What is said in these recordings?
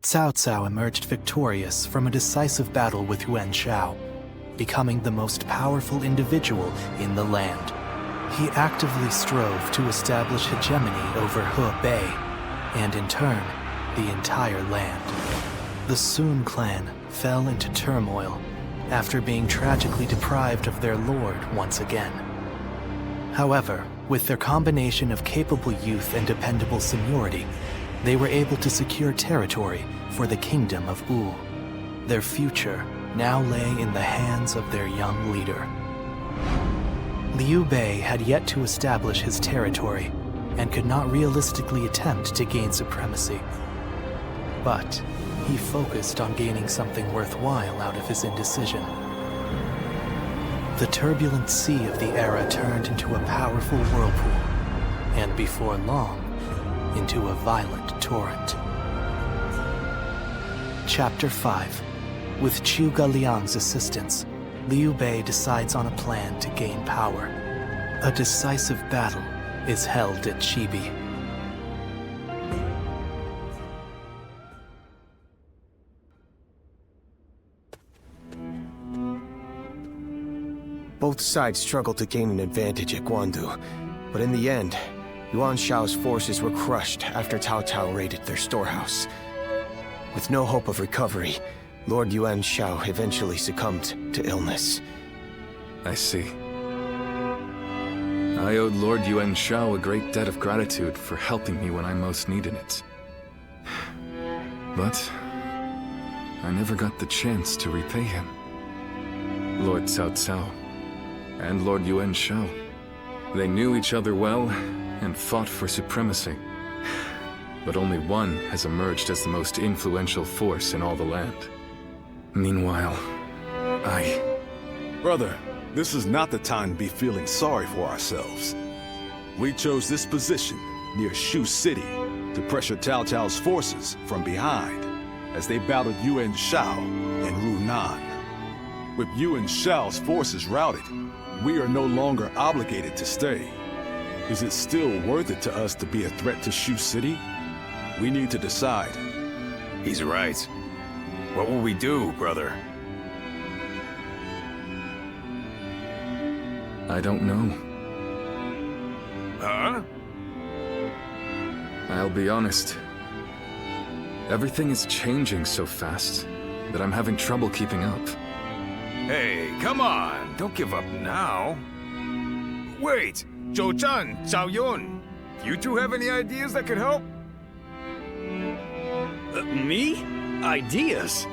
Cao Cao emerged victorious from a decisive battle with Yuan Shao, becoming the most powerful individual in the land. He actively strove to establish hegemony over Hebei, and in turn, the entire land. The Sun clan fell into turmoil after being tragically deprived of their lord once again. However, with their combination of capable youth and dependable seniority, they were able to secure territory for the kingdom of Wu. Their future now lay in the hands of their young leader. Liu Bei had yet to establish his territory and could not realistically attempt to gain supremacy. But he focused on gaining something worthwhile out of his indecision. The turbulent sea of the era turned into a powerful whirlpool, and before long, into a violent torrent. Chapter 5. With Zhuge Liang's assistance, Liu Bei decides on a plan to gain power. A decisive battle is held at Chibi. Both sides struggled to gain an advantage at Guandu, but in the end, Yuan Shao's forces were crushed after Cao Cao raided their storehouse. With no hope of recovery, Lord Yuan Shao eventually succumbed to illness. I see. I owed Lord Yuan Shao a great debt of gratitude for helping me when I most needed it. But I never got the chance to repay him. Lord Cao Cao and Lord Yuan Shao, they knew each other well and fought for supremacy. But only one has emerged as the most influential force in all the land. Meanwhile, Brother, this is not the time to be feeling sorry for ourselves. We chose this position near Shu City to pressure Cao Cao's forces from behind as they battled Yuan Shao and Runan. With Yuan Shao's forces routed, we are no longer obligated to stay. Is it still worth it to us to be a threat to Shu City? We need to decide. He's right. What will we do, brother? I don't know. Huh? I'll be honest. Everything is changing so fast that I'm having trouble keeping up. Hey, come on! Don't give up now. Wait! Zhou Zhan, Zhao Yun, you two have any ideas that could help? Me? Ideas?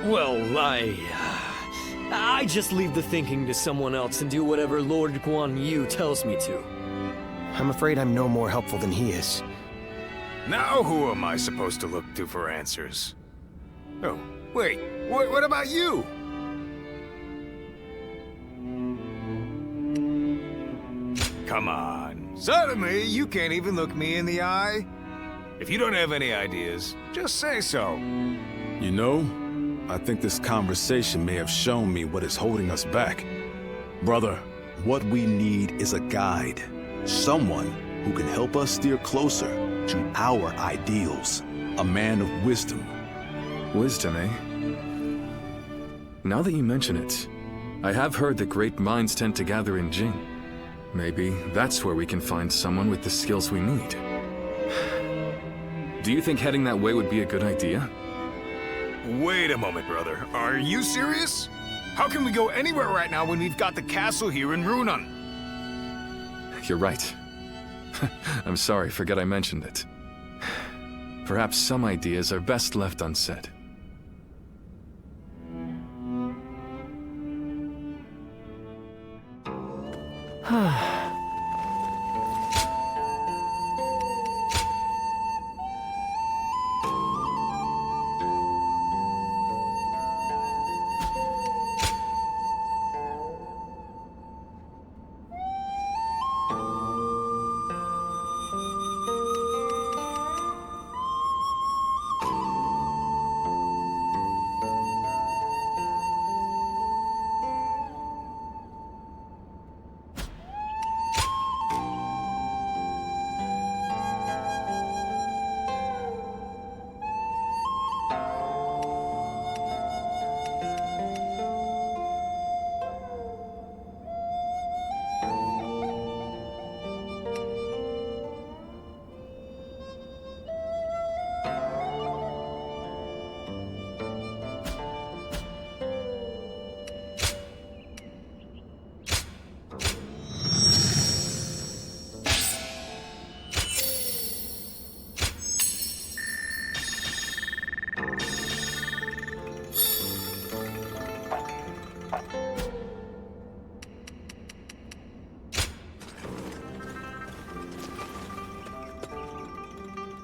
Well, I just leave the thinking to someone else and do whatever Lord Guan Yu tells me to. I'm afraid I'm no more helpful than he is. Now who am I supposed to look to for answers? Oh, wait, what about you? Come on, suddenly you can't even look me in the eye? If you don't have any ideas, just say so. You know, I think this conversation may have shown me what is holding us back. Brother, what we need is a guide. Someone who can help us steer closer to our ideals. A man of wisdom. Wisdom, eh? Now that you mention it, I have heard that great minds tend to gather in Jing. Maybe that's where we can find someone with the skills we need. Do you think heading that way would be a good idea? Wait a moment, brother. Are you serious? How can we go anywhere right now when we've got the castle here in Runan? You're right. I'm sorry, forget I mentioned it. Perhaps some ideas are best left unsaid.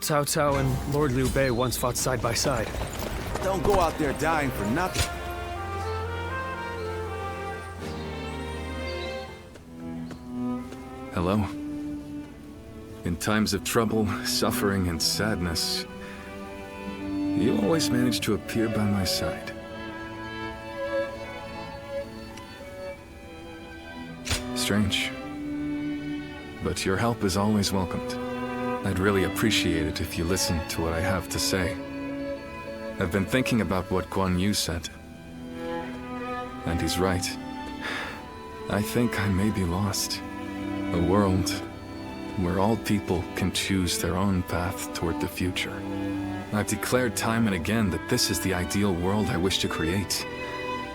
Cao Cao and Lord Liu Bei once fought side by side. Don't go out there dying for nothing. Hello. In times of trouble, suffering, and sadness, you always manage to appear by my side. Strange. But your help is always welcomed. I'd really appreciate it if you listened to what I have to say. I've been thinking about what Guan Yu said. And he's right. I think I may be lost. A world where all people can choose their own path toward the future. I've declared time and again that this is the ideal world I wish to create,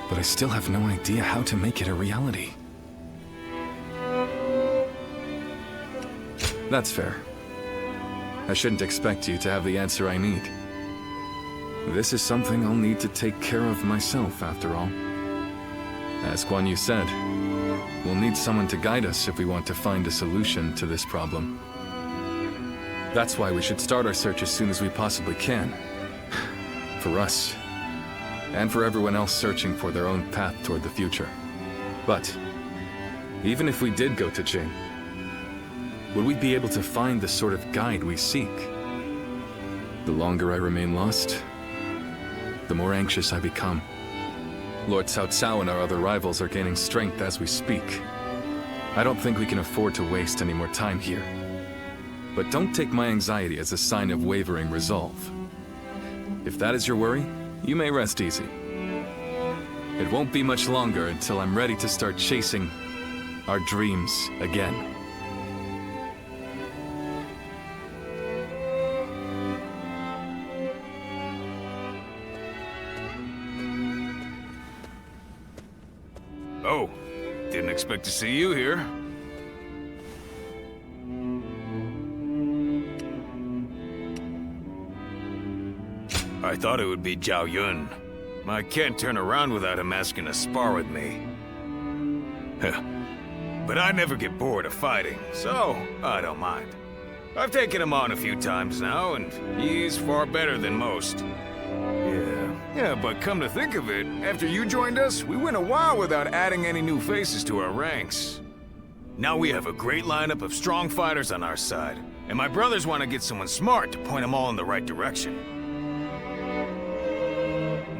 but I still have no idea how to make it a reality. That's fair. I shouldn't expect you to have the answer I need. This is something I'll need to take care of myself, after all. As Guan Yu said, we'll need someone to guide us if we want to find a solution to this problem. That's why we should start our search as soon as we possibly can. For us, and for everyone else searching for their own path toward the future. But, even if we did go to Jing, would we be able to find the sort of guide we seek? The longer I remain lost, the more anxious I become. Lord Cao Cao and our other rivals are gaining strength as we speak. I don't think we can afford to waste any more time here. But don't take my anxiety as a sign of wavering resolve. If that is your worry, you may rest easy. It won't be much longer until I'm ready to start chasing our dreams again. Oh, didn't expect to see you here. I thought it would be Zhao Yun. I can't turn around without him asking to spar with me. But I never get bored of fighting, so I don't mind. I've taken him on a few times now, and he's far better than most. Yeah, but come to think of it, after you joined us, we went a while without adding any new faces to our ranks. Now we have a great lineup of strong fighters on our side, and my brothers want to get someone smart to point them all in the right direction.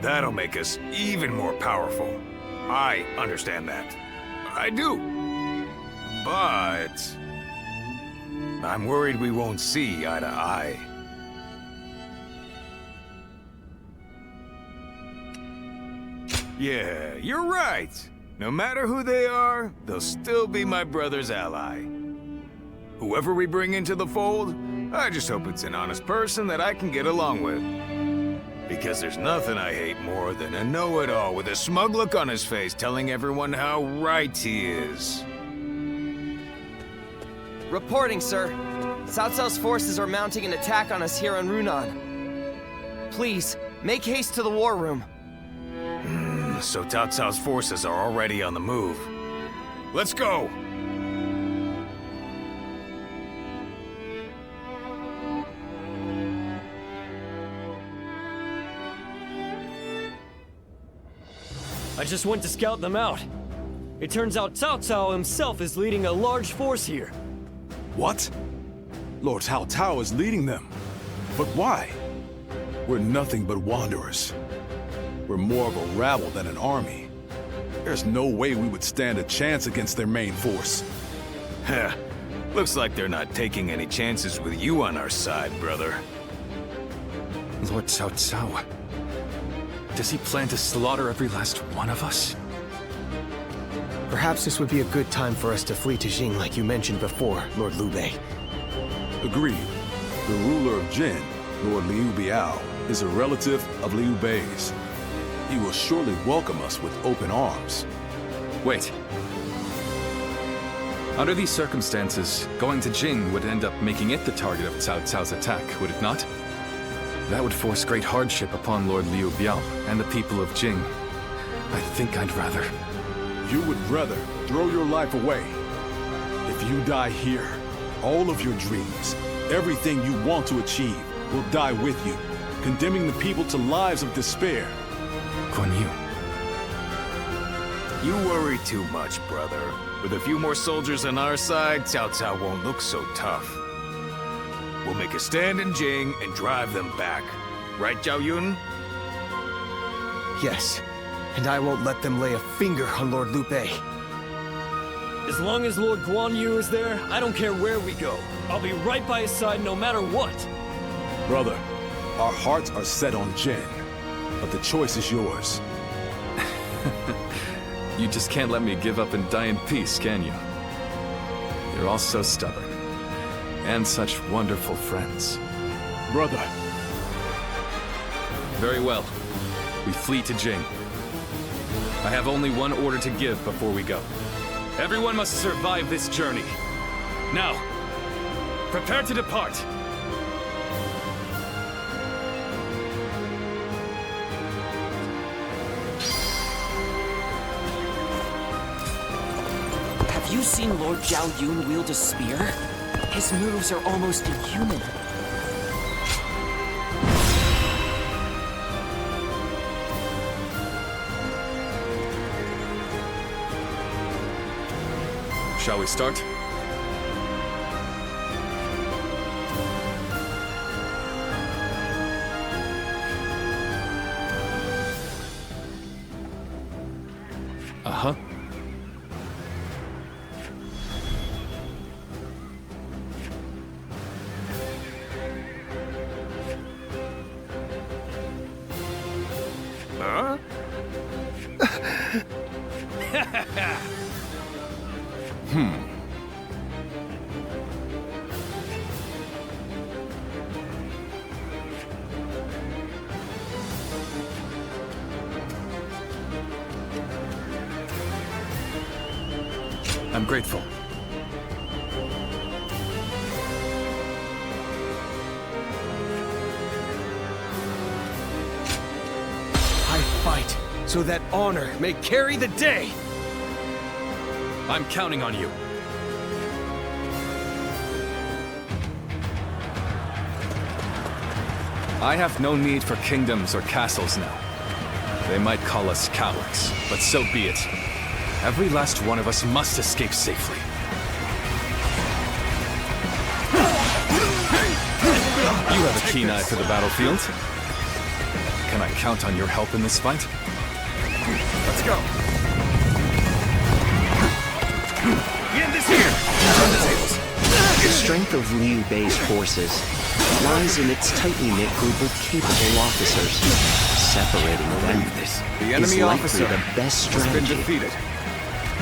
That'll make us even more powerful. I understand that. I do. But I'm worried we won't see eye to eye. Yeah, you're right. No matter who they are, they'll still be my brother's ally. Whoever we bring into the fold, I just hope it's an honest person that I can get along with. Because there's nothing I hate more than a know-it-all with a smug look on his face telling everyone how right he is. Reporting, sir. Cao Cao's forces are mounting an attack on us here on Runan. Please, make haste to the war room. So Cao Cao's forces are already on the move. Let's go! I just went to scout them out. It turns out Cao Cao himself is leading a large force here. What? Lord Cao Cao is leading them. But why? We're nothing but wanderers. We're more of a rabble than an army. There's no way we would stand a chance against their main force. Heh. Looks like they're not taking any chances with you on our side, brother. Lord Cao Cao. Does he plan to slaughter every last one of us? Perhaps this would be a good time for us to flee to Jing like you mentioned before, Lord Liu Bei. Agreed. The ruler of Jin, Lord Liu Biao, is a relative of Liu Bei's. He will surely welcome us with open arms. Wait. Under these circumstances, going to Jing would end up making it the target of Cao Cao's attack, would it not? That would force great hardship upon Lord Liu Biao and the people of Jing. I think I'd rather... You would rather throw your life away. If you die here, all of your dreams, Everything you want to achieve will die with you, condemning the people to lives of despair. Guan Yu. You worry too much, brother. With a few more soldiers on our side, Cao Cao won't look so tough. We'll make a stand in Jing and drive them back. Right, Zhao Yun? Yes, and I won't let them lay a finger on Lord Liu Bei. As long as Lord Guan Yu is there, I don't care where we go. I'll be right by his side no matter what. Brother, our hearts are set on Jin, but the choice is yours. You just can't let me give up and die in peace, can you? You're all so stubborn. And such wonderful friends. Brother. Very well. We flee to Jing. I have only one order to give before we go. Everyone must survive this journey. Now, prepare to depart. Have you seen Lord Zhao Yun wield a spear? His moves are almost inhuman. Shall we start? Uh-huh. Huh? I'm grateful. I fight so that honor may carry the day! I'm counting on you. I have no need for kingdoms or castles now. They might call us cowards, but so be it. Every last one of us must escape safely. You have a keen eye for the battlefield. Can I count on your help in this fight? Let's go. End this here. Turn the tables. The strength of Liu Bei's forces lies in its tightly knit group of capable officers. Separating them The is enemy likely officer the best has been strategy. defeated.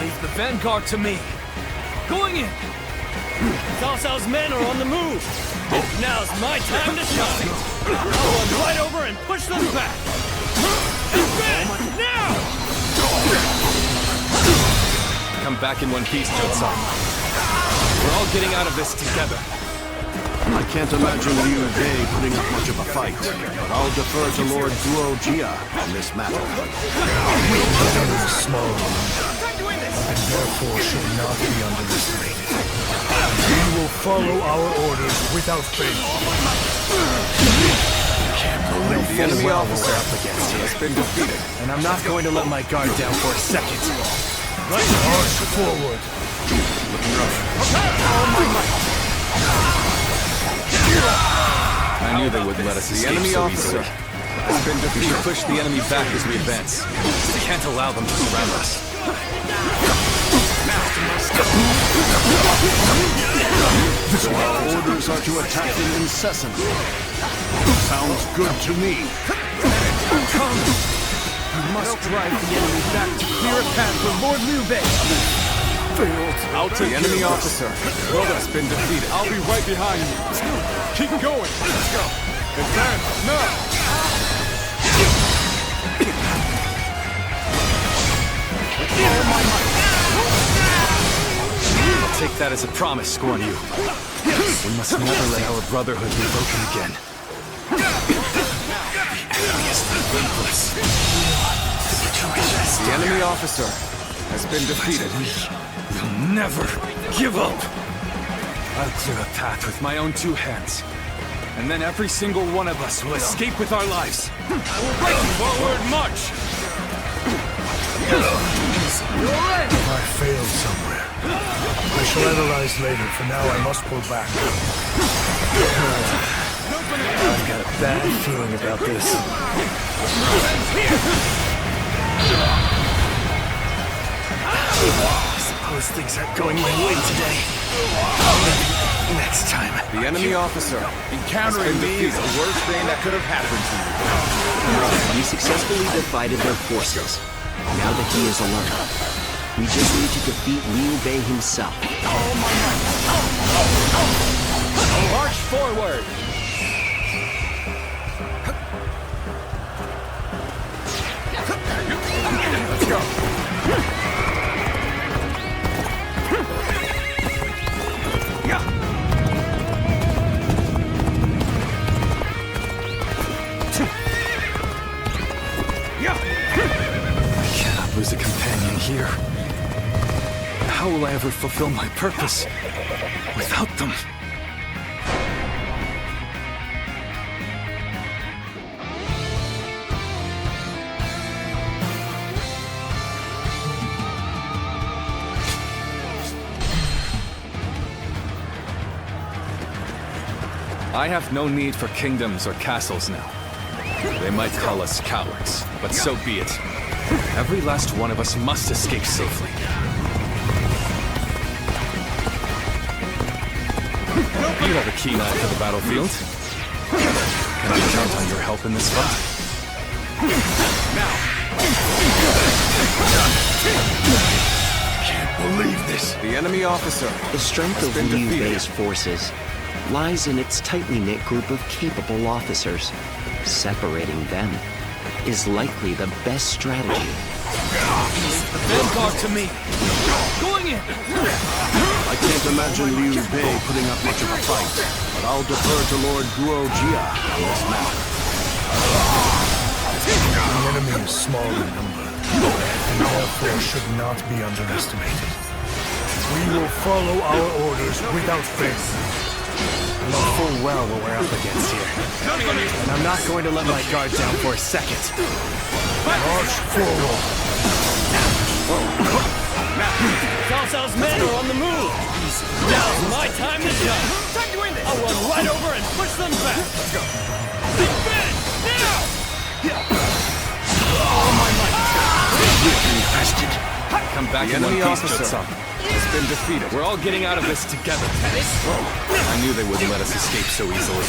Leave the vanguard to me. Going in. Cao Cao's men are on the move. Now's my time to shine. I'll run right over and push them back. Advance now! Come back in one piece, Jotsan. We're all getting out of this together. I can't imagine Liu Bei putting up much of a fight, but I'll defer to Lord Guo Jia on this matter. It is small, and therefore should not be underestimated. We will follow our orders without fail. The enemy officer up against you has been defeated, and I'm not going to let my guard down for a second. Let's march forward. Looking rough. I knew they wouldn't let us escape enemy so officer easily. has been We defeated. should push the enemy back as we advance. We can't allow them to surround us. So our orders are to attack them incessantly. Sounds good to me. You must drive the enemy back to clear a path for Lord Liu Bei. I'll take The enemy officer has been defeated. I'll be right behind you. Keep going. Let's go. Advance now. I'll take that as a promise, Guan Yu. We must never let our brotherhood be broken again. The enemy is relentless. The enemy officer has been defeated. We'll never give up. I'll clear a path with my own two hands. And then every single one of us will escape with our lives. I will break you. Forward march! I failed somewhere. I shall analyze later. For now, I must pull back. I've got a bad feeling about this. I suppose things aren't going my way today. Maybe next time. The enemy officer. Encountering me is the worst thing that could have happened to you. We successfully divided their forces. Now that he is alone, we just need to defeat Liu Bei himself. March forward! Let's go. Lose a companion here. How will I ever fulfill my purpose without them? I have no need for kingdoms or castles now. They might call us cowards, but so be it. Every last one of us must escape safely. You have a keen eye for the battlefield. Can I count on your help in this fight? Can't believe this. The enemy officer. The strength of Liu Bei's forces lies in its tightly knit group of capable officers. Separating them is likely the best strategy. The vanguard to me! Going in! I can't imagine Liu Bei putting up much of a fight, but I'll defer to Lord Guo Jia on this matter. The enemy is small in number, and therefore should not be underestimated. We will follow our orders without fail. I know full well what we're up against here. And I'm not going to let my guard down for a second. March forward. Cao Cao's men are on the move! Now's my time to shine! I'll run right over and push them back! Let's go! Defend! Now! All my might! Come back The in one enemy piece, officer Jotsan. has been defeated. We're all getting out of this together. I knew they wouldn't let us escape so easily.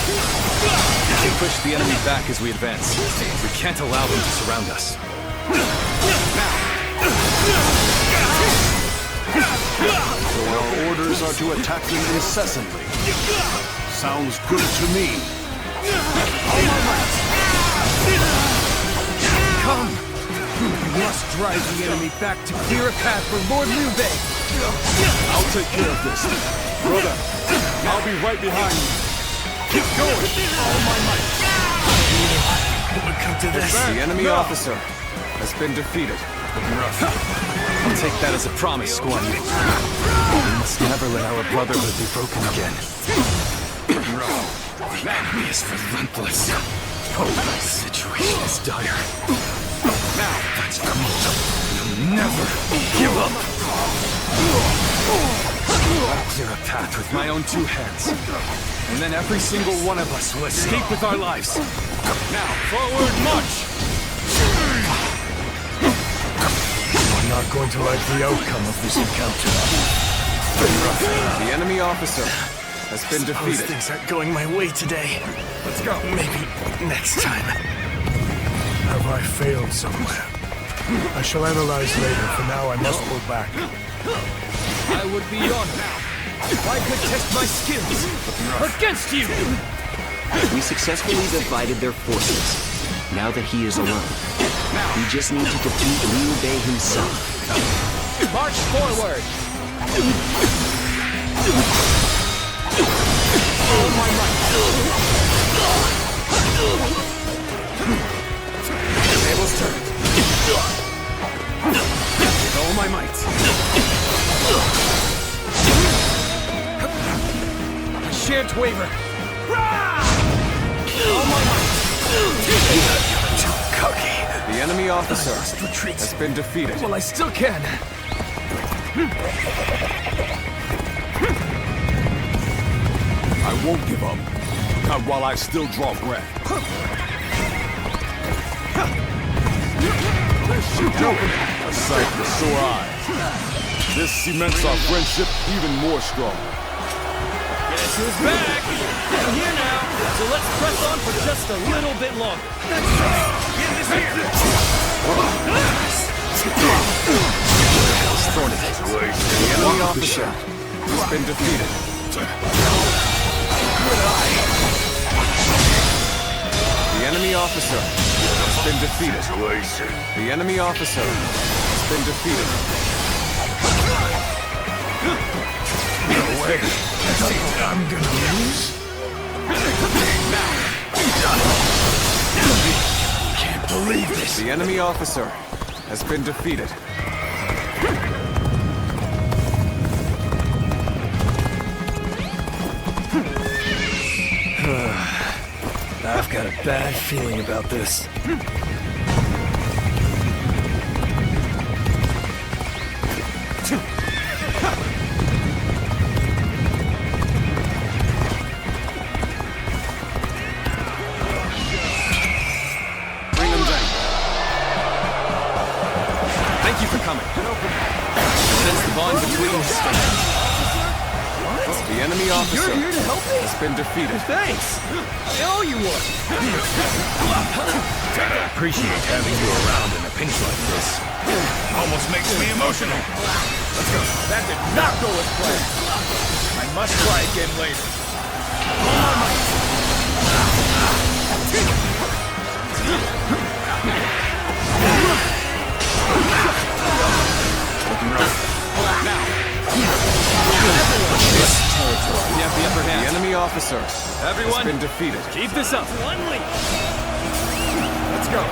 They push the enemy back as we advance. We can't allow them to surround us. So our orders are to attack them incessantly. Sounds good to me. Come! We must drive the enemy back to clear a path for Lord Liu Bei. I'll take care of this. Brother, I'll be right behind you. Keep going! All my might. It would come to this. The enemy officer has been defeated. I'll take that as a promise, Guan Yu. We must never let our brotherhood be broken again. The enemy is relentless. The situation is dire. That's the motto. We'll never give up. I'll clear a path with my own two hands. And then every single one of us will escape with our lives. Now, forward march! I'm not going to like the outcome of this encounter. The enemy officer has been Suppose defeated. things aren't going my way today. Let's go. Maybe next time. Have I failed somewhere? I shall analyze later. For now, I must pull back. I would be honored if I could test my skills against you! We successfully divided their forces. Now that he is alone, we just need to defeat Liu Bei himself. March forward! All my might! Tables turned. With all my might. can't waver. Too cocky. The enemy officer has been defeated. Well, I still can. I won't give up. Not while I still draw breath. A sight for sore eyes. This cements our friendship even more strong. Guess who's back? I'm here now, so let's press on for just a little bit longer. That's right. Get this here. The enemy officer has been defeated. The enemy officer has been defeated. The enemy officer has been defeated. No way. I'm gonna lose? Can't believe this. The enemy officer has been defeated. I've got a bad feeling about this. Bring them down. Thank you for coming. Sense the bond between us. The enemy officer has been defeated. Thanks! I owe you one! I appreciate having you around in a pinch like this. Almost makes me emotional. Let's go. That did not go as planned. I must try again later. We have the upper hand. The enemy officer Everyone, has been defeated. keep this up. Let's go.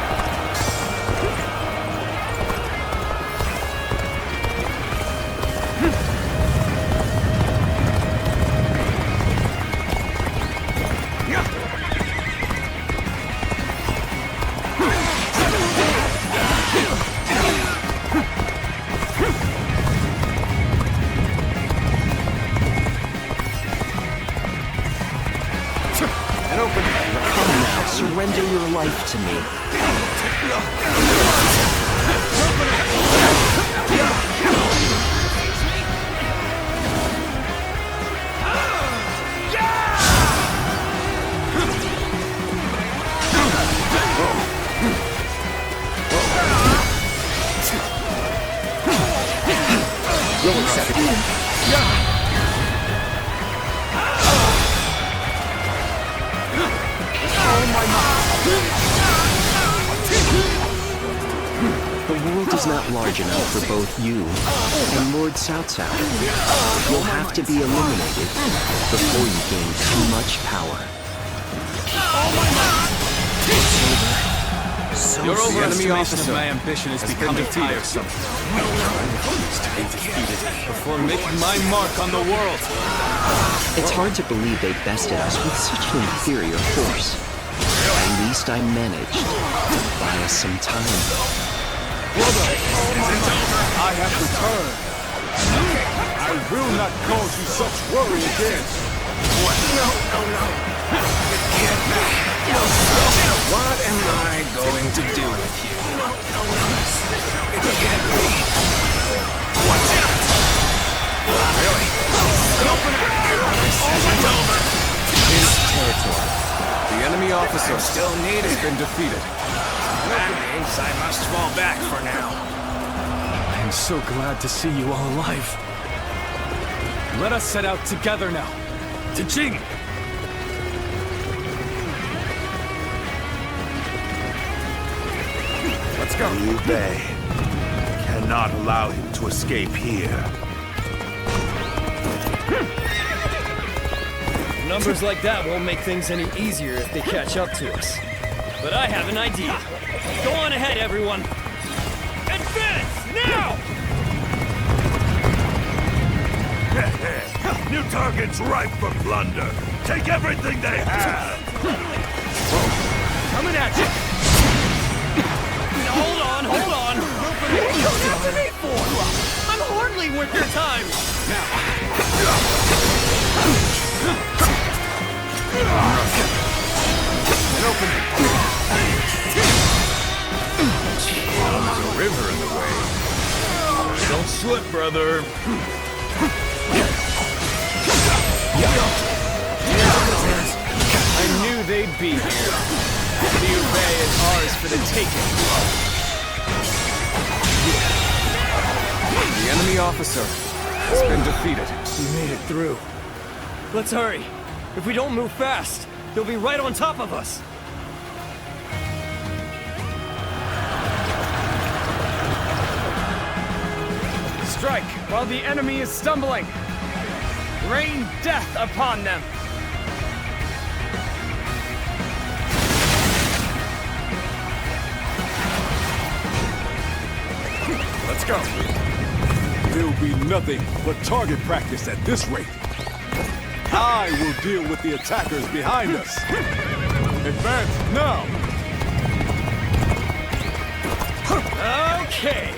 Surrender your life to me. The world is not large enough for both you and Lord Cao Cao. You'll have to be eliminated before you gain too much power. Your overestimation of my ambition is becoming tiresome. Before making my mark on the world. It's hard to believe they bested us with such an inferior force. At least I managed to buy us some time. Brother, I have returned. I will not cause you such worry again. What? No. What am I going to do with you? It can't be. Watch out! Really? It's over. His territory. The enemy officer Still needed. has been defeated. That means I must fall back for now. I am so glad to see you all alive. Let us set out together now. To Jing! Let's go. Liu Bei cannot allow him to escape here. Numbers like that won't make things any easier if they catch up to us. But I have an idea. Go on ahead, everyone. Advance, now! New target's ripe for plunder. Take everything they have. Coming at you! Hold on! What are you coming after me for? I'm hardly worth your time! An opening. There's a river in the way. Don't slip, brother. I knew they'd be here. Liu Bei is ours for the taking. The enemy officer has been defeated. We made it through. Let's hurry. If we don't move fast, they'll be right on top of us. Strike while the enemy is stumbling. Rain death upon them. Let's go. There'll be nothing but target practice at this rate. I will deal with the attackers behind us. Advance now. Okay.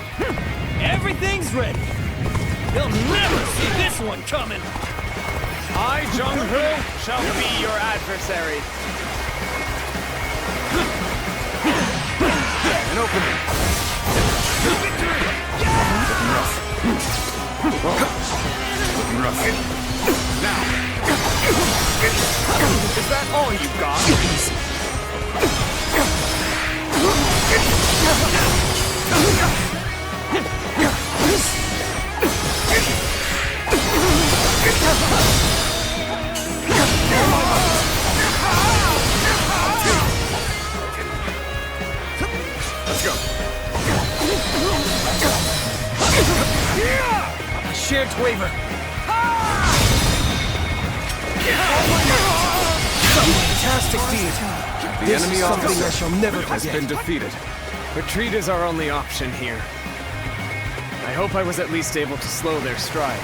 Everything's ready. They'll never see this one coming. I, Jung-Ho, shall be your adversary. An opening. Looking rough. Now. Is that all you've got? Let's go. Shared waver. Fantastic feat. The enemy officer I shall never has been defeated. Retreat is our only option here. I hope I was at least able to slow their stride.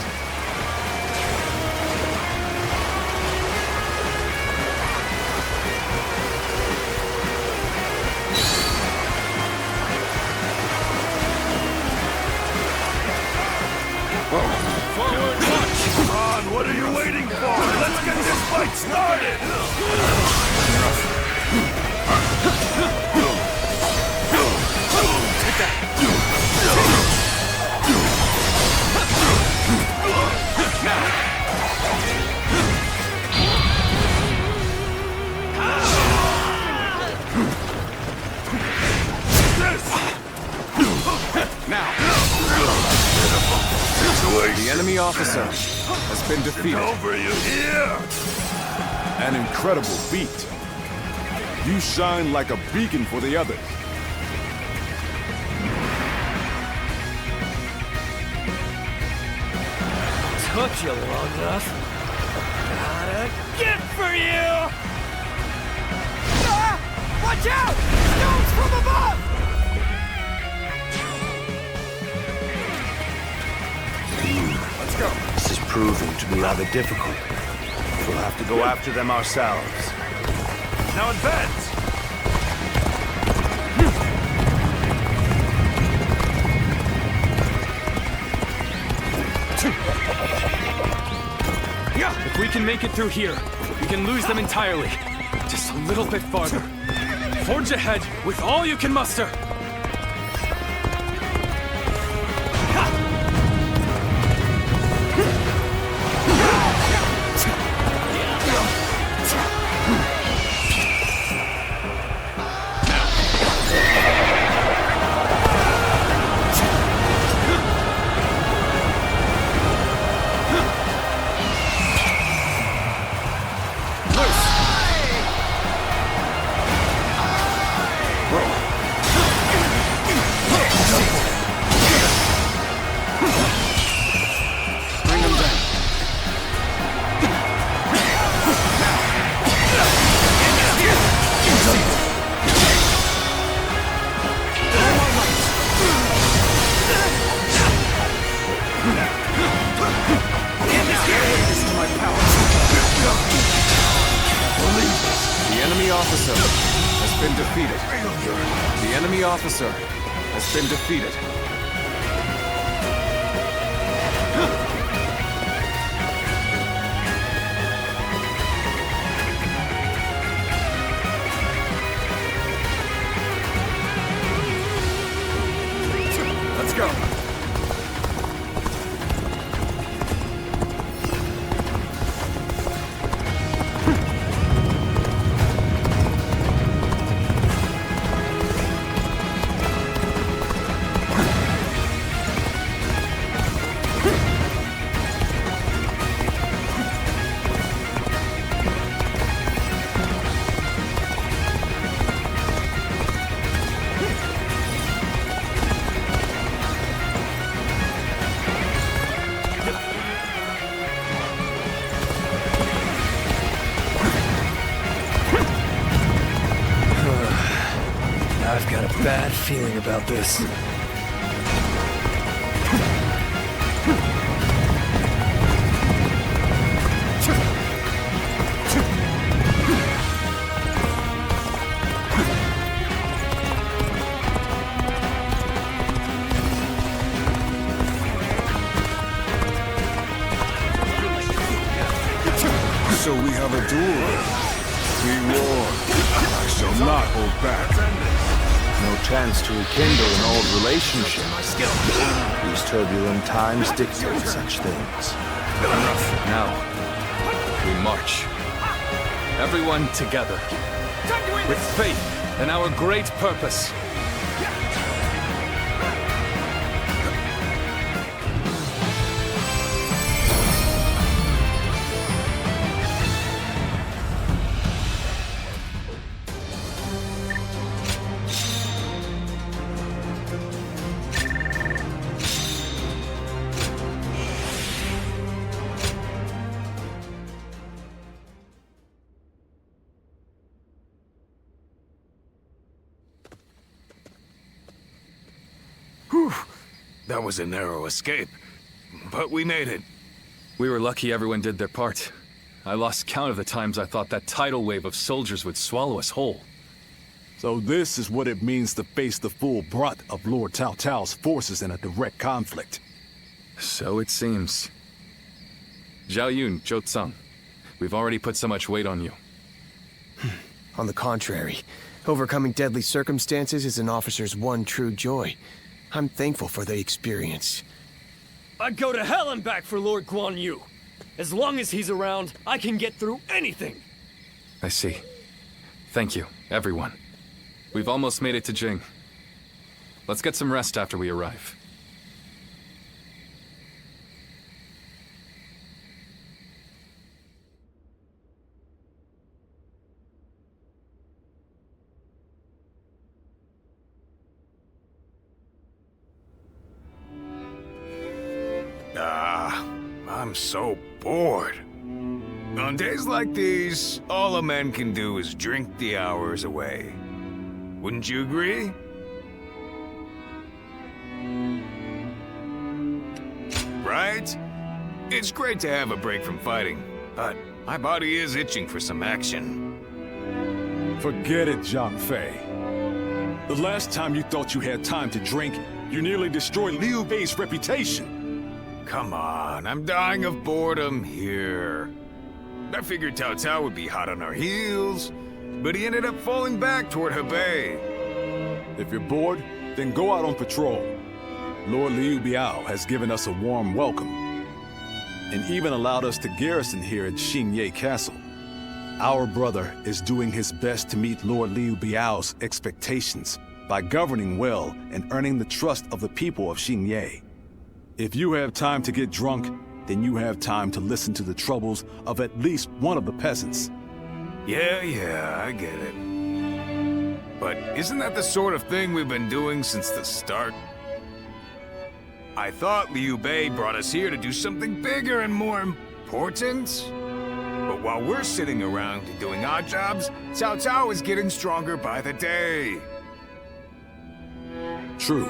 Forward march! Come on, what are you waiting for? Let's get this fight started! The enemy officer has been defeated. Over you here! An incredible feat. You shine like a beacon for the others. Took you long enough. Got a gift for you! Ah! Watch out! Stones from above! Let's go. This is proving to be rather difficult. We'll have to go after them ourselves. Now advance! If we can make it through here, we can lose them entirely. Just a little bit farther. Forge ahead with all you can muster. enemy officer has been defeated. The enemy officer has been defeated. Let's go. I've got a bad feeling about this. So we have a duel. We war. I shall not hold back. No chance to rekindle an old relationship. These turbulent times dictate such things. Now, we march. Everyone together. With faith in our great purpose. That was a narrow escape, but we made it. We were lucky everyone did their part. I lost count of the times I thought that tidal wave of soldiers would swallow us whole. So this is what it means to face the full brunt of Lord Cao Cao's forces in a direct conflict. So it seems. Zhao Yun, Zhou Tsang, we've already put so much weight on you. On the contrary, overcoming deadly circumstances is an officer's one true joy. I'm thankful for the experience. I'd go to hell and back for Lord Guan Yu. As long as he's around, I can get through anything. I see. Thank you, everyone. We've almost made it to Jing. Let's get some rest after we arrive. I'm so bored. On days like these, all a man can do is drink the hours away. Wouldn't you agree? Right? It's great to have a break from fighting, but my body is itching for some action. Forget it, Zhang Fei. The last time you thought you had time to drink, you nearly destroyed Liu Bei's reputation. Come on, I'm dying of boredom here. I figured Cao Cao would be hot on our heels, but he ended up falling back toward Hebei. If you're bored, then go out on patrol. Lord Liu Biao has given us a warm welcome, and even allowed us to garrison here at Xingye Castle. Our brother is doing his best to meet Lord Liu Biao's expectations by governing well and earning the trust of the people of Xingye. If you have time to get drunk, then you have time to listen to the troubles of at least one of the peasants. Yeah, I get it. But isn't that the sort of thing we've been doing since the start? I thought Liu Bei brought us here to do something bigger and more important. But while we're sitting around doing odd jobs, Cao Cao is getting stronger by the day. True.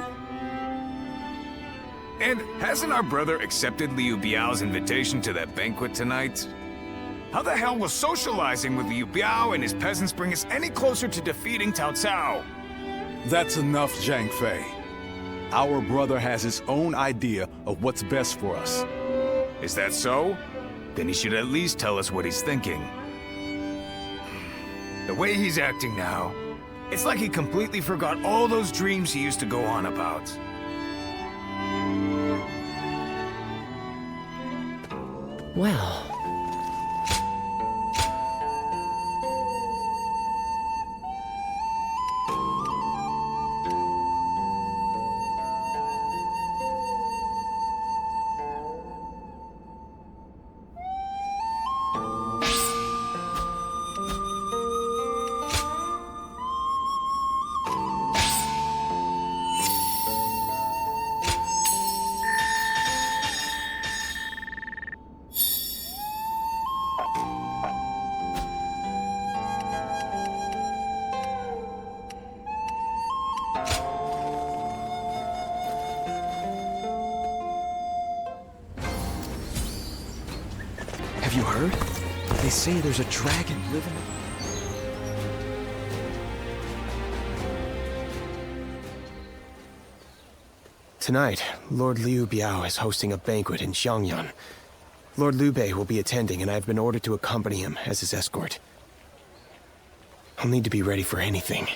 And hasn't our brother accepted Liu Biao's invitation to that banquet tonight? How the hell will socializing with Liu Biao and his peasants bring us any closer to defeating Cao Cao? That's enough, Zhang Fei. Our brother has his own idea of what's best for us. Is that so? Then he should at least tell us what he's thinking. The way he's acting now, it's like he completely forgot all those dreams he used to go on about. Well... Have you heard? They say there's a dragon living... Tonight, Lord Liu Biao is hosting a banquet in Xiangyan. Lord Liu Bei will be attending, and I've been ordered to accompany him as his escort. I'll need to be ready for anything.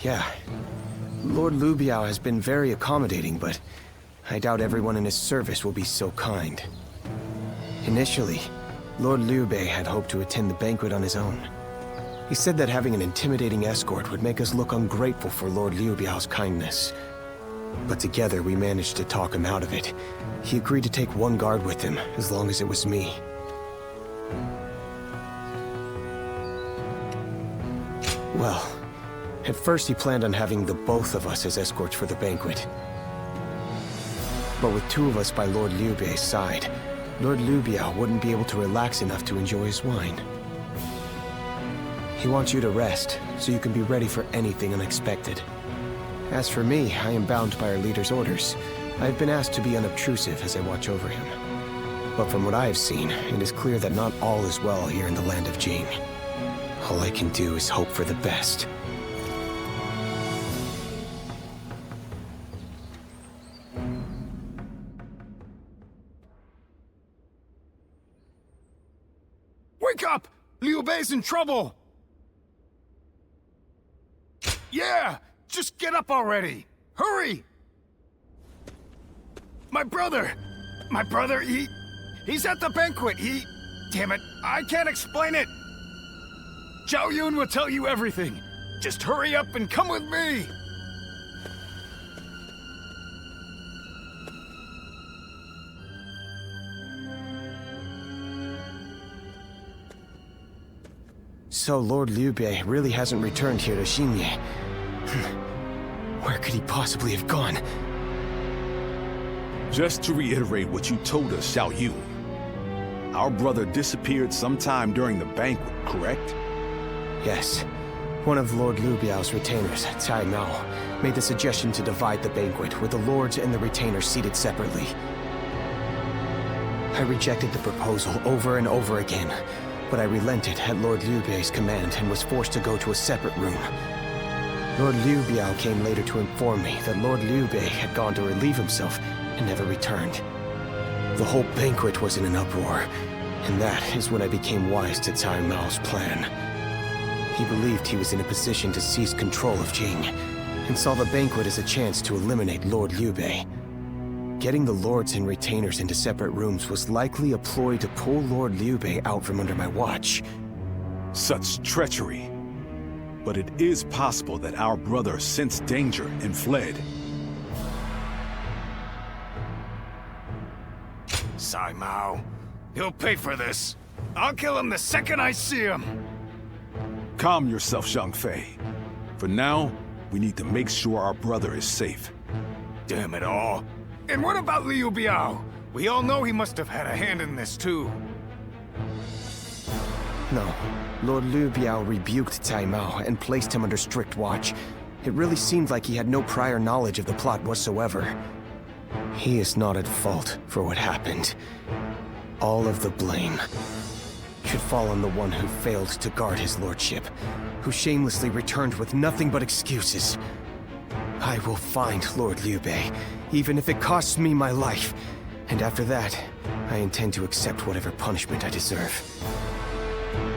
Yeah. Lord Liu Biao has been very accommodating, but I doubt everyone in his service will be so kind. Initially, Lord Liu Bei had hoped to attend the banquet on his own. He said that having an intimidating escort would make us look ungrateful for Lord Liu Biao's kindness. But together we managed to talk him out of it. He agreed to take one guard with him, as long as it was me. Well, at first he planned on having the both of us as escorts for the banquet. But with two of us by Lord Liu Bei's side, Lord Liu Biao wouldn't be able to relax enough to enjoy his wine. He wants you to rest, so you can be ready for anything unexpected. As for me, I am bound by our leader's orders. I have been asked to be unobtrusive as I watch over him. But from what I have seen, it is clear that not all is well here in the land of Jing. All I can do is hope for the best. Wake up! Liu Bei's in trouble! Yeah! Just get up already! Hurry! My brother! My brother, he's at the banquet, Damn it, I can't explain it! Zhao Yun will tell you everything. Just hurry up and come with me! So Lord Liu Bei really hasn't returned here to Xingye. Where could he possibly have gone? Just to reiterate what you told us, Xiao Yun. Our brother disappeared sometime during the banquet, correct? Yes. One of Lord Liu Biao's retainers, Cai Mao, made the suggestion to divide the banquet, with the lords and the retainers seated separately. I rejected the proposal over and over again, but I relented at Lord Liu Bei's command and was forced to go to a separate room. Lord Liu Biao came later to inform me that Lord Liu Bei had gone to relieve himself and never returned. The whole banquet was in an uproar, and that is when I became wise to Cai Mao's plan. He believed he was in a position to seize control of Jing, and saw the banquet as a chance to eliminate Lord Liu Bei. Getting the lords and retainers into separate rooms was likely a ploy to pull Lord Liu Bei out from under my watch. Such treachery. But it is possible that our brother sensed danger and fled. Cai Mao. He'll pay for this. I'll kill him the second I see him. Calm yourself, Zhang Fei. For now, we need to make sure our brother is safe. Damn it all. And what about Liu Biao? We all know he must have had a hand in this too. No. Lord Liu Biao rebuked Cai Mao and placed him under strict watch. It really seemed like he had no prior knowledge of the plot whatsoever. He is not at fault for what happened. All of the blame should fall on the one who failed to guard his lordship, who shamelessly returned with nothing but excuses. I will find Lord Liu Bei, even if it costs me my life. And after that, I intend to accept whatever punishment I deserve.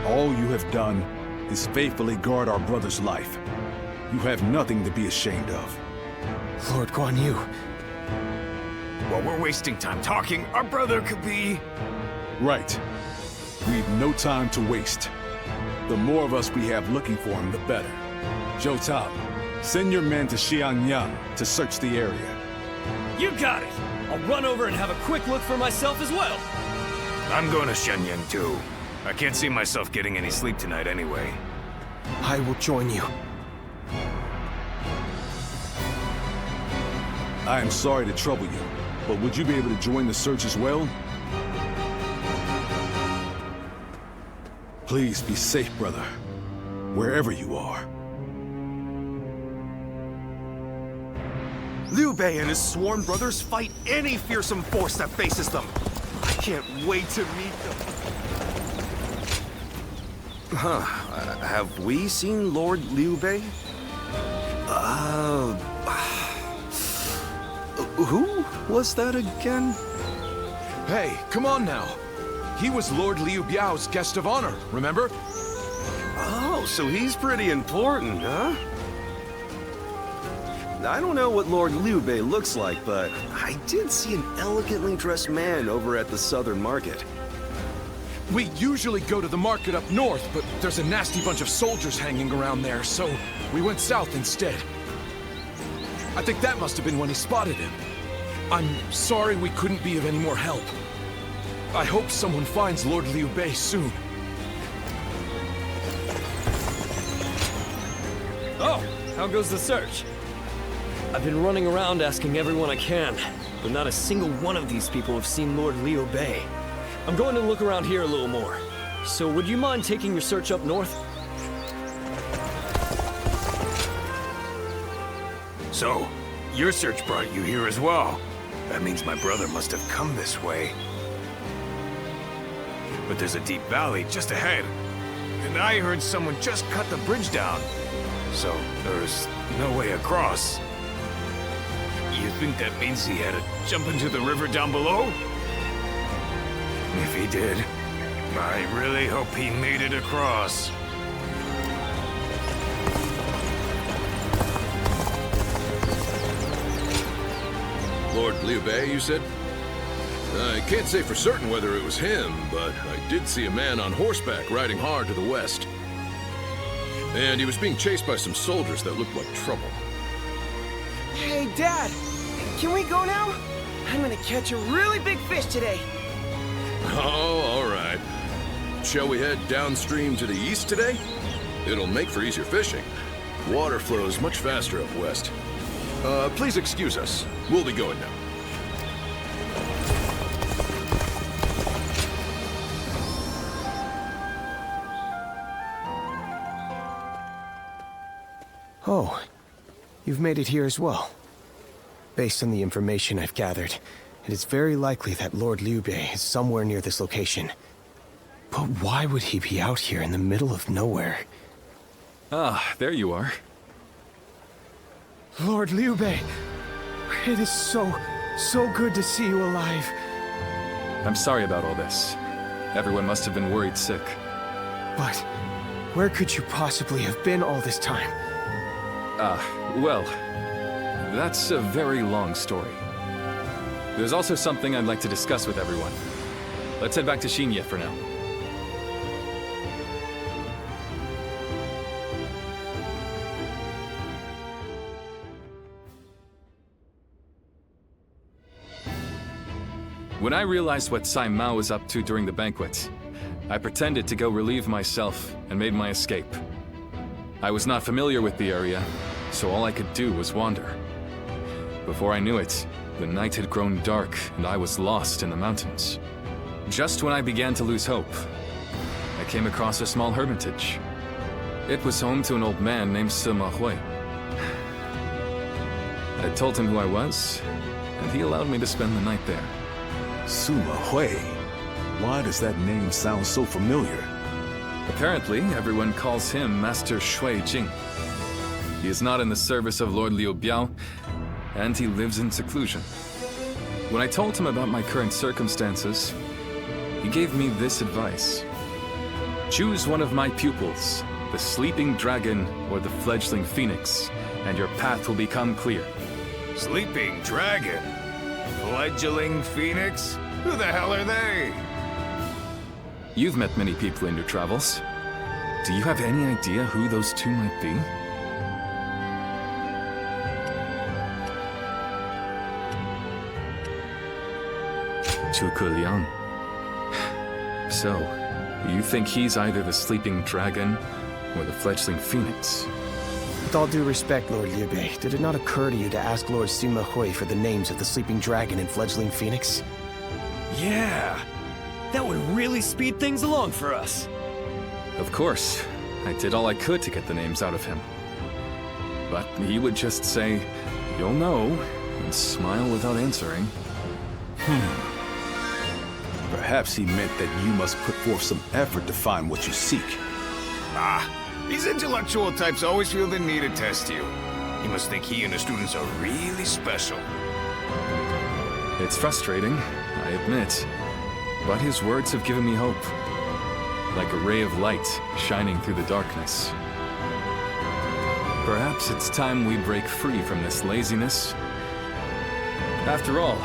All you have done is faithfully guard our brother's life. You have nothing to be ashamed of. Lord Guan Yu. While we're wasting time talking, our brother could be... Right. We've no time to waste. The more of us we have looking for him, the better. Zhou Tao, send your men to Xianyang to search the area. You got it! I'll run over and have a quick look for myself as well. I'm going to Shenyang too. I can't see myself getting any sleep tonight anyway. I will join you. I am sorry to trouble you, but would you be able to join the search as well? Please be safe, brother. Wherever you are. Liu Bei and his sworn brothers fight any fearsome force that faces them. I can't wait to meet them. Have we seen Lord Liu Bei? Who was that again? Hey, come on now. He was Lord Liu Biao's guest of honor, remember? Oh, so he's pretty important, huh? I don't know what Lord Liu Bei looks like, but I did see an elegantly dressed man over at the southern market. We usually go to the market up north, but there's a nasty bunch of soldiers hanging around there, so we went south instead. I think that must have been when he spotted him. I'm sorry we couldn't be of any more help. I hope someone finds Lord Liu Bei soon. Oh, how goes the search? I've been running around asking everyone I can, but not a single one of these people have seen Lord Liu Bei. I'm going to look around here a little more. So would you mind taking your search up north? So, your search brought you here as well. That means my brother must have come this way. But there's a deep valley just ahead. And I heard someone just cut the bridge down. So, there's no way across. You think that means he had to jump into the river down below? If he did, I really hope he made it across. Lord Liu Bei, you said? I can't say for certain whether it was him, but I did see a man on horseback riding hard to the west. And he was being chased by some soldiers that looked like trouble. Hey, Dad! Can we go now? I'm gonna catch a really big fish today. Oh, all right. Shall we head downstream to the east today? It'll make for easier fishing. Water flows much faster up west. Please excuse us. We'll be going now. Oh, you've made it here as well. Based on the information I've gathered, it is very likely that Lord Liu Bei is somewhere near this location. But why would he be out here in the middle of nowhere? Ah, there you are. Lord Liu Bei, it is so good to see you alive. I'm sorry about all this. Everyone must have been worried sick. But where could you possibly have been all this time? Well, that's a very long story. There's also something I'd like to discuss with everyone. Let's head back to Xinye for now. When I realized what Sai Mao was up to during the banquet, I pretended to go relieve myself and made my escape. I was not familiar with the area, so all I could do was wander. Before I knew it, the night had grown dark and I was lost in the mountains. Just when I began to lose hope, I came across a small hermitage. It was home to an old man named Sima Hui. I told him who I was, and he allowed me to spend the night there. Sima Hui. Why does that name sound so familiar? Apparently, everyone calls him Master Shui Jing. He is not in the service of Lord Liu Biao, and he lives in seclusion. When I told him about my current circumstances, he gave me this advice. Choose one of my pupils, the Sleeping Dragon or the Fledgling Phoenix, and your path will become clear. Sleeping Dragon? Fledgling Phoenix? Who the hell are they? You've met many people in your travels. Do you have any idea who those two might be? Zhuge Liang. So, you think he's either the Sleeping Dragon or the Fledgling Phoenix? With all due respect, Lord Liu Bei, did it not occur to you to ask Lord Sima Hui for the names of the Sleeping Dragon and Fledgling Phoenix? Yeah! That would really speed things along for us. Of course. I did all I could to get the names out of him. But he would just say, "You'll know," and smile without answering. Perhaps he meant that you must put forth some effort to find what you seek. Ah, these intellectual types always feel the need to test you. He must think he and his students are really special. It's frustrating, I admit. But his words have given me hope. Like a ray of light shining through the darkness. Perhaps it's time we break free from this laziness. After all,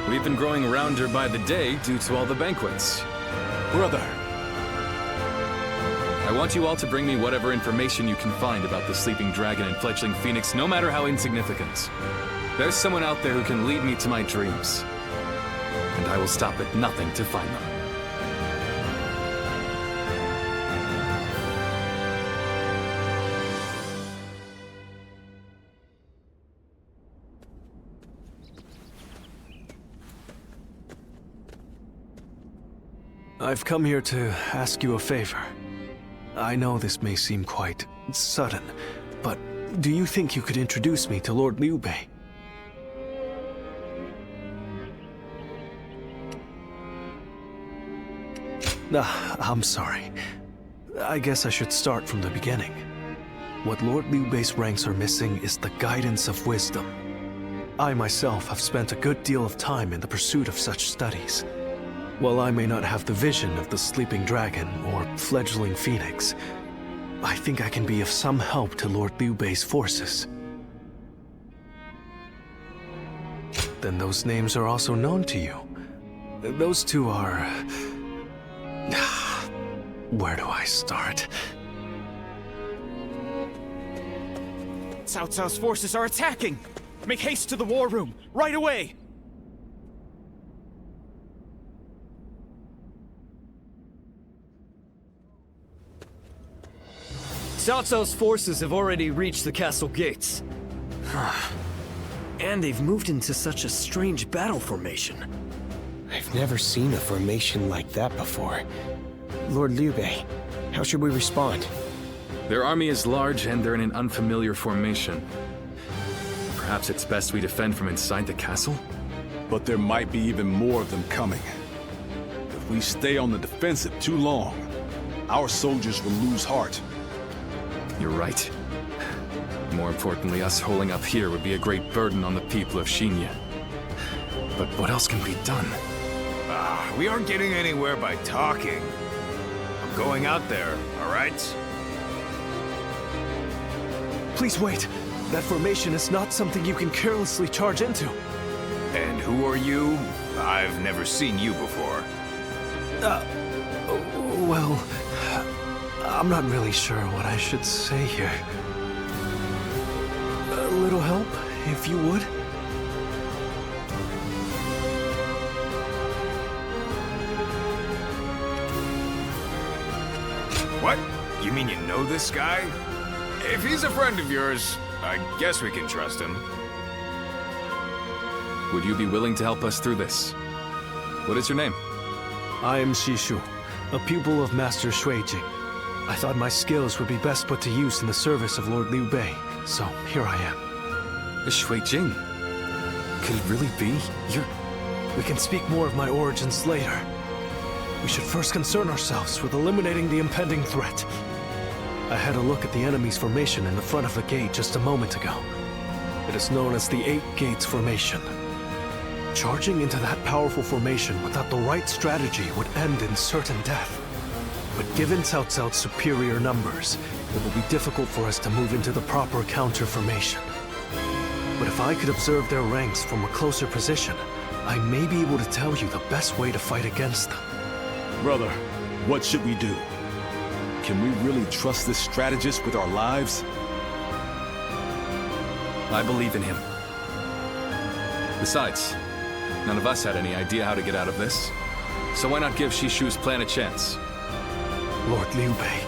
we've been growing rounder by the day due to all the banquets. Brother! I want you all to bring me whatever information you can find about the Sleeping Dragon and Fledgling Phoenix, no matter how insignificant. There's someone out there who can lead me to my dreams. And I will stop at nothing to find them. I've come here to ask you a favor. I know this may seem quite sudden, but do you think you could introduce me to Lord Liu Bei? I'm sorry. I guess I should start from the beginning. What Lord Liu Bei's ranks are missing is the guidance of wisdom. I myself have spent a good deal of time in the pursuit of such studies. While I may not have the vision of the Sleeping Dragon or Fledgling Phoenix, I think I can be of some help to Lord Liu Bei's forces. Then those names are also known to you. Those two are... Where do I start? Cao Cao's forces are attacking! Make haste to the war room, right away! Cao Cao's forces have already reached the castle gates. And they've moved into such a strange battle formation. I've never seen a formation like that before. Lord Liu Bei, how should we respond? Their army is large and they're in an unfamiliar formation. Perhaps it's best we defend from inside the castle? But there might be even more of them coming. If we stay on the defensive too long, our soldiers will lose heart. You're right. More importantly, us holding up here would be a great burden on the people of Xinye. But what else can be done? We aren't getting anywhere by talking. I'm going out there, all right? Please wait. That formation is not something you can carelessly charge into. And who are you? I've never seen you before. Well, I'm not really sure what I should say here. A little help, if you would? What? You mean you know this guy? If he's a friend of yours, I guess we can trust him. Would you be willing to help us through this? What is your name? I am Xishu, a pupil of Master Shui Jing. I thought my skills would be best put to use in the service of Lord Liu Bei, so here I am. Shui Jing? Could it really be? We can speak more of my origins later. We should first concern ourselves with eliminating the impending threat. I had a look at the enemy's formation in the front of the gate just a moment ago. It is known as the 8 Gates Formation. Charging into that powerful formation without the right strategy would end in certain death. But given Cao Cao's superior numbers, it will be difficult for us to move into the proper counter formation. But if I could observe their ranks from a closer position, I may be able to tell you the best way to fight against them. Brother, what should we do? Can we really trust this strategist with our lives? I believe in him. Besides, none of us had any idea how to get out of this. So why not give Shishu's plan a chance? Lord Liu Bei,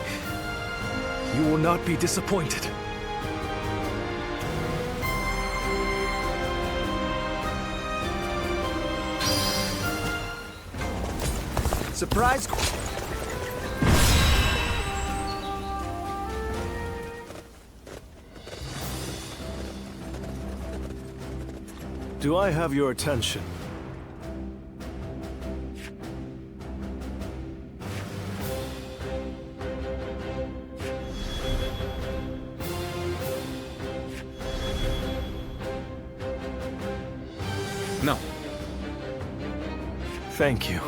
you will not be disappointed. Surprise! Do I have your attention? No. Thank you.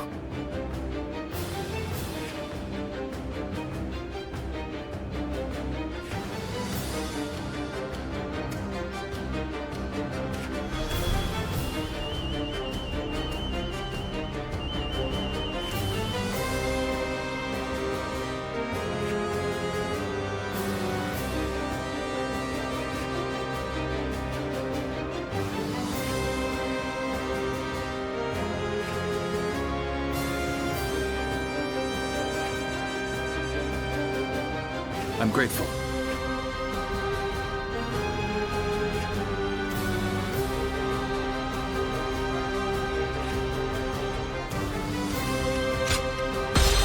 I'm grateful.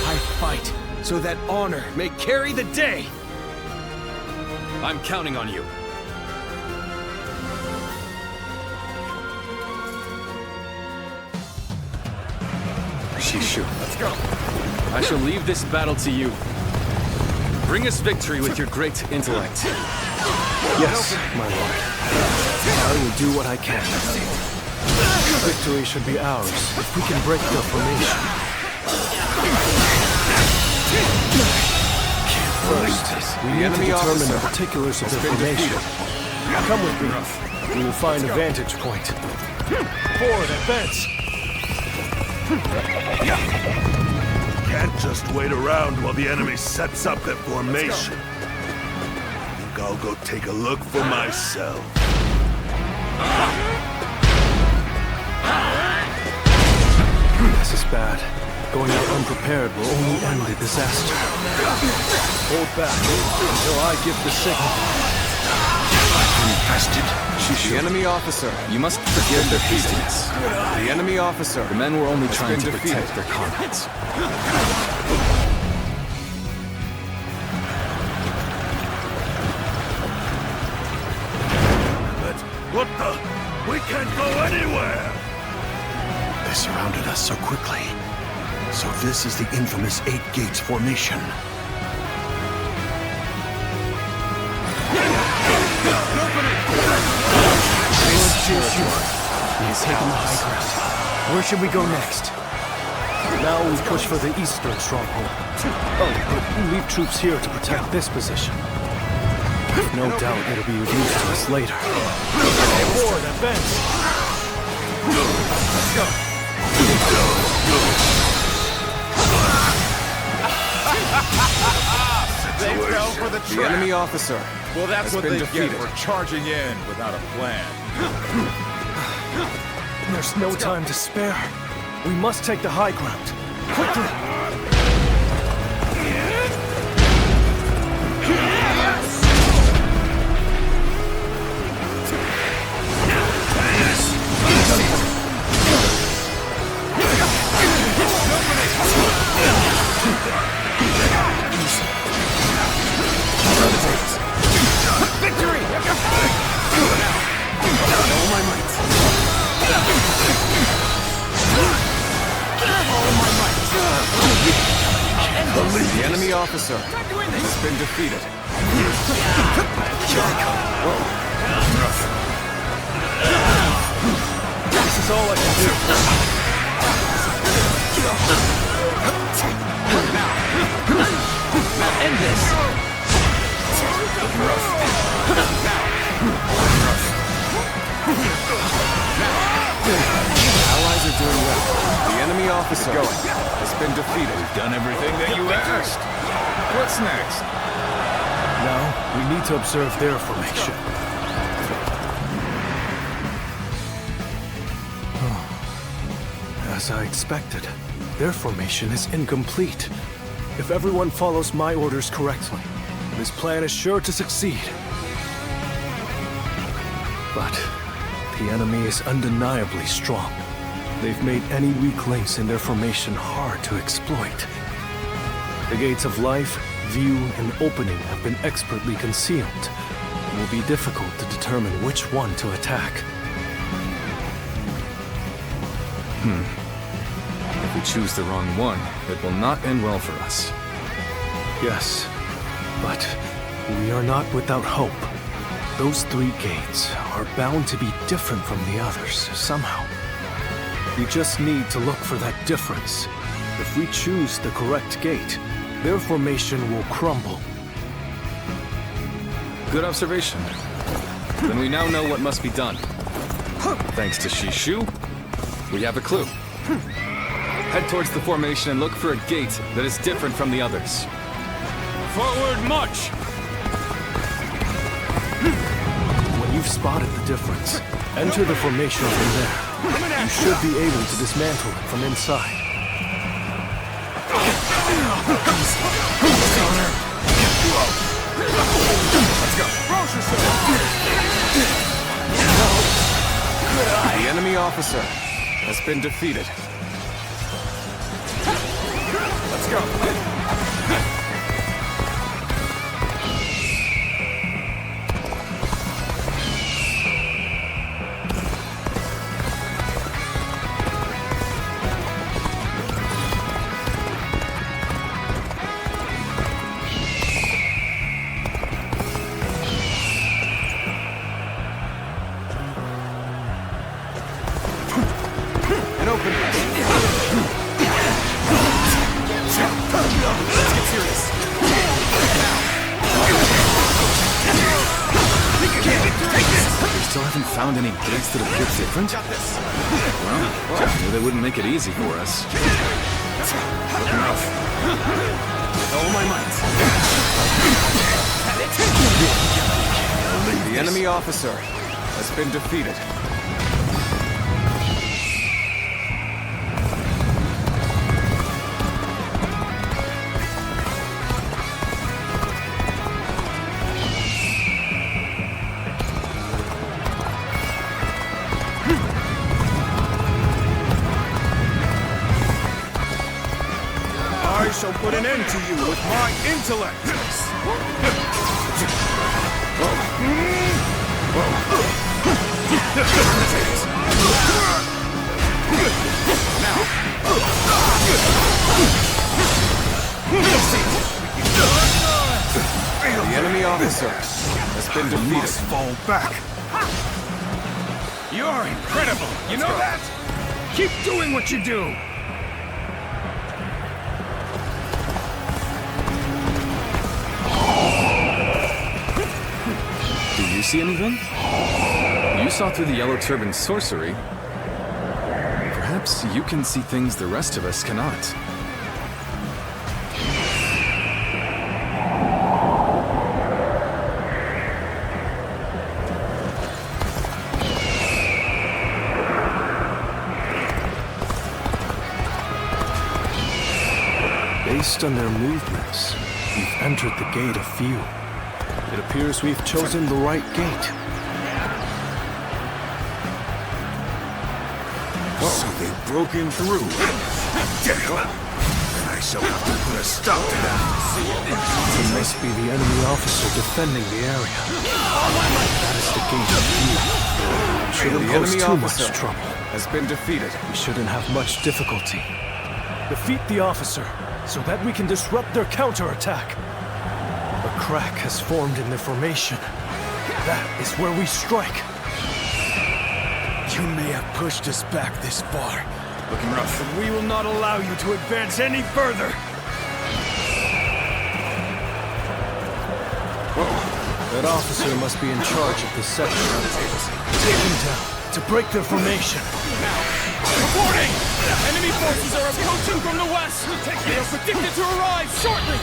I fight so that honor may carry the day! I'm counting on you. Shishu. Let's go! I shall leave this battle to you. Bring us victory with your great intellect. Yes, my lord. I will do what I can. Victory should be ours if we can break the formation. First, we need to determine the particulars of the formation. Come with me. We will find a vantage point. Forward, advance! Can't just wait around while the enemy sets up their formation. I think I'll go take a look for myself. This is bad. Going out unprepared will only end the disaster. Hold back until I give the signal. Infested. The enemy officer. You must forgive their hastiness. The enemy officer. The men were only trying to protect their comrades. What the? We can't go anywhere! They surrounded us so quickly. So this is the infamous 8 Gates Formation. He has taken the high ground. Where should we go next? Now we push for the eastern stronghold. Oh, but leave troops here to protect this position. No doubt it'll be of use to us later. Forward, advance! Let's go! They fell for the trap. The enemy officer. Well, that's what they defeated. get for charging in without a plan. There's no time to spare. We must take the high ground. Quickly! Victory! All my might. enemy officer has been defeated. This is all I can do. Now end this! Allies are doing well. The enemy officer has been defeated. We've done everything that you asked. What's next? Now, we need to observe their formation. As I expected, their formation is incomplete. If everyone follows my orders correctly, this plan is sure to succeed. But the enemy is undeniably strong. They've made any weak links in their formation hard to exploit. The gates of life, view, and opening have been expertly concealed. It will be difficult to determine which one to attack. If we choose the wrong one, it will not end well for us. Yes, but we are not without hope. Those 3 gates are bound to be different from the others, somehow. We just need to look for that difference. If we choose the correct gate, their formation will crumble. Good observation. Then we now know what must be done. Thanks to Shishu, we have a clue. Head towards the formation and look for a gate that is different from the others. Forward march! When you've spotted the difference, enter the formation from there. You should be able to dismantle it from inside. Let's go. Rouse yourself! The enemy officer has been defeated. Let's go. Found any gates that appear different? Well, maybe they wouldn't make it easy for us. Enough. All my might. The enemy officer has been defeated. I shall put an end to you with my intellect! The enemy officer has been defeated. You must fall back. You're incredible. You know that? Keep doing what you do. Do you see anything? You saw through the Yellow Turban's sorcery. Perhaps you can see things the rest of us cannot. Based on their movements, we've entered the gate of view. It appears we've chosen the right gate. So they've broken through. Damn! I shall have to put a stop to that. It must be the enemy officer defending the area. That is the gate of view. Shouldn't The pose enemy too much officer trouble. has been defeated. We shouldn't have much difficulty. Defeat the officer. so that we can disrupt their counterattack. A crack has formed in their formation. That is where we strike. You may have pushed us back this far, Looking rough. But we will not allow you to advance any further. That officer must be in charge of this section. Take him down to break their formation. Reporting! Enemy forces are approaching from the west! They are predicted to arrive shortly!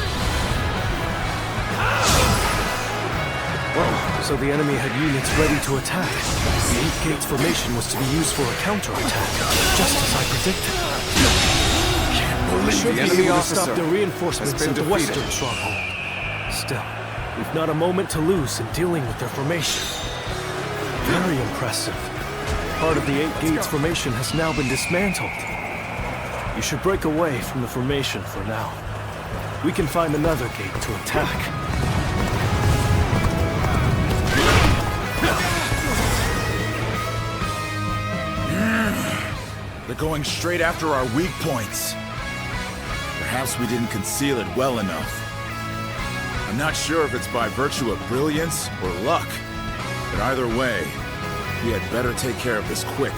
So the enemy had units ready to attack. The 8 gates formation was to be used for a counterattack, just as I predicted. We should be able to stop the reinforcements at the western stronghold. Still, we've not a moment to lose in dealing with their formation. Very impressive. Part of the 8 gates formation has now been dismantled. You should break away from the formation for now. We can find another gate to attack. They're going straight after our weak points. Perhaps we didn't conceal it well enough. I'm not sure if it's by virtue of brilliance or luck, but either way, we had better take care of this quick.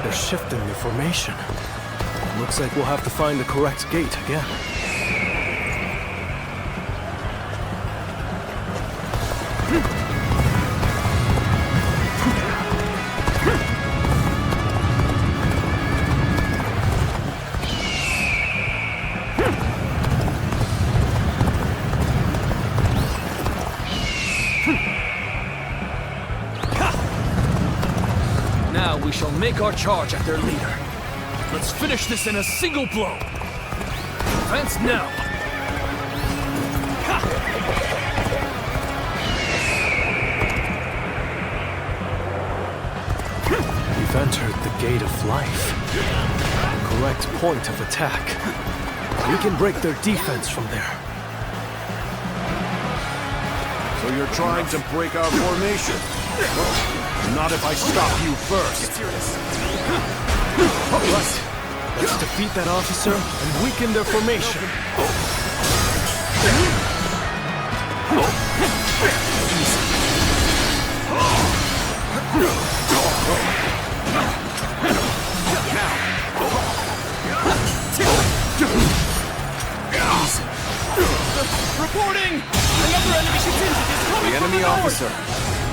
They're shifting the formation. Looks like we'll have to find the correct gate again. Now we shall make our charge at their leader. Let's finish this in a single blow. Advance now. We've entered the gate of life. Correct point of attack. We can break their defense from there. So you're trying to break our formation? Not if I stop you first. All right. Let's defeat that officer and weaken their formation. Reporting! Another enemy contingent is coming. The enemy officer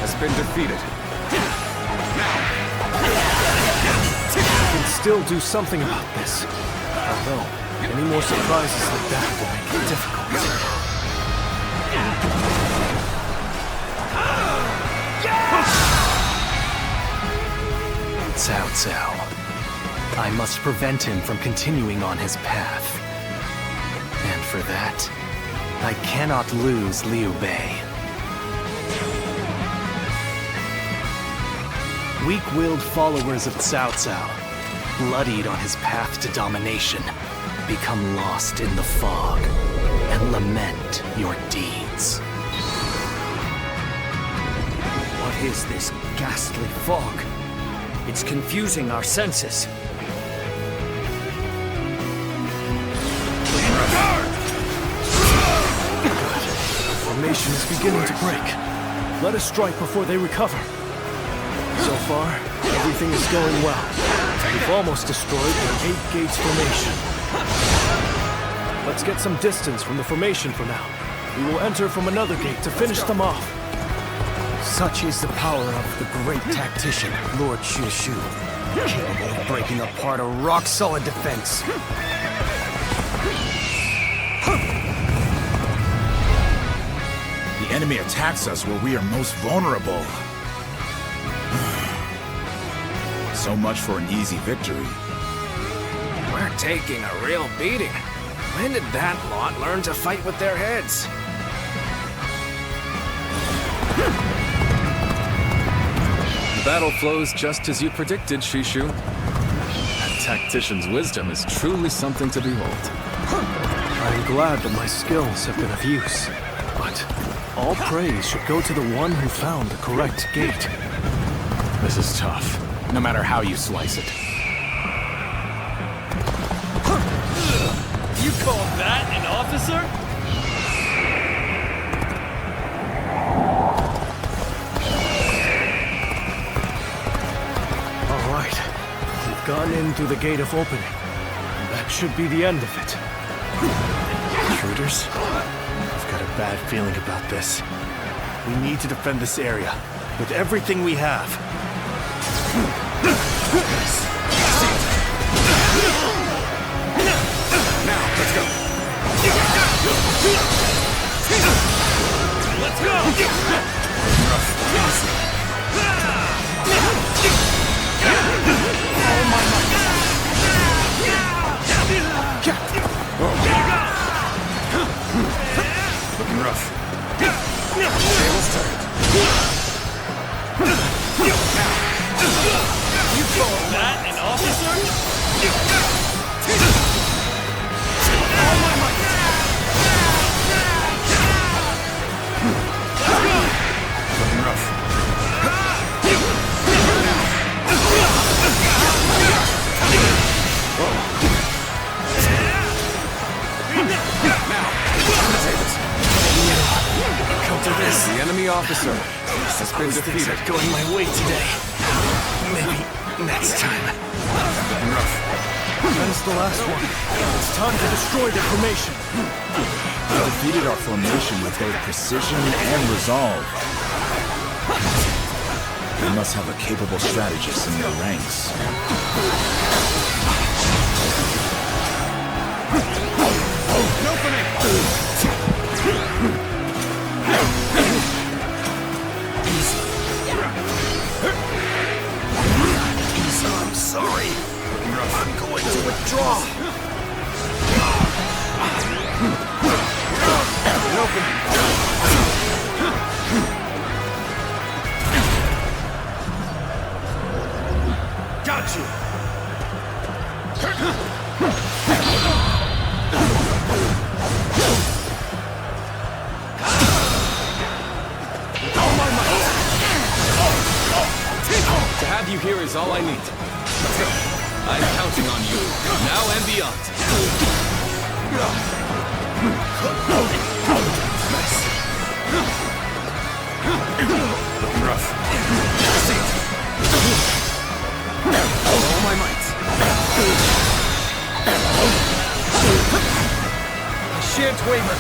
has been defeated. We can still do something about this. Although, any more surprises like that will make it difficult. Cao Cao. I must prevent him from continuing on his path. And for that, I cannot lose Liu Bei. Weak-willed followers of Cao Cao, bloodied on his path to domination, become lost in the fog and lament your deeds. What is this ghastly fog? It's confusing our senses. Formation is beginning to break. Let us strike before they recover. So far, everything is going well. We've almost destroyed their 8 gates formation. Let's get some distance from the formation for now. We will enter from another gate to finish them off. Such is the power of the great tactician, Lord Shu, capable of breaking apart a rock-solid defense. The enemy attacks us where we are most vulnerable. So much for an easy victory. We're taking a real beating. When did that lot learn to fight with their heads? The battle flows just as you predicted, Shishu. That tactician's wisdom is truly something to behold. I'm glad that my skills have been of use, but all praise should go to the one who found the correct gate. This is tough. no matter how you slice it. You call that an officer? All right. We've gone in through the gate of opening. And that should be the end of it. Intruders? I've got a bad feeling about this. We need to defend this area with everything we have. Now, let's go. Let's go! Looking rough. Tables turned. You call that an officer? Looking rough. Come to this. The enemy officer has been defeated. Going my way today. Maybe next time. Looking rough. That's the last one. It's time to destroy their formation. They defeated our formation with both precision and resolve. They must have a capable strategist in their ranks. I'm sorry. I'm going to withdraw. Got you. To have you here is all I need. I'm counting on you, now and beyond. Looking rough. All my might. I shan't waver.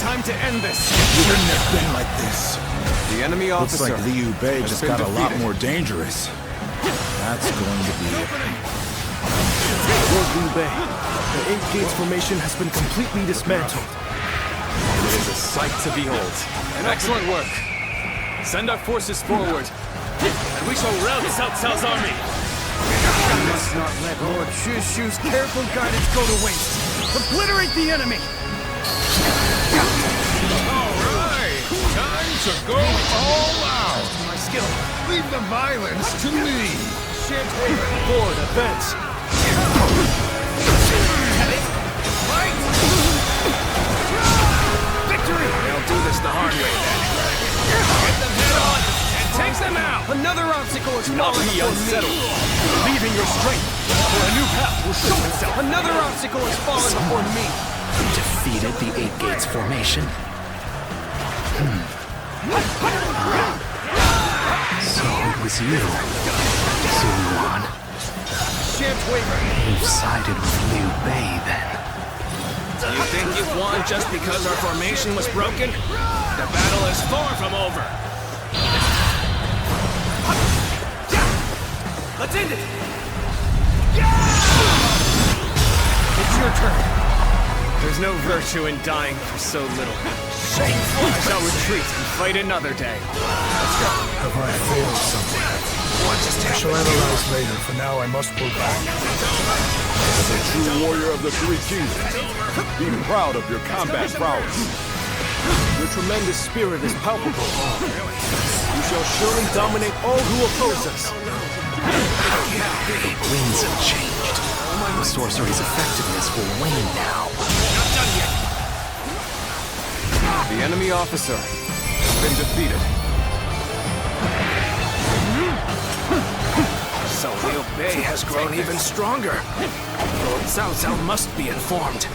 Time to end this. Shouldn't have been like this. The enemy Looks officer like Liu Bei has just been got a lot defeated. more dangerous. That's going to be it. Lord Liu Bei, the 8 Gates formation has been completely dismantled. It is a sight to behold. Excellent work. Send our forces forward, and we shall rout Cao Cao's army. We must not let Lord Shushu's careful guidance go to waste. Obliterate the enemy! Alright, time to go all out. My skill. Leave the violence to me. Shan't waver. Forward, advance. Victory! They'll do this the hard way then. Get them head on and take them out! Another obstacle is Do not falling be before unsettled. me. Believe in your strength, for a new path will show itself. Another obstacle is falling before me. Defeated the 8 Gates formation. So it was you, Zuluan. Shan't waver. You've sided with Liu Bei, then. You think you've won just because our formation was broken? The battle is far from over. Let's end it! It's your turn. There's no virtue in dying for so little. Shameful! I shall retreat and fight another day. Let's go. Have I failed somewhere? I shall analyze later. For now, I must pull back. As a true warrior of the Three Kingdoms, be proud of your combat prowess. Your tremendous spirit is palpable. You shall surely dominate all who oppose us. The winds have changed. The sorcery's effectiveness will wane now. Not done yet. The enemy officer has been defeated. So Liu Bei has grown even stronger. Lord Cao Cao must be informed.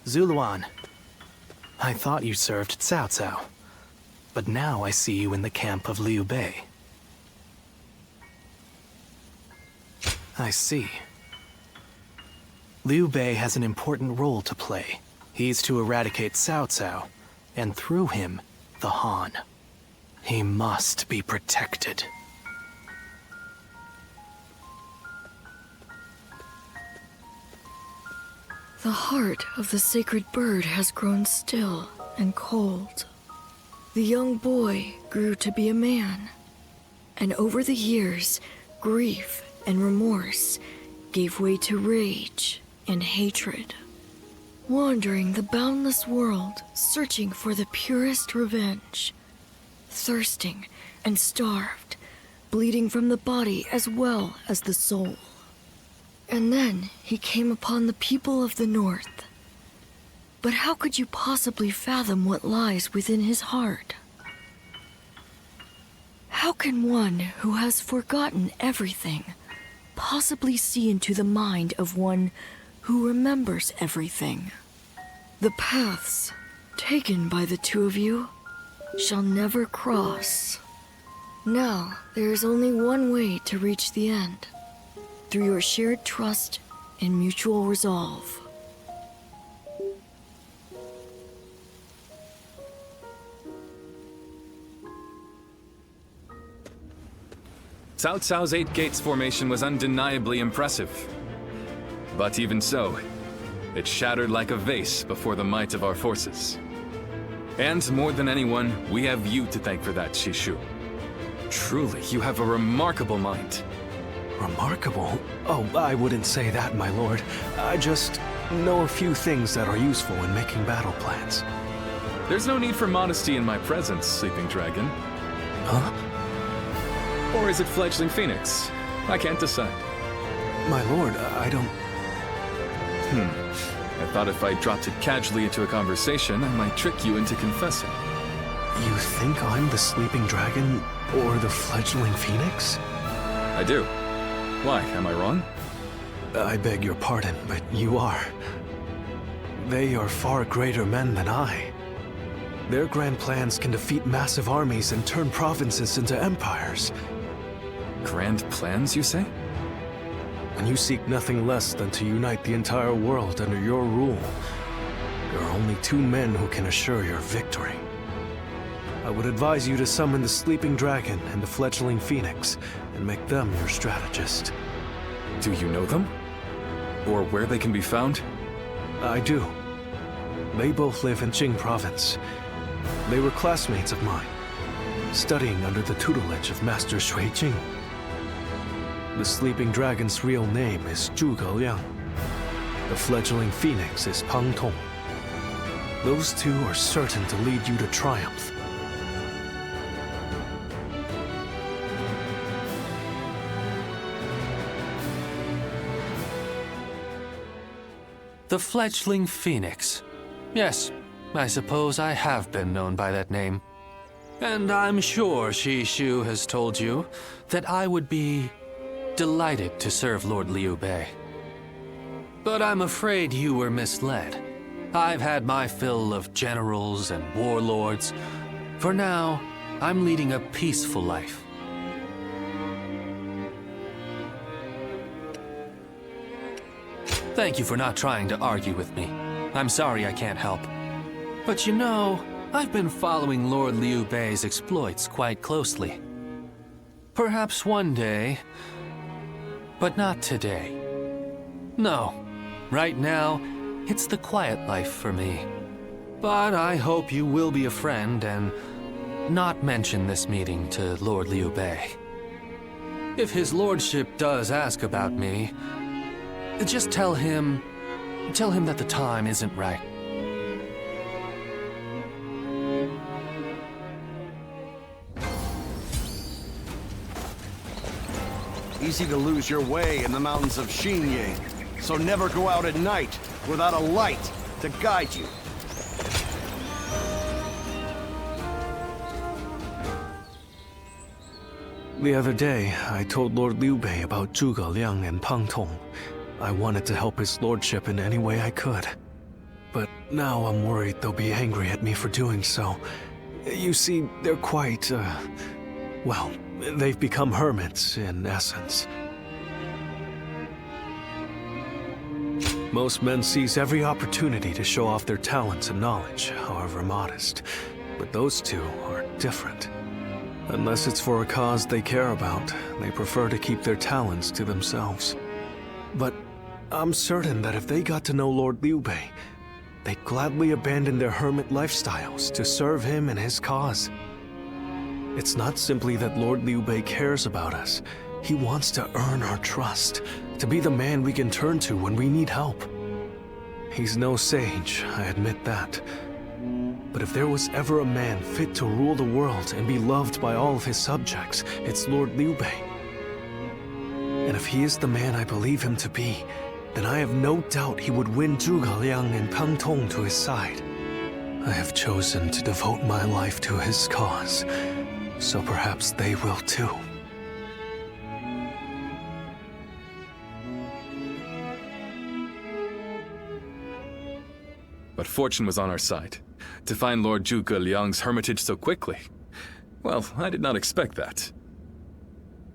Zuluan, I thought you served Cao Cao, but now I see you in the camp of Liu Bei. I see. Liu Bei has an important role to play. He's to eradicate Cao Cao, and through him, the Han. He must be protected. The heart of the sacred bird has grown still and cold. The young boy grew to be a man, and over the years, grief and remorse gave way to rage and hatred. Wandering the boundless world, searching for the purest revenge. Thirsting and starved, bleeding from the body as well as the soul. And then he came upon the people of the North. But how could you possibly fathom what lies within his heart? How can one who has forgotten everything possibly see into the mind of one who remembers everything? The paths taken by the two of you shall never cross. Now, there is only one way to reach the end. Through your shared trust and mutual resolve. Cao Cao's 8 Gates formation was undeniably impressive. But even so, it shattered like a vase before the might of our forces. And more than anyone, we have you to thank for that, Shishu. Truly, you have a remarkable mind. Remarkable? Oh, I wouldn't say that, my lord. I just know a few things that are useful in making battle plans. There's no need for modesty in my presence, Sleeping Dragon. Huh? Or is it Fledgling Phoenix? I can't decide. My lord, I don't... I thought if I dropped it casually into a conversation, I might trick you into confessing. You think I'm the Sleeping Dragon or the Fledgling Phoenix? I do. Why, am I wrong? I beg your pardon, but you are. They are far greater men than I. Their grand plans can defeat massive armies and turn provinces into empires. Grand plans, you say? When you seek nothing less than to unite the entire world under your rule, there are only two men who can assure your victory. I would advise you to summon the Sleeping Dragon and the Fledgling Phoenix, and make them your strategist. Do you know them? Or where they can be found? I do. They both live in Jing Province. They were classmates of mine, studying under the tutelage of Master Shui Jing. The Sleeping Dragon's real name is Zhuge Liang. The Fledgling Phoenix is Peng Tong. Those two are certain to lead you to triumph. The Fledgling Phoenix. Yes, I suppose I have been known by that name. And I'm sure Shishu has told you that I would be delighted to serve Lord Liu Bei. But I'm afraid you were misled. I've had my fill of generals and warlords. For now, I'm leading a peaceful life. Thank you for not trying to argue with me. I'm sorry I can't help. But you know, I've been following Lord Liu Bei's exploits quite closely. Perhaps one day, but not today. No, Right now, it's the quiet life for me. But I hope you will be a friend and not mention this meeting to Lord Liu Bei. If his lordship does ask about me, just tell him that the time isn't right. Easy to lose your way in the mountains of Xinye, so never go out at night without a light to guide you. The other day, I told Lord Liu Bei about Zhuge Liang and Pang Tong. I wanted to help his lordship in any way I could. But now I'm worried they'll be angry at me for doing so. You see, they're quite, well, they've become hermits, in essence. Most men seize every opportunity to show off their talents and knowledge, however modest. But those two are different. Unless it's for a cause they care about, they prefer to keep their talents to themselves. But I'm certain that if they got to know Lord Liu Bei, they'd gladly abandon their hermit lifestyles to serve him and his cause. It's not simply that Lord Liu Bei cares about us. He wants to earn our trust, to be the man we can turn to when we need help. He's no sage, I admit that. But if there was ever a man fit to rule the world and be loved by all of his subjects, it's Lord Liu Bei. And if he is the man I believe him to be, then I have no doubt he would win Zhuge Liang and Pang Tong to his side. I have chosen to devote my life to his cause, so perhaps they will too. But fortune was on our side. To find Lord Zhuge Liang's hermitage so quickly. Well, I did not expect that.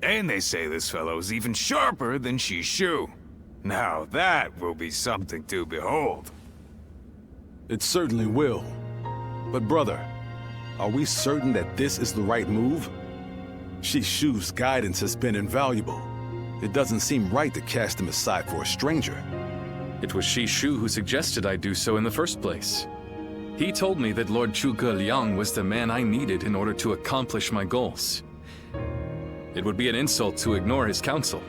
And they say this fellow's even sharper than Shishu. Now that will be something to behold. It certainly will. But brother, are we certain that this is the right move? Shishu's guidance has been invaluable. It doesn't seem right to cast him aside for a stranger. It was Shishu who suggested I do so in the first place. He told me that Lord Zhuge Liang was the man I needed in order to accomplish my goals. It would be an insult to ignore his counsel.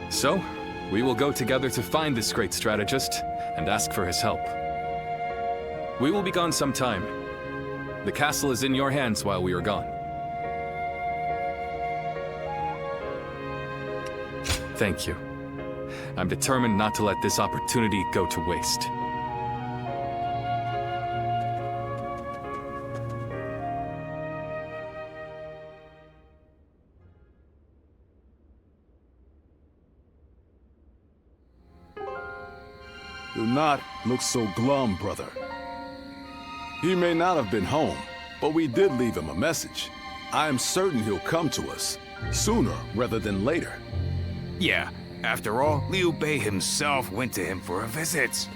So, we will go together to find this great strategist and ask for his help. We will be gone some time. The castle is in your hands while we are gone. Thank you. I'm determined not to let this opportunity go to waste. Do not look so glum, brother. He may not have been home, but we did leave him a message. I am certain he'll come to us, sooner rather than later. Yeah, after all, Liu Bei himself went to him for a visit.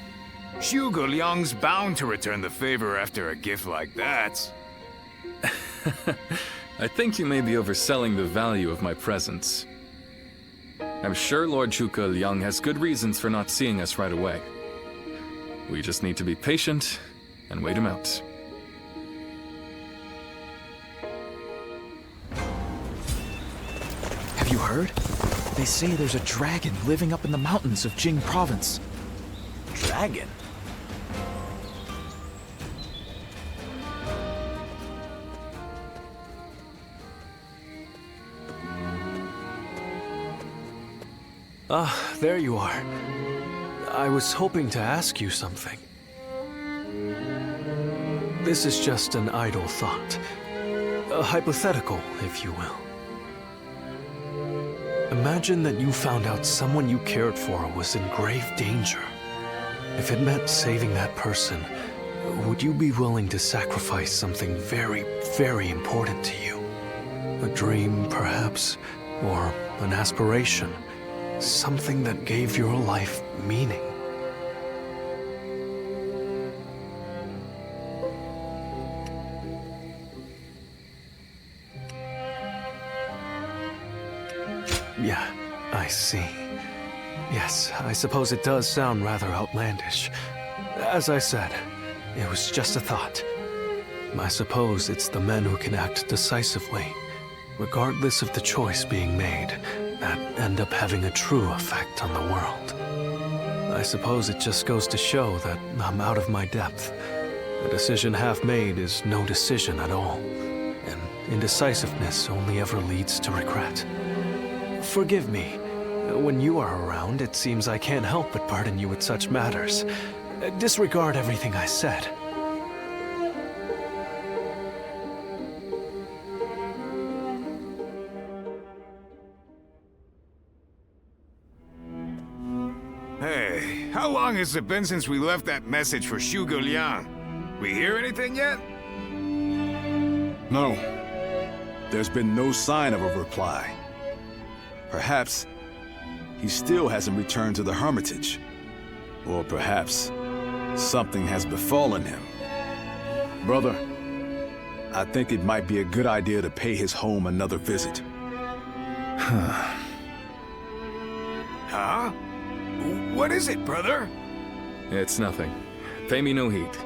Zhuge Liang's bound to return the favor after a gift like that. I think you may be overselling the value of my presence. I'm sure Lord Zhuge Liang has good reasons for not seeing us right away. We just need to be patient and wait him out. Have you heard? They say there's a dragon living up in the mountains of Jing province. Dragon? Ah, there you are. I was hoping to ask you something. This is just an idle thought. A hypothetical, if you will. Imagine that you found out someone you cared for was in grave danger. If it meant saving that person, would you be willing to sacrifice something very, very important to you? A dream, perhaps, or an aspiration? Something that gave your life meaning. Yeah, I see. Yes, I suppose it does sound rather outlandish. As I said, it was just a thought. I suppose it's the men who can act decisively, regardless of the choice being made, that end up having a true effect on the world. I suppose it just goes to show that I'm out of my depth. A decision half made is no decision at all, and indecisiveness only ever leads to regret. Forgive me. When you are around, it seems I can't help but burden you with such matters. Disregard everything I said. Hey, how long has it been since we left that message for Zhuge Liang? We hear anything yet? No. There's been no sign of a reply. Perhaps he still hasn't returned to the Hermitage. Or perhaps something has befallen him. Brother, I think it might be a good idea to pay his home another visit. Huh? What is it, brother? It's nothing. Pay me no heed.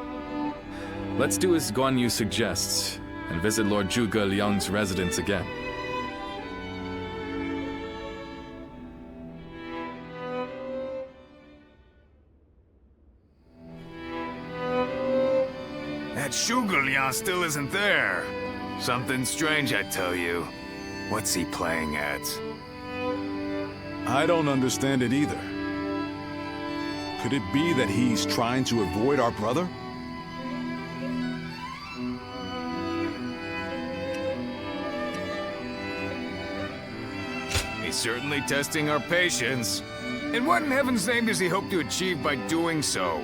Let's do as Guan Yu suggests, and visit Lord Zhuge Liang's residence again. That Zhuge Liang still isn't there. Something strange, I tell you. What's he playing at? I don't understand it either. Could it be that he's trying to avoid our brother? He's certainly testing our patience. And what in heaven's name does he hope to achieve by doing so?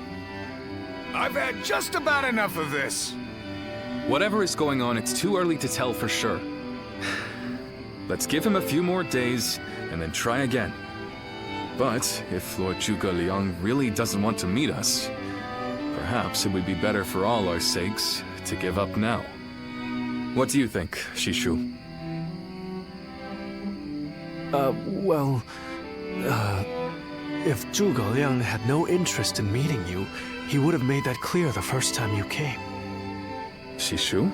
I've had just about enough of this. Whatever is going on, it's too early to tell for sure. Let's give him a few more days, and then try again. But if Lord Zhuge Liang really doesn't want to meet us, perhaps it would be better for all our sakes to give up now. What do you think, Shishu? If Zhuge Liang had no interest in meeting you, he would have made that clear the first time you came. Shishu?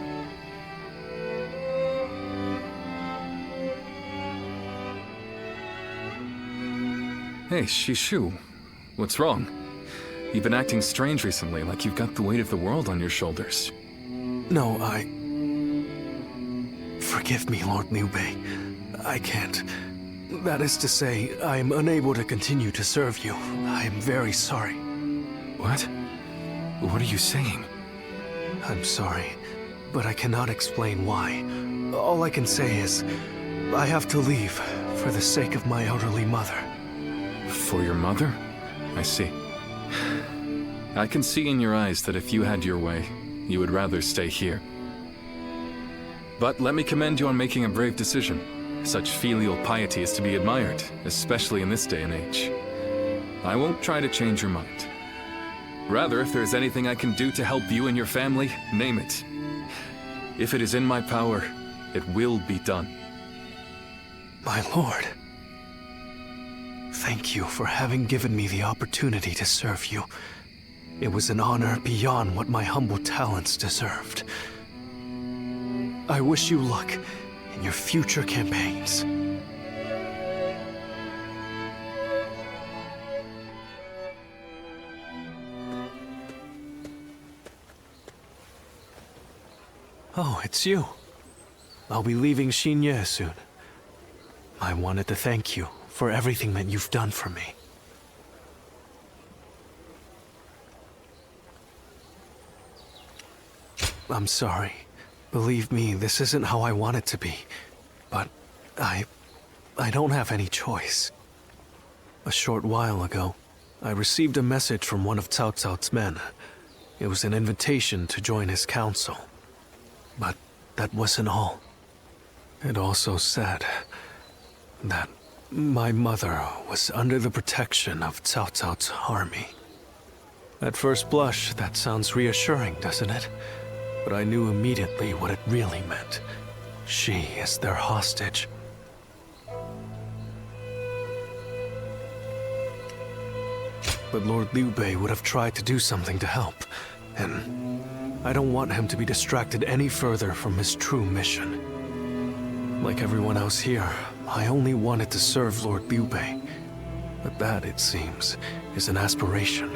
Hey, Shishu. What's wrong? You've been acting strange recently, like you've got the weight of the world on your shoulders. No, Forgive me, Lord Liu Bei. I can't. That is to say, I am unable to continue to serve you. I am very sorry. What? What are you saying? I'm sorry, but I cannot explain why. All I can say is, I have to leave for the sake of my elderly mother. For your mother? I see. I can see in your eyes that if you had your way, you would rather stay here. But let me commend you on making a brave decision. Such filial piety is to be admired, especially in this day and age. I won't try to change your mind. Rather, if there's anything I can do to help you and your family, name it. If it is in my power, it will be done. My lord. Thank you for having given me the opportunity to serve you. It was an honor beyond what my humble talents deserved. I wish you luck in your future campaigns. Oh, it's you. I'll be leaving Xinye soon. I wanted to thank you for everything that you've done for me. I'm sorry. Believe me, this isn't how I want it to be. But I don't have any choice. A short while ago, I received a message from one of Cao Cao's men. It was an invitation to join his council. But that wasn't all. It also said that my mother was under the protection of Cao Cao's army. At first blush, that sounds reassuring, doesn't it? But I knew immediately what it really meant. She is their hostage. But Lord Liu Bei would have tried to do something to help, and I don't want him to be distracted any further from his true mission. Like everyone else here, I only wanted to serve Lord Liu Bei. But that, it seems, is an aspiration,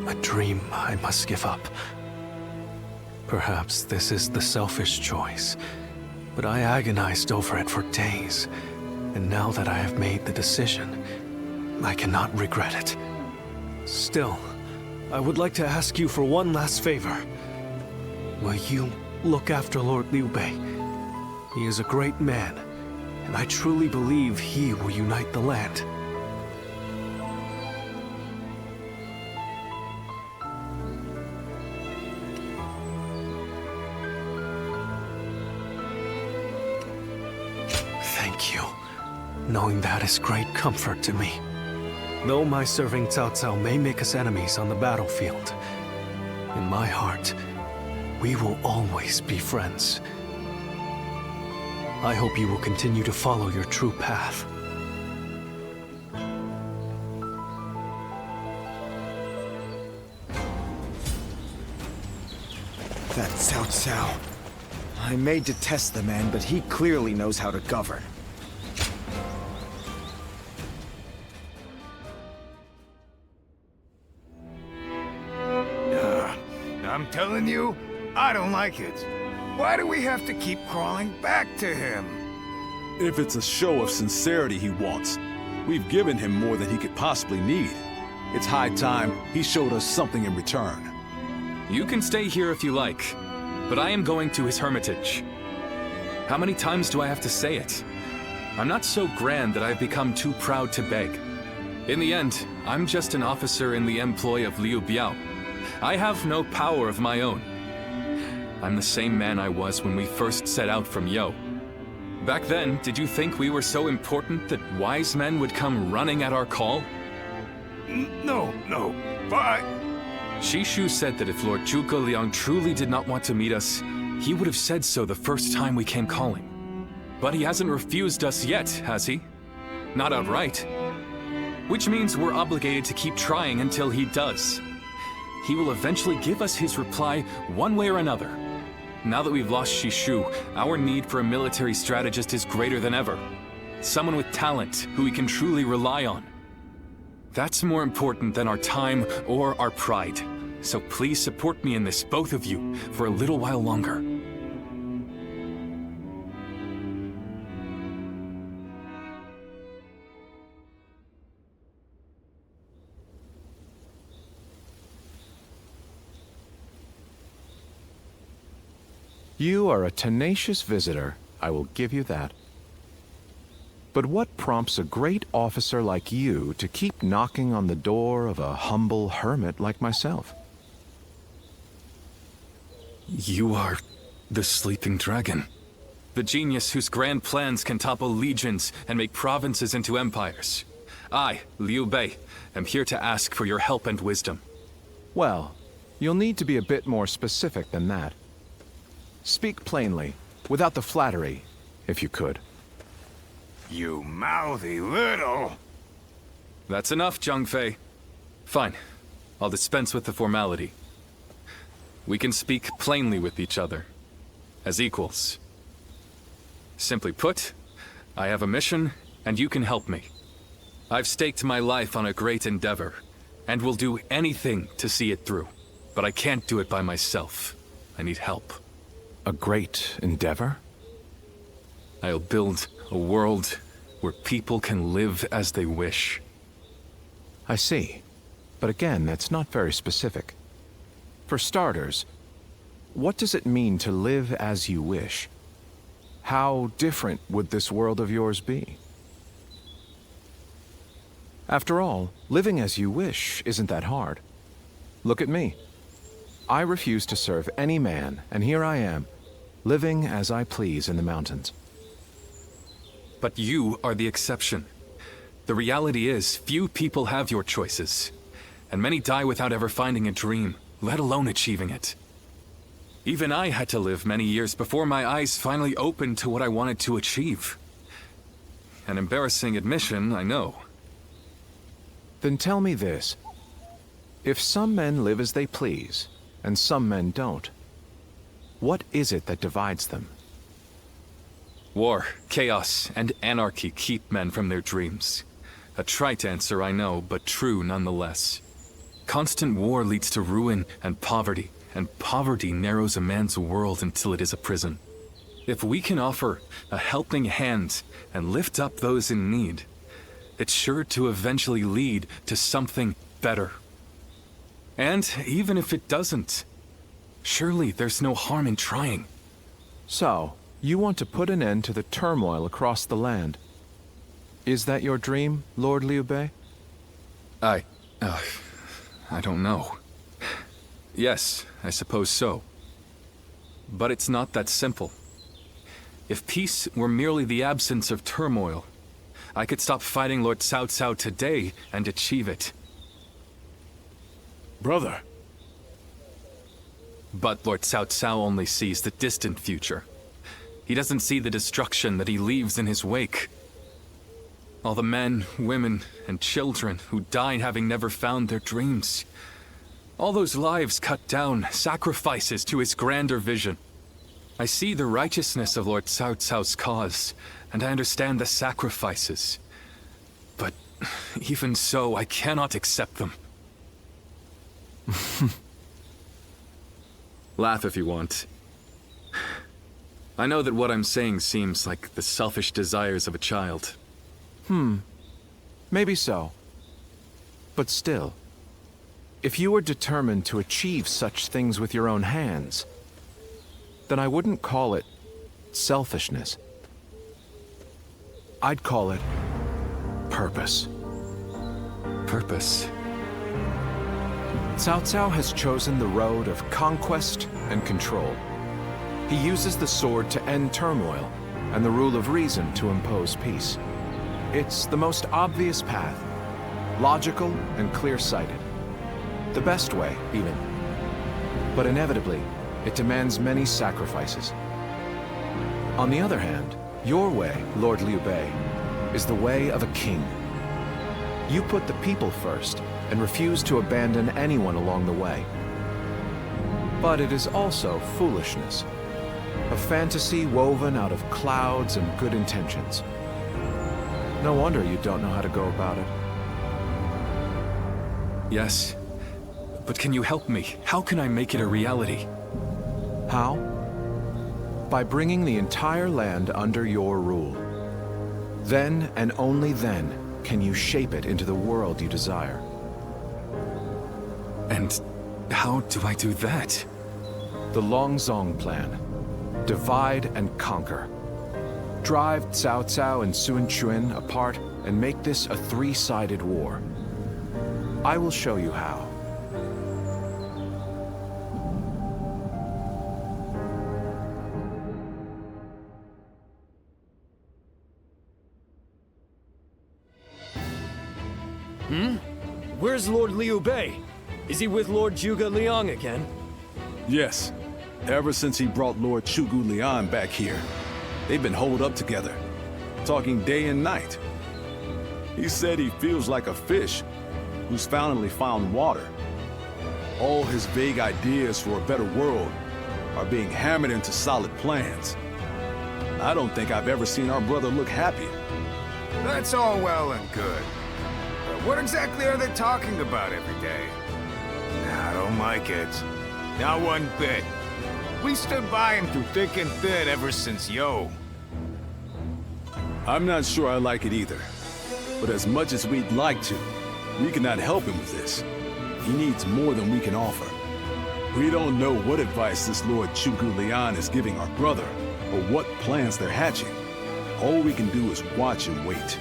a dream I must give up. Perhaps this is the selfish choice, but I agonized over it for days, and now that I have made the decision, I cannot regret it. Still, I would like to ask you for one last favor. Will you look after Lord Liu Bei? He is a great man, and I truly believe he will unite the land. Thank you. Knowing that is great comfort to me. Though my serving Cao Cao may make us enemies on the battlefield, in my heart, we will always be friends. I hope you will continue to follow your true path. That Cao Cao. I may detest the man, but he clearly knows how to govern. I'm telling you, I don't like it. Why do we have to keep crawling back to him? If it's a show of sincerity he wants, we've given him more than he could possibly need. It's high time he showed us something in return. You can stay here if you like, but I am going to his hermitage. How many times do I have to say it? I'm not so grand that I've become too proud to beg. In the end, I'm just an officer in the employ of Liu Biao. I have no power of my own. I'm the same man I was when we first set out from Yo. Back then, did you think we were so important that wise men would come running at our call? No, but... Shishu said that if Lord Zhuge Liang truly did not want to meet us, he would have said so the first time we came calling. But he hasn't refused us yet, has he? Not outright. Which means we're obligated to keep trying until he does. He will eventually give us his reply one way or another. Now that we've lost Shishu, our need for a military strategist is greater than ever. Someone with talent who we can truly rely on. That's more important than our time or our pride. So please support me in this, both of you, for a little while longer. You are a tenacious visitor, I will give you that. But what prompts a great officer like you to keep knocking on the door of a humble hermit like myself? You are the sleeping dragon. The genius whose grand plans can topple legions and make provinces into empires. I, Liu Bei, am here to ask for your help and wisdom. Well, you'll need to be a bit more specific than that. Speak plainly, without the flattery, if you could. You mouthy little... That's enough, Zhang Fei. Fine. I'll dispense with the formality. We can speak plainly with each other, as equals. Simply put, I have a mission, and you can help me. I've staked my life on a great endeavor, and will do anything to see it through. But I can't do it by myself. I need help. A great endeavor? I'll build a world where people can live as they wish. I see. But again, that's not very specific. For starters, what does it mean to live as you wish? How different would this world of yours be? After all, living as you wish isn't that hard. Look at me. I refuse to serve any man, and here I am, living as I please in the mountains. But you are the exception. The reality is, few people have your choices, and many die without ever finding a dream, let alone achieving it. Even I had to live many years before my eyes finally opened to what I wanted to achieve. An embarrassing admission, I know. Then tell me this. If some men live as they please, and some men don't, what is it that divides them? War, chaos, and anarchy keep men from their dreams. A trite answer, I know, but true nonetheless. Constant war leads to ruin and poverty narrows a man's world until it is a prison. If we can offer a helping hand and lift up those in need, it's sure to eventually lead to something better. And even if it doesn't, surely there's no harm in trying. So, you want to put an end to the turmoil across the land. Is that your dream, Lord Liu Bei? I don't know. Yes, I suppose so. But it's not that simple. If peace were merely the absence of turmoil, I could stop fighting Lord Cao Cao today and achieve it. Brother. But Lord Cao Cao only sees the distant future. He doesn't see the destruction that he leaves in his wake. All the men, women, and children who died having never found their dreams. All those lives cut down, sacrifices to his grander vision. I see the righteousness of Lord Cao Cao's cause, and I understand the sacrifices. But even so, I cannot accept them. Laugh if you want. I know that what I'm saying seems like the selfish desires of a child. Maybe so. But still, if you were determined to achieve such things with your own hands, then I wouldn't call it selfishness. I'd call it purpose. Purpose? Cao Cao has chosen the road of conquest and control. He uses the sword to end turmoil, and the rule of reason to impose peace. It's the most obvious path, logical and clear-sighted. The best way, even. But inevitably, it demands many sacrifices. On the other hand, your way, Lord Liu Bei, is the way of a king. You put the people first, and refuse to abandon anyone along the way. But it is also foolishness. A fantasy woven out of clouds and good intentions. No wonder you don't know how to go about it. Yes, but can you help me? How can I make it a reality? How? By bringing the entire land under your rule. Then, and only then, can you shape it into the world you desire. And how do I do that? The Longzong plan. Divide and conquer. Drive Cao Cao and Sun Quan apart and make this a three-sided war. I will show you how. Where's Lord Liu Bei? Is he with Lord Zhuge Liang again? Yes. Ever since he brought Lord Zhuge Liang back here, they've been holed up together, talking day and night. He said he feels like a fish who's finally found water. All his vague ideas for a better world are being hammered into solid plans. I don't think I've ever seen our brother look happier. That's all well and good. But what exactly are they talking about every day? I don't like it. Not one bit. We stood by him through thick and thin ever since Yo. I'm not sure I like it either. But as much as we'd like to, we cannot help him with this. He needs more than we can offer. We don't know what advice this Lord Zhuge Liang is giving our brother, or what plans they're hatching. All we can do is watch and wait.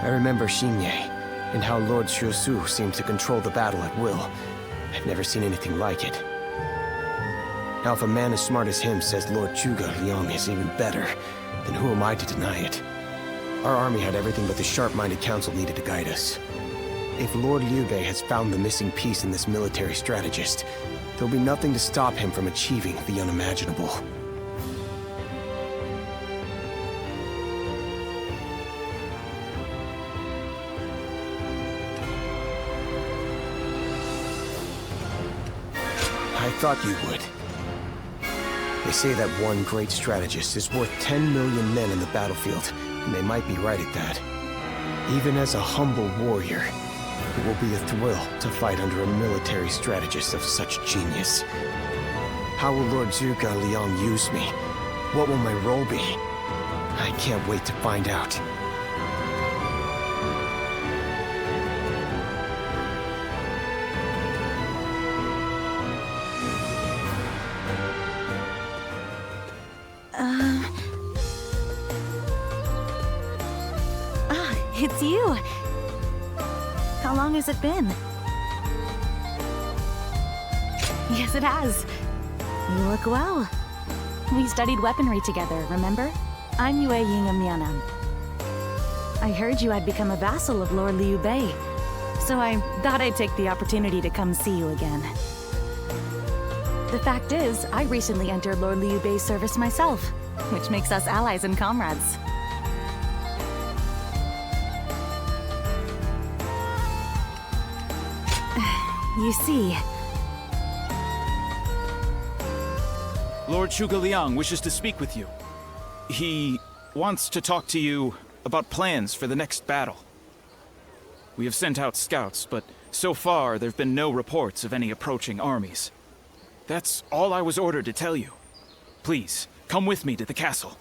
I remember Xinye, and how Lord Shusu seemed to control the battle at will. I've never seen anything like it. Now if a man as smart as him says Lord Zhuge Liang is even better, then who am I to deny it? Our army had everything but the sharp-minded council needed to guide us. If Lord Liu Bei has found the missing piece in this military strategist, there'll be nothing to stop him from achieving the unimaginable. I thought you would. They say that one great strategist is worth 10 million men in the battlefield, and they might be right at that. Even as a humble warrior, it will be a thrill to fight under a military strategist of such genius. How will Lord Zhuge Liang use me? What will my role be? I can't wait to find out. It's you! How long has it been? Yes, it has. You look well. We studied weaponry together, remember? I'm Yue Ying of Mianan. I heard you had become a vassal of Lord Liu Bei, so I thought I'd take the opportunity to come see you again. The fact is, I recently entered Lord Liu Bei's service myself, which makes us allies and comrades. You see... Lord Zhuge Liang wishes to speak with you. He wants to talk to you about plans for the next battle. We have sent out scouts, but so far there have been no reports of any approaching armies. That's all I was ordered to tell you. Please, come with me to the castle.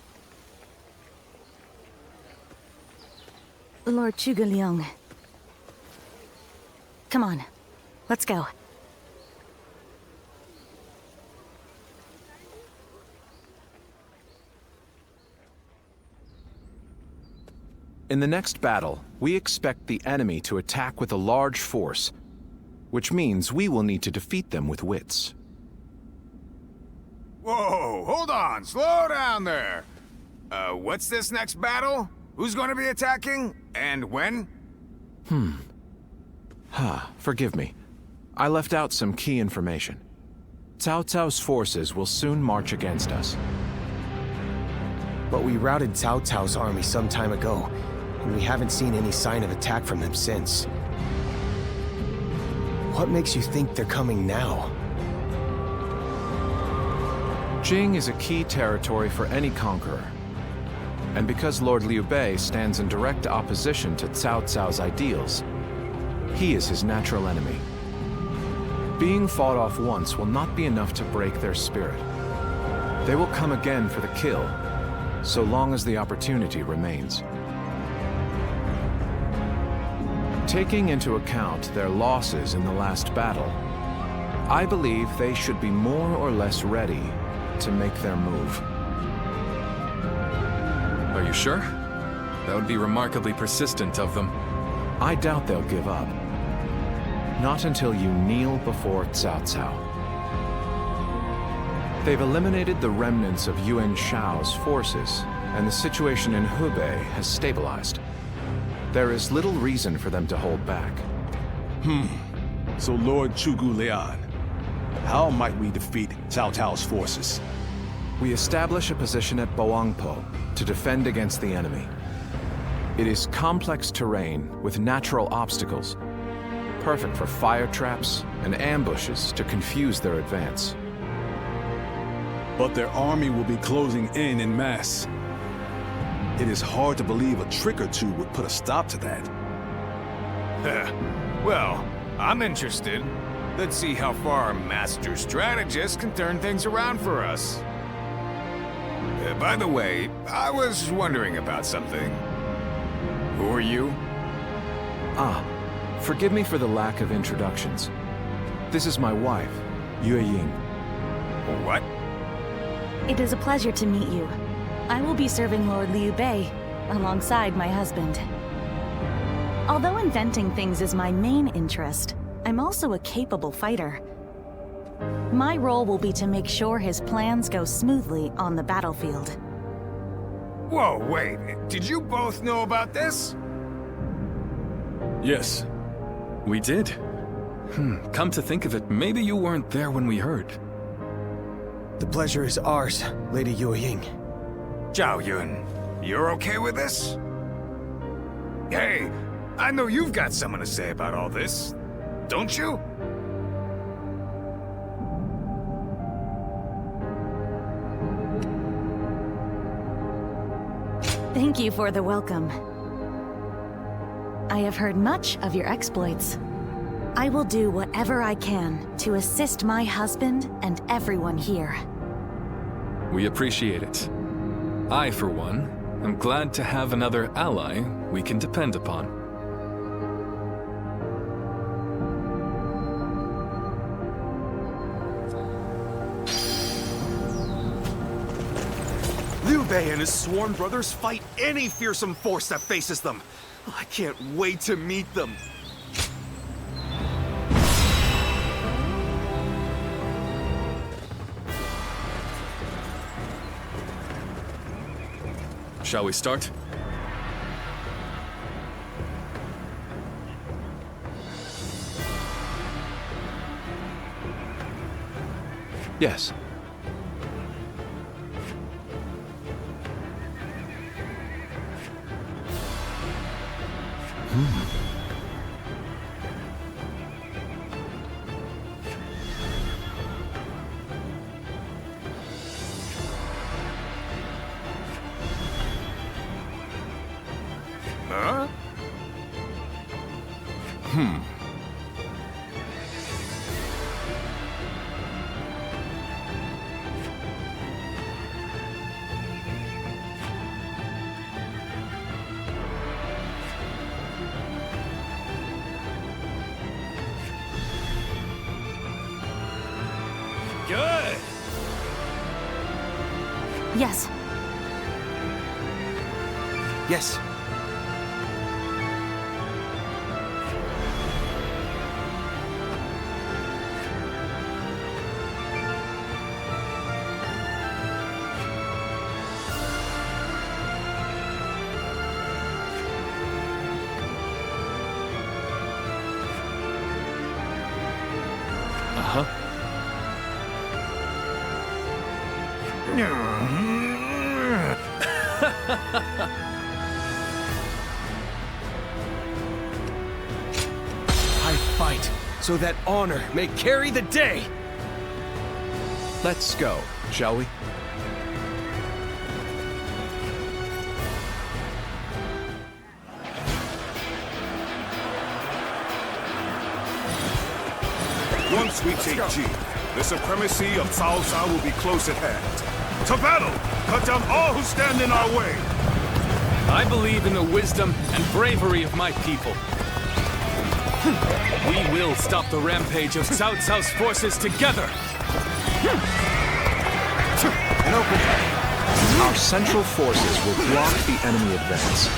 Lord Zhuge Liang. Come on. Let's go. In the next battle, we expect the enemy to attack with a large force, which means we will need to defeat them with wits. Whoa, hold on, slow down there. What's this next battle? Who's going to be attacking? And when? Forgive me. I left out some key information. Cao Cao's forces will soon march against us. But we routed Cao Cao's army some time ago, and we haven't seen any sign of attack from them since. What makes you think they're coming now? Jing is a key territory for any conqueror. And because Lord Liu Bei stands in direct opposition to Cao Cao's ideals, he is his natural enemy. Being fought off once will not be enough to break their spirit. They will come again for the kill, so long as the opportunity remains. Taking into account their losses in the last battle, I believe they should be more or less ready to make their move. Are you sure? That would be remarkably persistent of them. I doubt they'll give up. Not until you kneel before Cao Cao. They've eliminated the remnants of Yuan Shao's forces, and the situation in Hubei has stabilized. There is little reason for them to hold back. So Lord Zhuge Liang, how might we defeat Cao Cao's forces? We establish a position at Boangpo to defend against the enemy. It is complex terrain with natural obstacles, perfect for fire traps and ambushes to confuse their advance. But their army will be closing in mass. It is hard to believe a trick or two would put a stop to that. Well, I'm interested. Let's see how far our master strategist can turn things around for us. By the way, I was wondering about something. Who are you? Forgive me for the lack of introductions. This is my wife, Yue Ying. What? It is a pleasure to meet you. I will be serving Lord Liu Bei alongside my husband. Although inventing things is my main interest, I'm also a capable fighter. My role will be to make sure his plans go smoothly on the battlefield. Whoa, wait. Did you both know about this? Yes. We did. Come to think of it, maybe you weren't there when we heard. The pleasure is ours, Lady Yue Ying. Zhao Yun, you're okay with this? Hey, I know you've got something to say about all this, don't you? Thank you for the welcome. I have heard much of your exploits. I will do whatever I can to assist my husband and everyone here. We appreciate it. I, for one, am glad to have another ally we can depend upon. Liu Bei and his sworn brothers fight any fearsome force that faces them. I can't wait to meet them. Shall we start? Yes. Huh? Good. Yes. Yes. Uh-huh. I fight so that honor may carry the day. Let's go, shall we? Once we take Ji, the supremacy of Cao Cao will be close at hand. To battle! Cut down all who stand in our way! I believe in the wisdom and bravery of my people. We will stop the rampage of Cao Cao's forces together! Our central forces will block the enemy advance.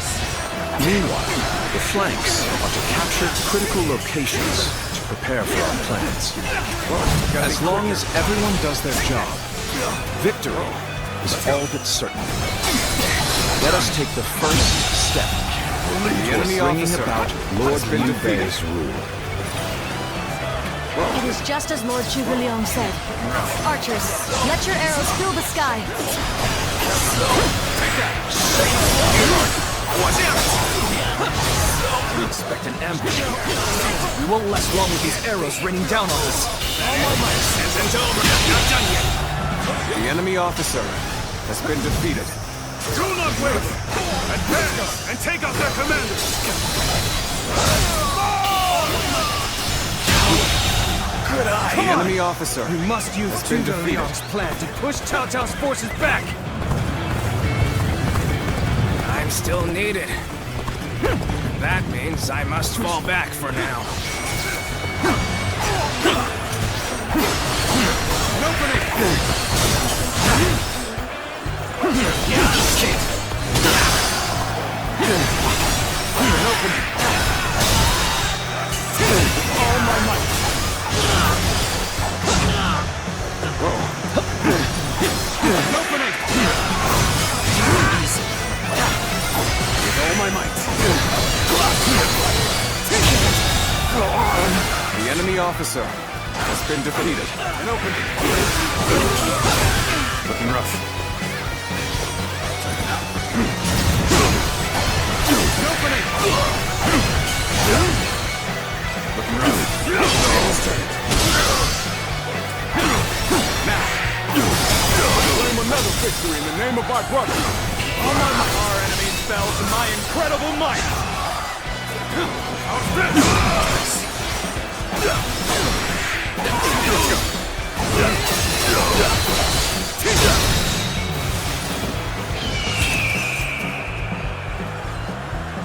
Meanwhile, the flanks are to capture critical locations to prepare for our plans. As long as everyone does their job, victory is all but certain. Let us take the first step towards bringing about Lord Liu Bei's rule. It is just as Lord Zhuge Liang said. Archers, let your arrows fill the sky. We expect an ambush. We won't last long with these arrows raining down on us. The enemy officer has been defeated. Do not waver! Advance and take out their commanders! Good eye! The enemy officer We must use Zhuge Liang's plan to push Cao Cao's forces back. I'm still needed. That means I must fall back for now. An opening! All my might. An opening! with all my might. The enemy officer has been defeated. An opening. Looking rough. An opening. Looking rough. Now, claim another victory in the name of our brother. Our enemies fell to my incredible might.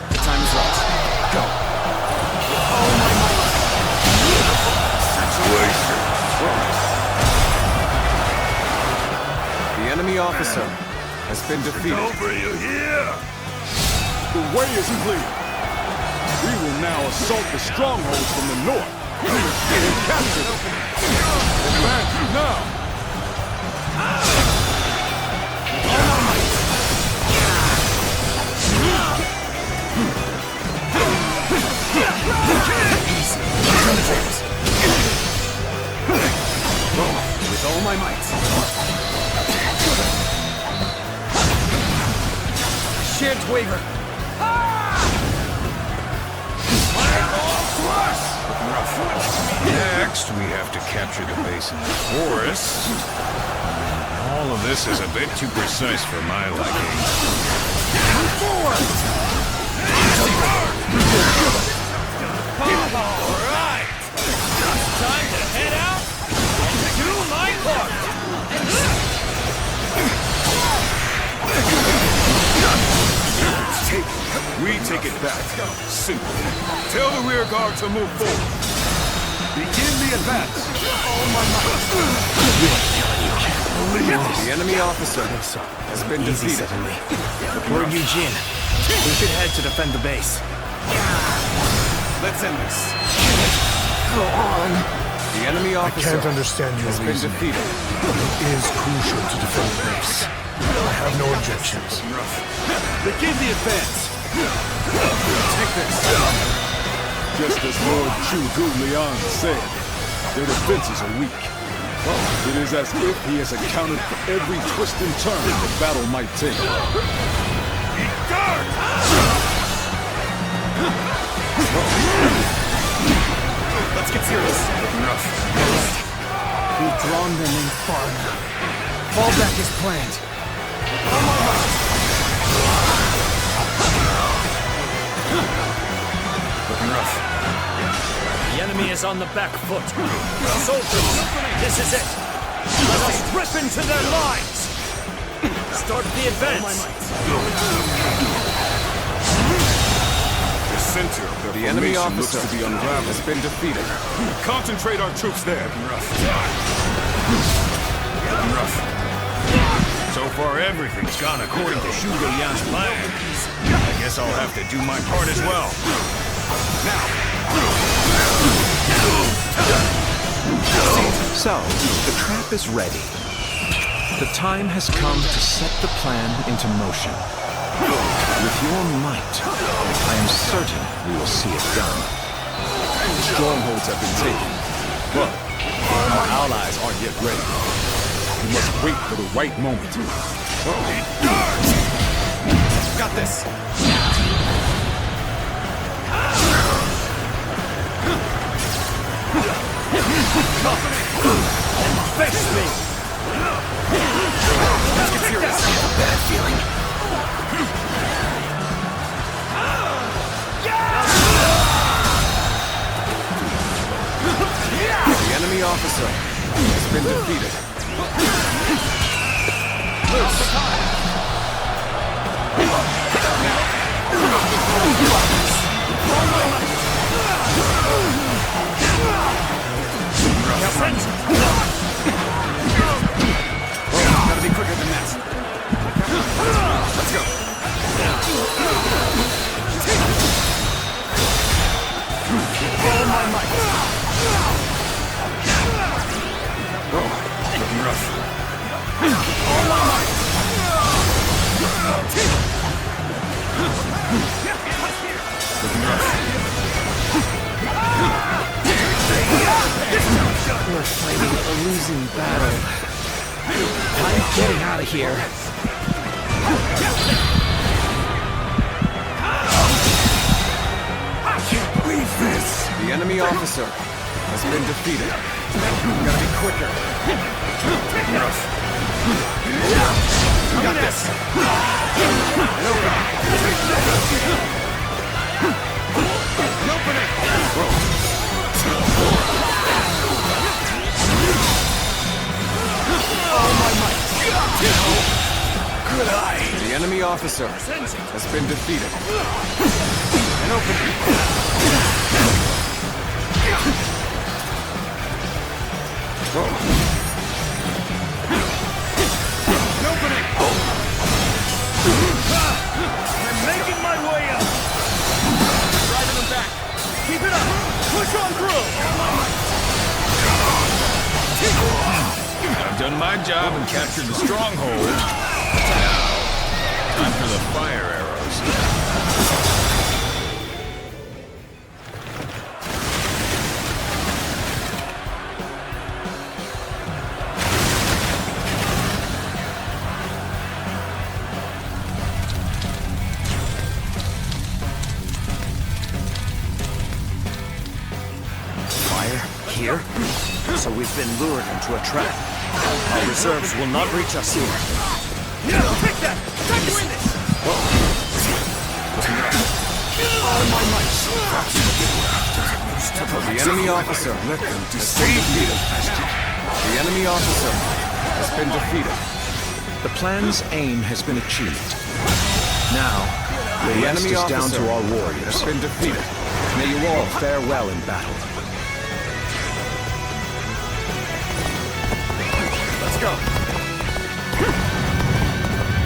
The time is right. Go. Situation. The enemy officer has been defeated. Over, you hear? The way is clear. We will now assault the strongholds from the north. And capture them. Advance now. With all my might. Shan't waver. Next, we have to capture the base in the forest. All of this is a bit too precise for my liking. All right. Time to head out and do my part. We take it back. Simple. Tell the rear guard to move forward. Begin the advance. The enemy officer has been defeated. Lord Eugene, we should head to defend the base. Let's end this. Go on. The enemy officer I can't understand your has been reasoning, defeated. but it is crucial to defend the base. I have no objections. Begin the advance. Take this. Just as Lord Chu Liang said, their defenses are weak. It is as if he has accounted for every twist and turn the battle might take. Let's get serious. Rough. We've drawn them in far enough. Fallback is planned. Looking rough. The enemy is on the back foot. Soldiers, this is it. Let us rip into their lines. Start the advance. The center of their The enemy formation officer looks to be unraveled. has been defeated. Concentrate our troops there. So far, everything's gone according to Shu Liang's plan. I guess I'll have to do my part as well. So, the trap is ready. The time has come to set the plan into motion. With your might, I am certain we will see it done. Strongholds have been taken, but our allies aren't yet ready. We must wait for the right moment. Got this. Face me. Let's get serious. Bad feeling. The enemy officer has been defeated. Gotta be quicker than that. Let's go. All my might. Looking rough. All my might. losing battle. I'm getting out of here. I can't believe this! The enemy officer has been defeated. We gotta be quicker. Enough. You got this. Open it. Oh my might. Good eye. The enemy officer has been defeated. And open it. Opening! I'm making my way up! Driving them back! Keep it up! Push on through! I've done my job and captured the stronghold. Now, time for the fire arrows. Here? So we've been lured into a trap. Our reserves will not reach us here. Take that! Time to win this! All my might! The enemy officer has been defeated. The enemy officer has been defeated. The plan's aim has been achieved. Now, the enemy is officer down to our warriors. Has been defeated. May you all fare well in battle. Go.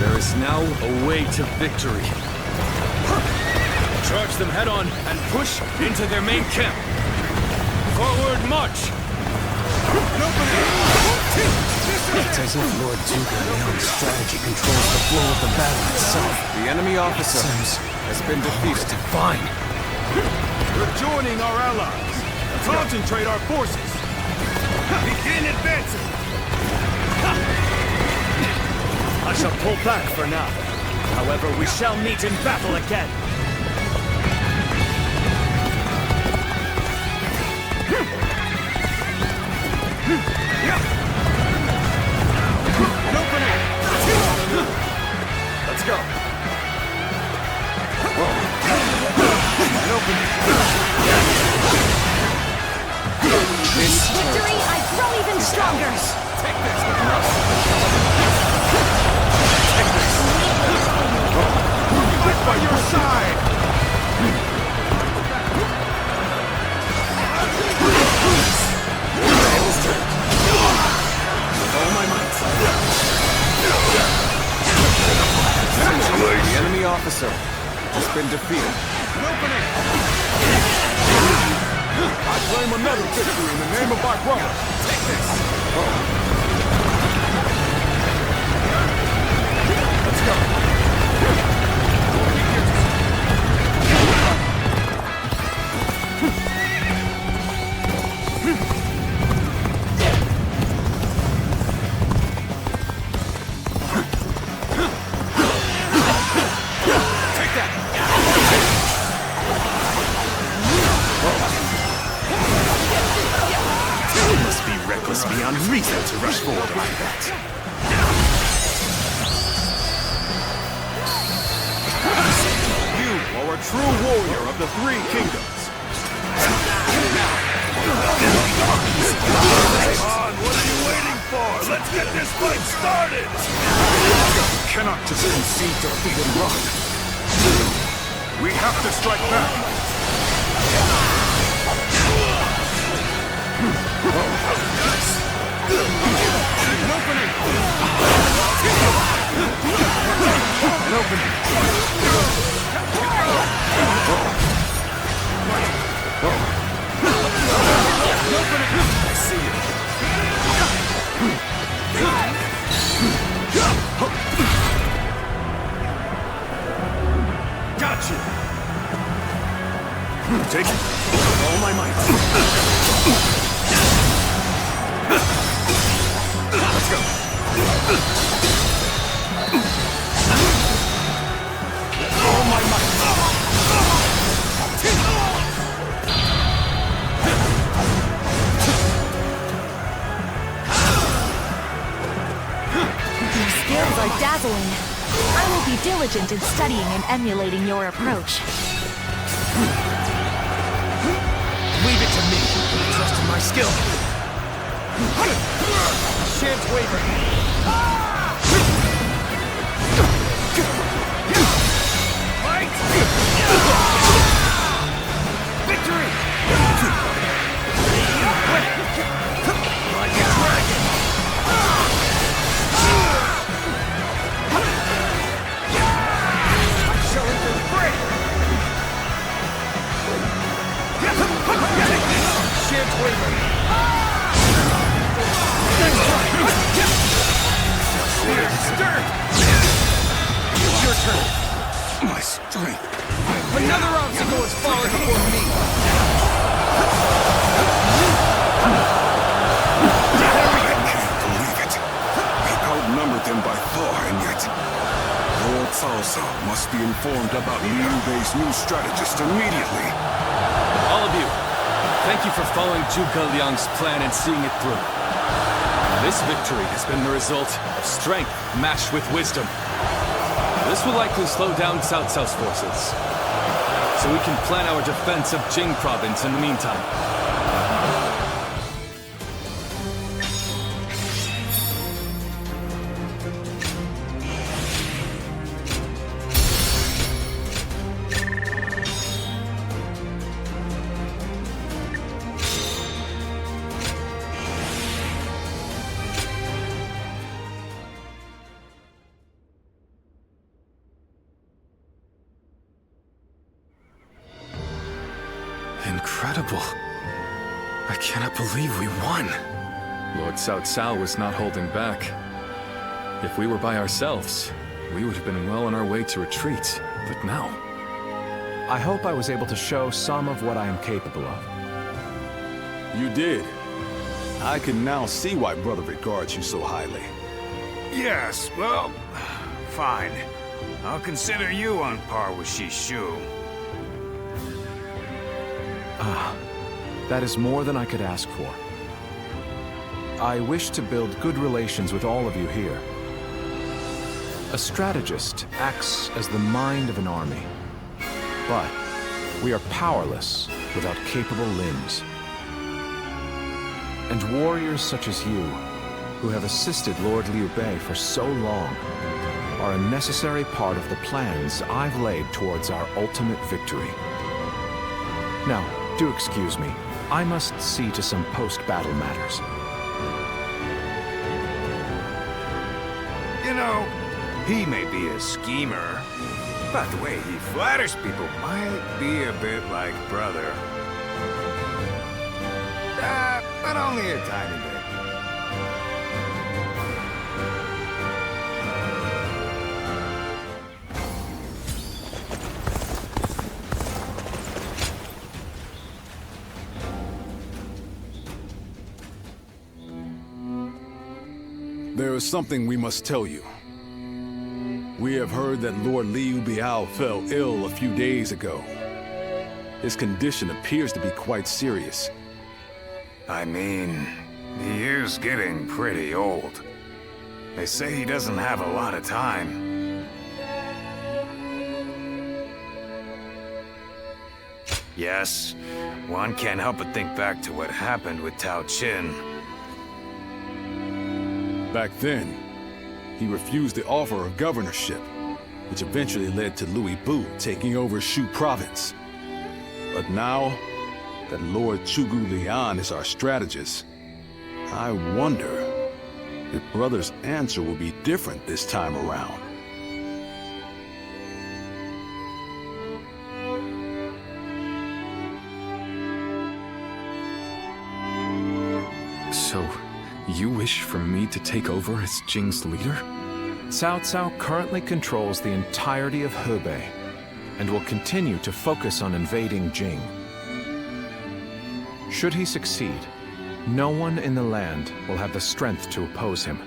There is now a way to victory. Charge them head on and push into their main camp. Forward march! It's as if Lord Zhuge-Liang's strategy controls the flow of the battle itself. The enemy officer has been defeated. Fine. We're joining our allies. Concentrate our forces. Begin advancing. I shall pull back for now. However, we shall meet in battle again. Let's go. With victory, I grow even stronger. Take this. Right by your side! All my might. The enemy officer has been defeated. I claim another victory in the name of my brother. Take this. Let's go. Beyond reason to rush forward like that. You are a true warrior of the Three Kingdoms. Come on, what are you waiting for? Let's get this fight started! You cannot just concede defeat and run. We have to strike back. I see you. Got you. Take it. All my might. Your skills are dazzling. I will be diligent in studying and emulating your approach. Leave it to me. Trust in my skill. Shan't waver. Fight! Victory! Like a dragon! I'm showing for free! Shan't waver! It's your turn. My strength. Another obstacle has fallen before me. I can't believe it. We outnumbered them by far, and yet Lord Cao Cao must be informed about Liu Bei's new strategist immediately. All of you, thank you for following Zhuge Liang's plan and seeing it through. This victory has been the result of strength matched with wisdom. This will likely slow down Cao Cao's forces, so we can plan our defense of Jing province in the meantime. Incredible. I cannot believe we won. Lord Cao Cao was not holding back. If we were by ourselves, we would have been well on our way to retreat. But now... I hope I was able to show some of what I am capable of. You did. I can now see why Brother regards you so highly. Yes, well, fine. I'll consider you on par with Shishu. Ah, that is more than I could ask for. I wish to build good relations with all of you here. A strategist acts as the mind of an army, but we are powerless without capable limbs. And warriors such as you, who have assisted Lord Liu Bei for so long, are a necessary part of the plans I've laid towards our ultimate victory. Now, do excuse me. I must see to some post-battle matters. You know, he may be a schemer, but the way he flatters people might be a bit like Brother. But only a tiny bit. There is something we must tell you. We have heard that Lord Liu Biao fell ill a few days ago. His condition appears to be quite serious. I mean, he is getting pretty old. They say he doesn't have a lot of time. Yes, one can't help but think back to what happened with Tao Qin. Back then, he refused the offer of governorship, which eventually led to Louis Bu taking over Shu province. But now that Lord Zhuge Liang is our strategist, I wonder if Brother's answer will be different this time around. So, you wish for me to take over as Jing's leader? Cao Cao currently controls the entirety of Hebei, and will continue to focus on invading Jing. Should he succeed, no one in the land will have the strength to oppose him.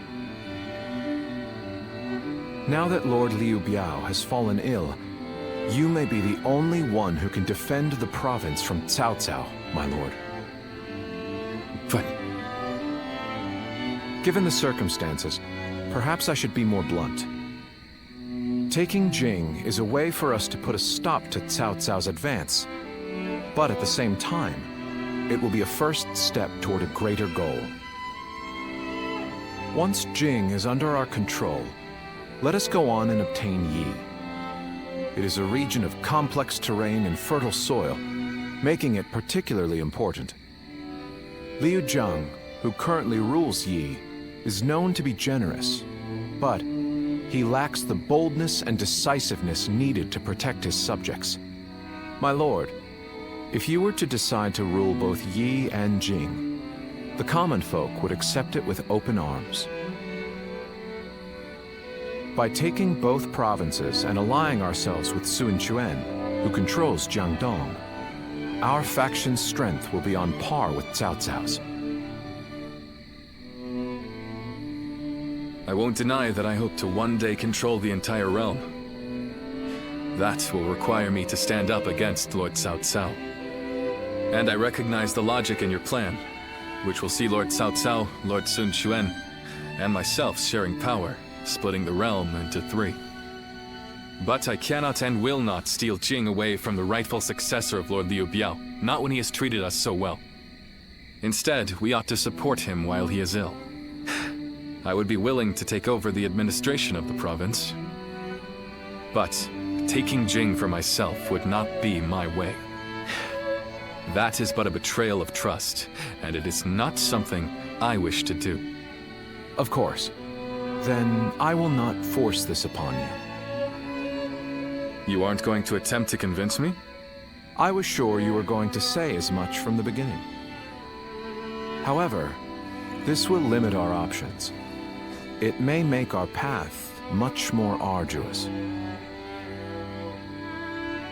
Now that Lord Liu Biao has fallen ill, you may be the only one who can defend the province from Cao Cao, my lord. But... Given the circumstances, perhaps I should be more blunt. Taking Jing is a way for us to put a stop to Cao Cao's advance, but at the same time, it will be a first step toward a greater goal. Once Jing is under our control, let us go on and obtain Yi. It is a region of complex terrain and fertile soil, making it particularly important. Liu Zhang, who currently rules Yi, is known to be generous, but he lacks the boldness and decisiveness needed to protect his subjects. My lord, if you were to decide to rule both Yi and Jing, the common folk would accept it with open arms. By taking both provinces and allying ourselves with Sun Quan, who controls Jiangdong, our faction's strength will be on par with Cao Cao's. I won't deny that I hope to one day control the entire realm. That will require me to stand up against Lord Cao Cao. And I recognize the logic in your plan, which will see Lord Cao Cao, Lord Sun Quan, and myself sharing power, splitting the realm into 3. But I cannot and will not steal Jing away from the rightful successor of Lord Liu Biao, not when he has treated us so well. Instead, we ought to support him while he is ill. I would be willing to take over the administration of the province, but taking Jing for myself would not be my way. That is but a betrayal of trust, and it is not something I wish to do. Of course. Then I will not force this upon you. You aren't going to attempt to convince me? I was sure you were going to say as much from the beginning. However, this will limit our options. It may make our path much more arduous.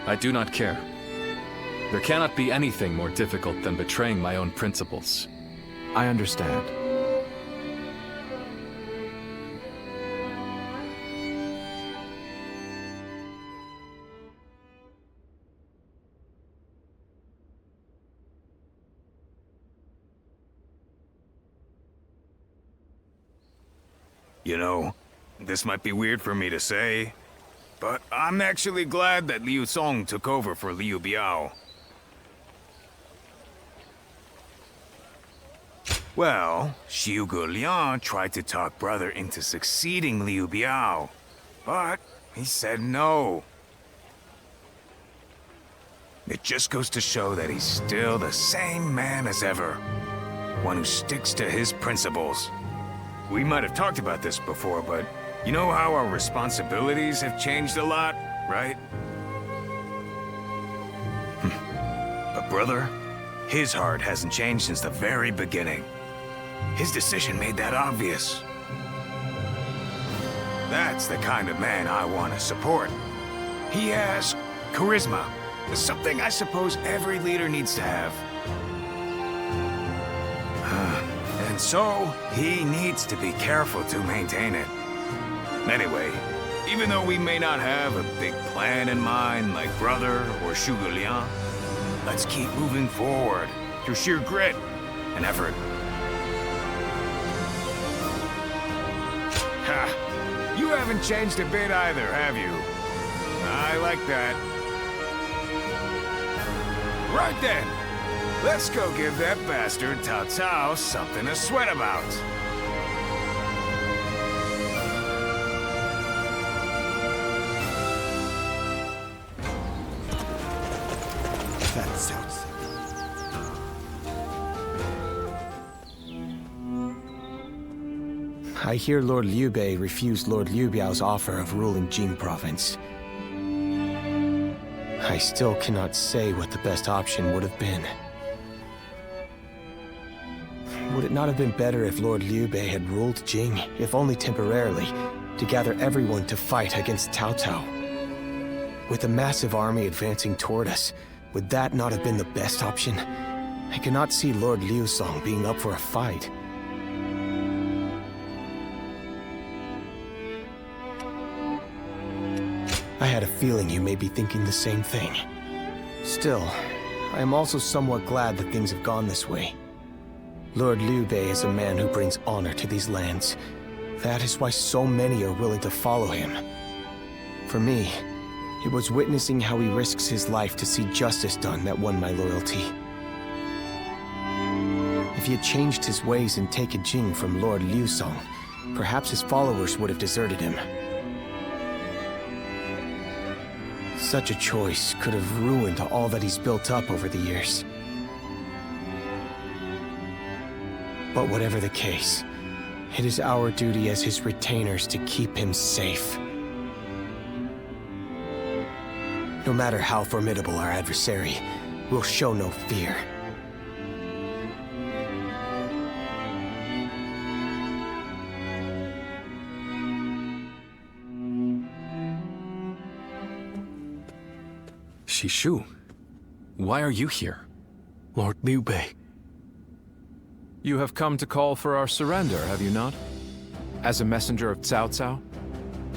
I do not care. There cannot be anything more difficult than betraying my own principles. I understand. You know, this might be weird for me to say, but I'm actually glad that Liu Song took over for Liu Biao. Well, Xiu Liang tried to talk brother into succeeding Liu Biao, but he said no. It just goes to show that he's still the same man as ever, one who sticks to his principles. We might have talked about this before, but you know how our responsibilities have changed a lot, right? But brother, his heart hasn't changed since the very beginning. His decision made that obvious. That's the kind of man I want to support. He has charisma, something I suppose every leader needs to have. And so, he needs to be careful to maintain it. Anyway, even though we may not have a big plan in mind like brother or Xiu Liang, let's keep moving forward through sheer grit and effort. Ha! You haven't changed a bit either, have you? I like that. Right then! Let's go give that bastard Cao Cao something to sweat about. That sounds... I hear Lord Liu Bei refused Lord Liu Biao's offer of ruling Jing province. I still cannot say what the best option would have been. Would it not have been better if Lord Liu Bei had ruled Jing, if only temporarily, to gather everyone to fight against Cao Cao? With a massive army advancing toward us, would that not have been the best option? I cannot see Lord Liu Song being up for a fight. I had a feeling you may be thinking the same thing. Still, I am also somewhat glad that things have gone this way. Lord Liu Bei is a man who brings honor to these lands. That is why so many are willing to follow him. For me, it was witnessing how he risks his life to see justice done that won my loyalty. If he had changed his ways and taken Jing from Lord Liu Song, perhaps his followers would have deserted him. Such a choice could have ruined all that he's built up over the years. But whatever the case, it is our duty as his retainers to keep him safe. No matter how formidable our adversary, we'll show no fear. Shishu, why are you here? Lord Liu Bei. You have come to call for our surrender, have you not? As a messenger of Cao Cao?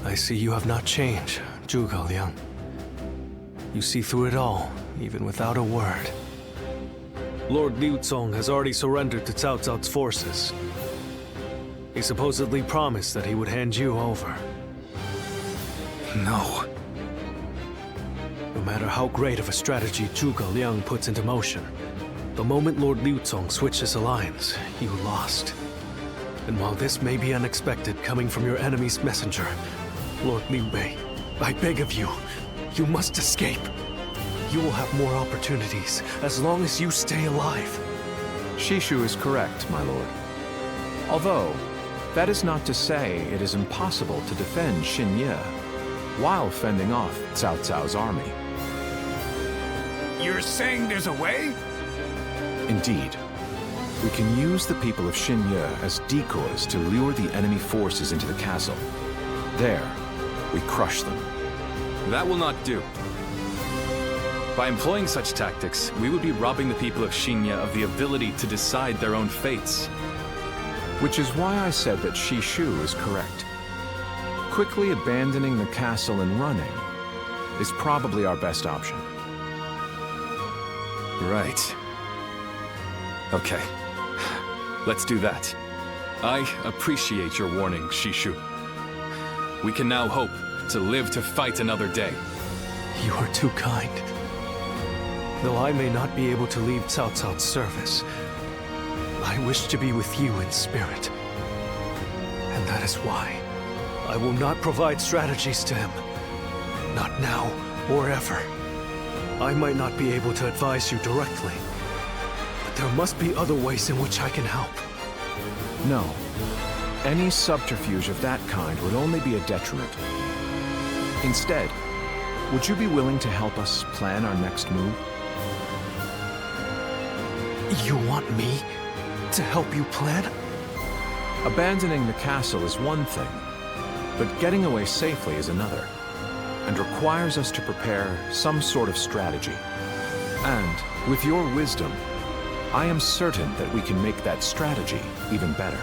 I see you have not changed, Zhuge Liang. You see through it all, even without a word. Lord Liu Zong has already surrendered to Cao Cao's forces. He supposedly promised that he would hand you over. No. No matter how great of a strategy Zhuge Liang puts into motion, the moment Lord Liu Zong switched his alliance, you lost. And while this may be unexpected coming from your enemy's messenger, Lord Liu Bei, I beg of you, you must escape. You will have more opportunities as long as you stay alive. Shishu is correct, my lord. Although, that is not to say it is impossible to defend Xinye while fending off Cao Cao's army. You're saying there's a way? Indeed. We can use the people of Xinye as decoys to lure the enemy forces into the castle. There, we crush them. That will not do. By employing such tactics, we would be robbing the people of Xinye of the ability to decide their own fates. Which is why I said that Shishu is correct. Quickly abandoning the castle and running is probably our best option. Right. Okay. Let's do that. I appreciate your warning, Shishu. We can now hope to live to fight another day. You are too kind. Though I may not be able to leave Cao Cao's service, I wish to be with you in spirit. And that is why I will not provide strategies to him. Not now or ever. I might not be able to advise you directly, but there must be other ways in which I can help. No. Any subterfuge of that kind would only be a detriment. Instead, would you be willing to help us plan our next move? You want me to help you plan? Abandoning the castle is one thing, but getting away safely is another, and requires us to prepare some sort of strategy. And, with your wisdom, I am certain that we can make that strategy even better.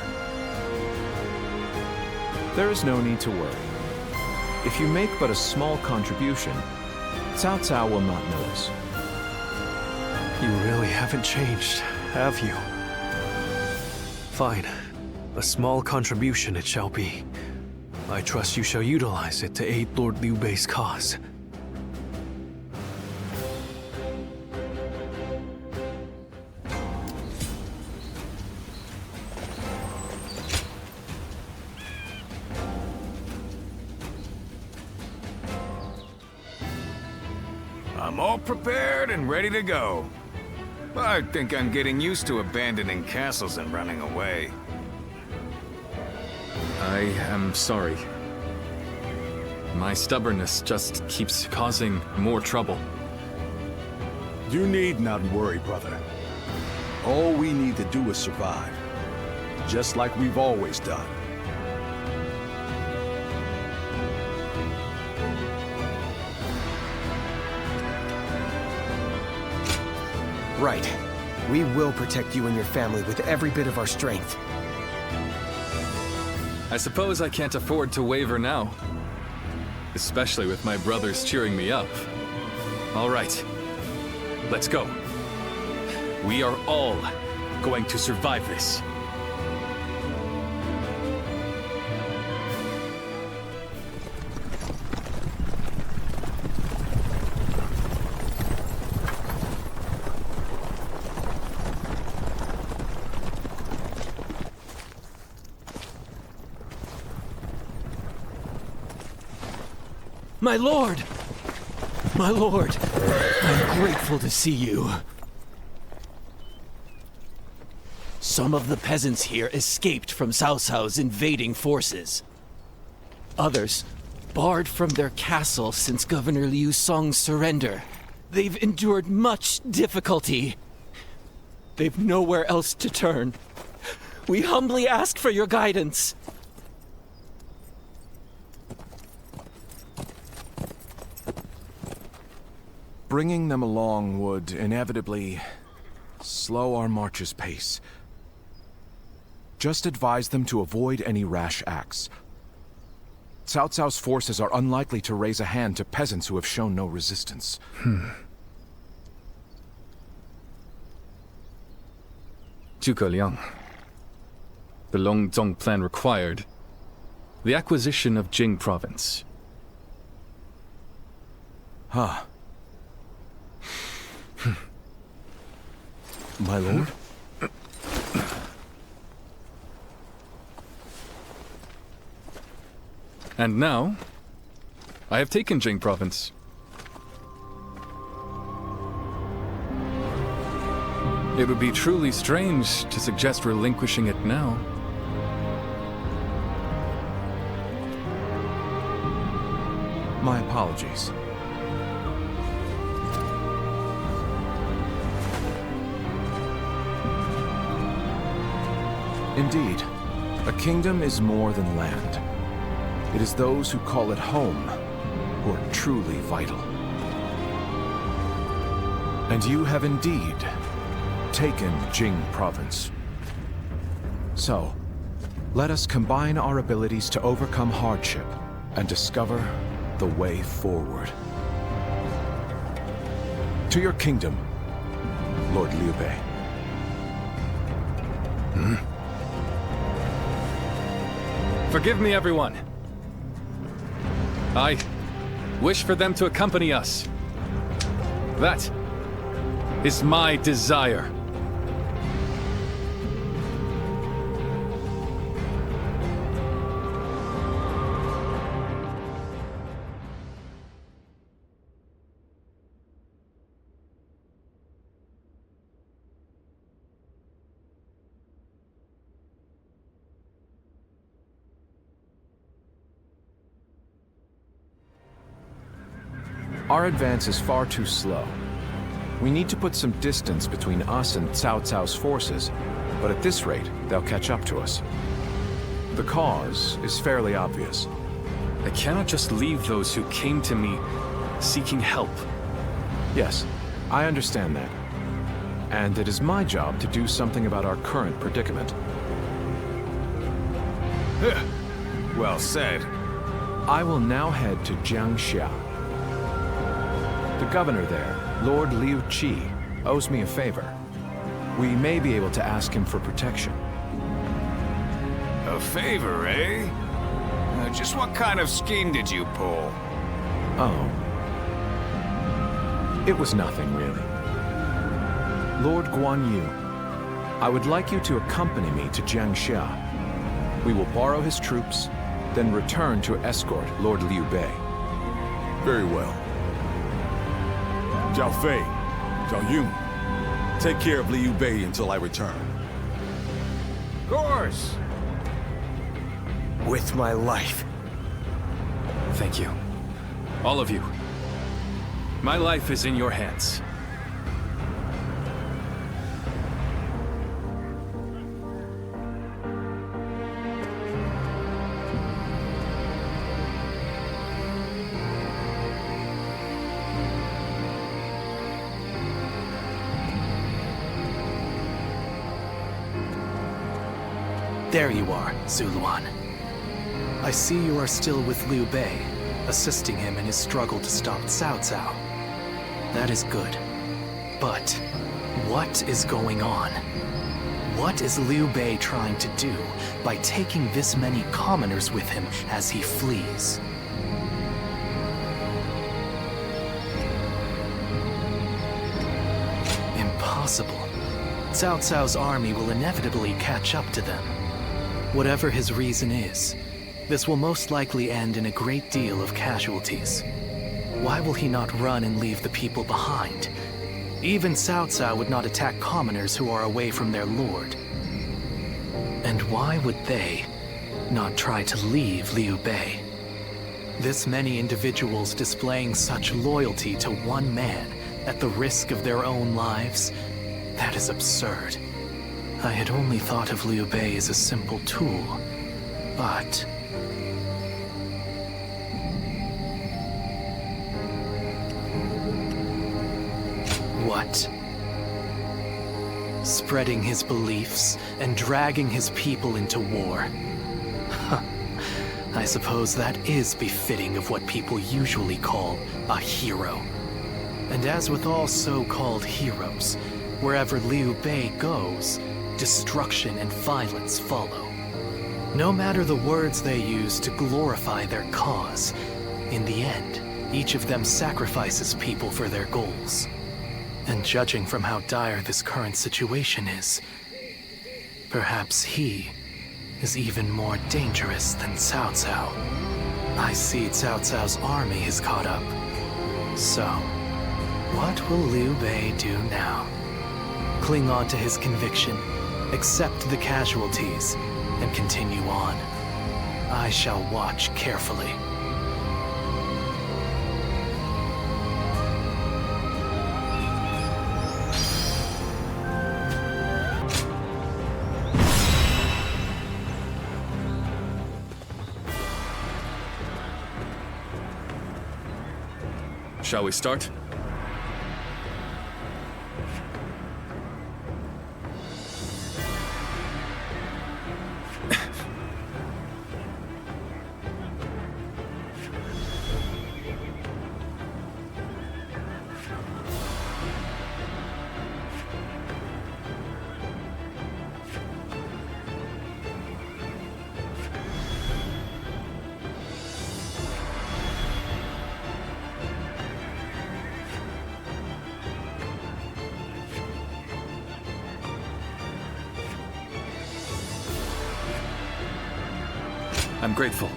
There is no need to worry. If you make but a small contribution, Cao Cao will not notice. You really haven't changed, have you? Fine. A small contribution it shall be. I trust you shall utilize it to aid Lord Liu Bei's cause. I'm all prepared and ready to go. I think I'm getting used to abandoning castles and running away. I am sorry. My stubbornness just keeps causing more trouble. You need not worry, brother. All we need to do is survive. Just like we've always done. Right. We will protect you and your family with every bit of our strength. I suppose I can't afford to waver now. especially with my brothers cheering me up. All right, let's go. We are all going to survive this. My lord! My lord! I'm grateful to see you. Some of the peasants here escaped from Cao Cao's invading forces. Others barred from their castle since Governor Liu Song's surrender. They've endured much difficulty. They've nowhere else to turn. We humbly ask for your guidance. Bringing them along would inevitably slow our march's pace. Just advise them to avoid any rash acts. Cao Cao's forces are unlikely to raise a hand to peasants who have shown no resistance. Zhuge Liang. The Longzong plan required the acquisition of Jing province. Huh. My lord? And now, I have taken Jing province. It would be truly strange to suggest relinquishing it now. My apologies. Indeed, a kingdom is more than land. It is those who call it home who are truly vital. And you have indeed taken Jing province. So, let us combine our abilities to overcome hardship and discover the way forward. To your kingdom, Lord Liu Bei. Forgive me, everyone. I wish for them to accompany us. That is my desire. Our advance is far too slow. We need to put some distance between us and Cao Cao's forces, but at this rate, they'll catch up to us. The cause is fairly obvious. I cannot just leave those who came to me seeking help. Yes, I understand that. And it is my job to do something about our current predicament. Well said. I will now head to Jiangxia. The governor there, Lord Liu Qi, owes me a favor. We may be able to ask him for protection. A favor, eh? Just what kind of scheme did you pull? Oh. It was nothing, really. Lord Guan Yu, I would like you to accompany me to Jiangxia. We will borrow his troops, then return to escort Lord Liu Bei. Very well. Zhao Fei, Zhao Yun, take care of Liu Bei until I return. Of course. With my life. Thank you. All of you. My life is in your hands. There you are, Zuluan. I see you are still with Liu Bei. assisting him in his struggle to stop Cao Cao. That is good. But what is going on? What is Liu Bei trying to do by taking this many commoners with him as he flees? Impossible. Cao Cao's army will inevitably catch up to them. Whatever his reason is, this will most likely end in a great deal of casualties. Why will he not run and leave the people behind? Even Cao Cao would not attack commoners who are away from their lord. And why would they not try to leave Liu Bei? This many individuals displaying such loyalty to one man at the risk of their own lives, that is absurd. I had only thought of Liu Bei as a simple tool, but... What? Spreading his beliefs and dragging his people into war. I suppose that is befitting of what people usually call a hero. And as with all so-called heroes, wherever Liu Bei goes, destruction and violence follow. No matter the words they use to glorify their cause, in the end, each of them sacrifices people for their goals. And judging from how dire this current situation is, perhaps he is even more dangerous than Cao Cao. I see Cao Cao's army has caught up. So, what will Liu Bei do now? Cling on to his conviction, accept the casualties, and continue on. I shall watch carefully. Shall we start? I'm grateful.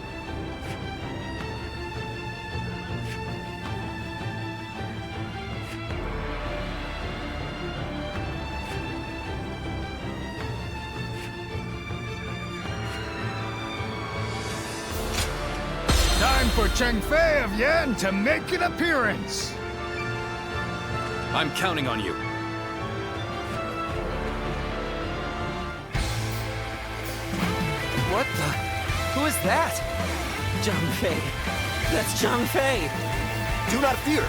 Time for Cheng Fei of Yan to make an appearance. I'm counting on you. What the? Who is that? Zhang Fei. That's Zhang Fei. Do not fear.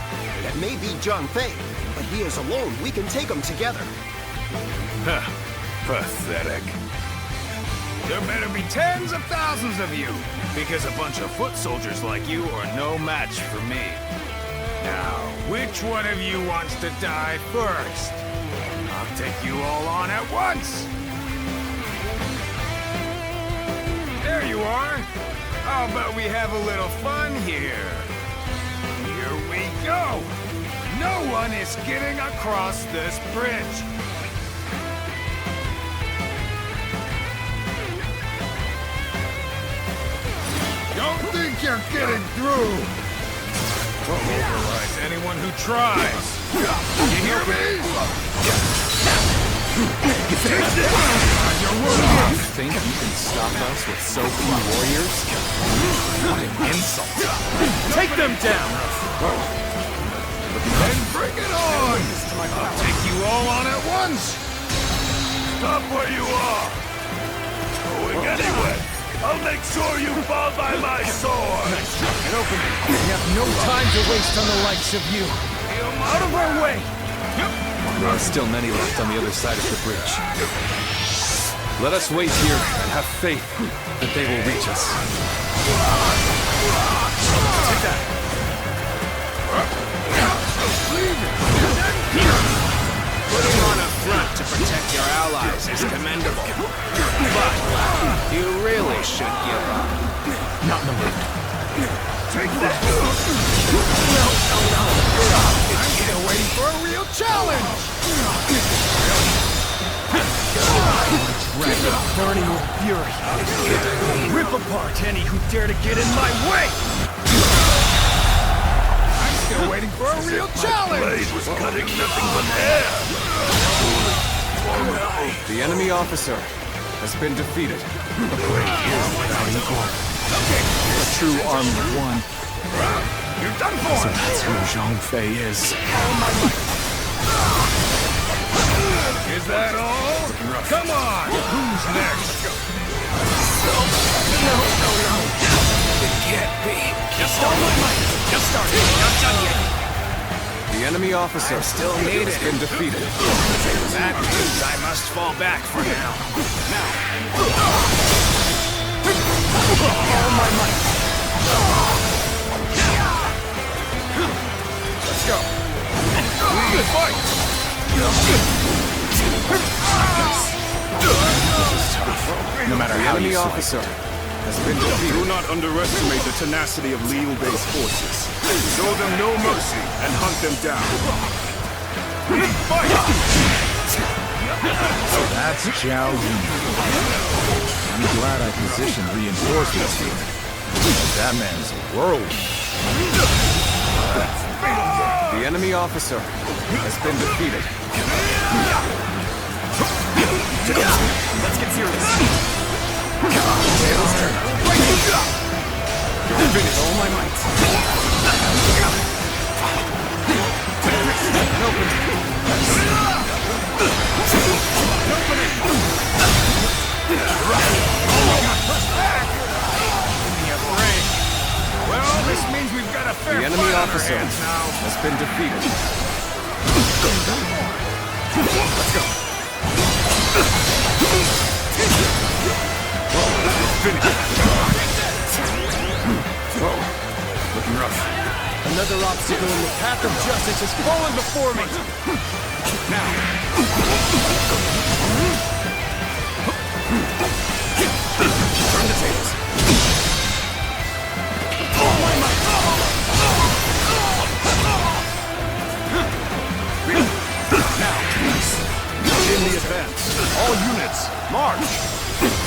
That may be Zhang Fei, but he is alone. We can take him together. Huh. Pathetic. There better be tens of thousands of you, because a bunch of foot soldiers like you are no match for me. Now, which one of you wants to die first? I'll take you all on at once. There you are. How about we have a little fun here? Here we go. No one is getting across this bridge. Don't think you're getting through. Pulverize anyone who tries. You hear me? You think you can stop us with so few warriors? What an insult. Take them down! Then bring it on! I'll take you all on at once! Stop where you are! Going anywhere! I'll make sure you fall by my sword! We have no time to waste on the likes of you! Out of our way! There are still many left on the other side of the bridge. Let us wait here and have faith that they will reach us. Take that. Putting on a front to protect your allies is commendable. But you really should give up. Not in the mood. Take that! No. I'm still waiting for a real challenge! Dragon burning with fury. Rip apart any who dare to get in my way! I'm still waiting for a real challenge! My blade was cutting nothing but air! The enemy officer has been defeated. Without equal. A true armed one. You're done for! So that's who Zhang Fei is. Is that all? Come on! Who's next? No. It can't be. Just started. Not done yet. The enemy officer still need has been defeated. That means I must fall back for now. All my might. Let's go. Good fight. No matter how the officer has been defeated. Do not underestimate the tenacity of Liu Bei's forces. Show them no mercy and hunt them down. So that's Zhao Yun. I'm glad I positioned reinforcements here. That man's a whirlwind. The enemy officer has been defeated. Let's get serious. Finish all my might. Well, this means we've got a fair The enemy fight on our officer hands now. has been defeated. Let's go. Looking rough. Another obstacle in the path of justice has fallen before me. Now. Turn the tables. Oh my might. Now. In the advance. All units, march.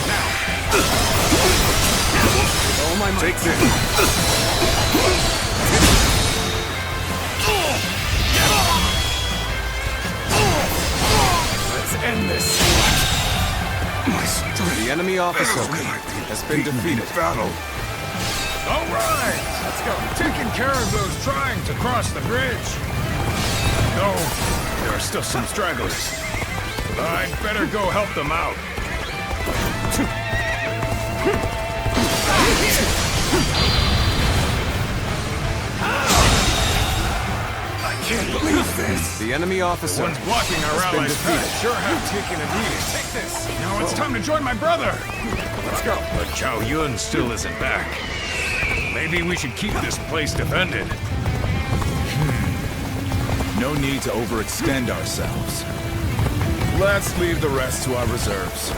Now. Oh my might. Take this. Let's end this. My strength. The enemy officer has been defeated. Battle. All right. Let's go. Taking care of those trying to cross the bridge. No, there are still some stragglers. I'd better go help them out. I can't believe this. The enemy officer The ones blocking our has been allies' defeated. path sure have taken a beating. Take this. Now it's time to join my brother. Let's go. But Chao Yun still isn't back. Maybe we should keep this place defended. No need to overextend ourselves. Let's leave the rest to our reserves.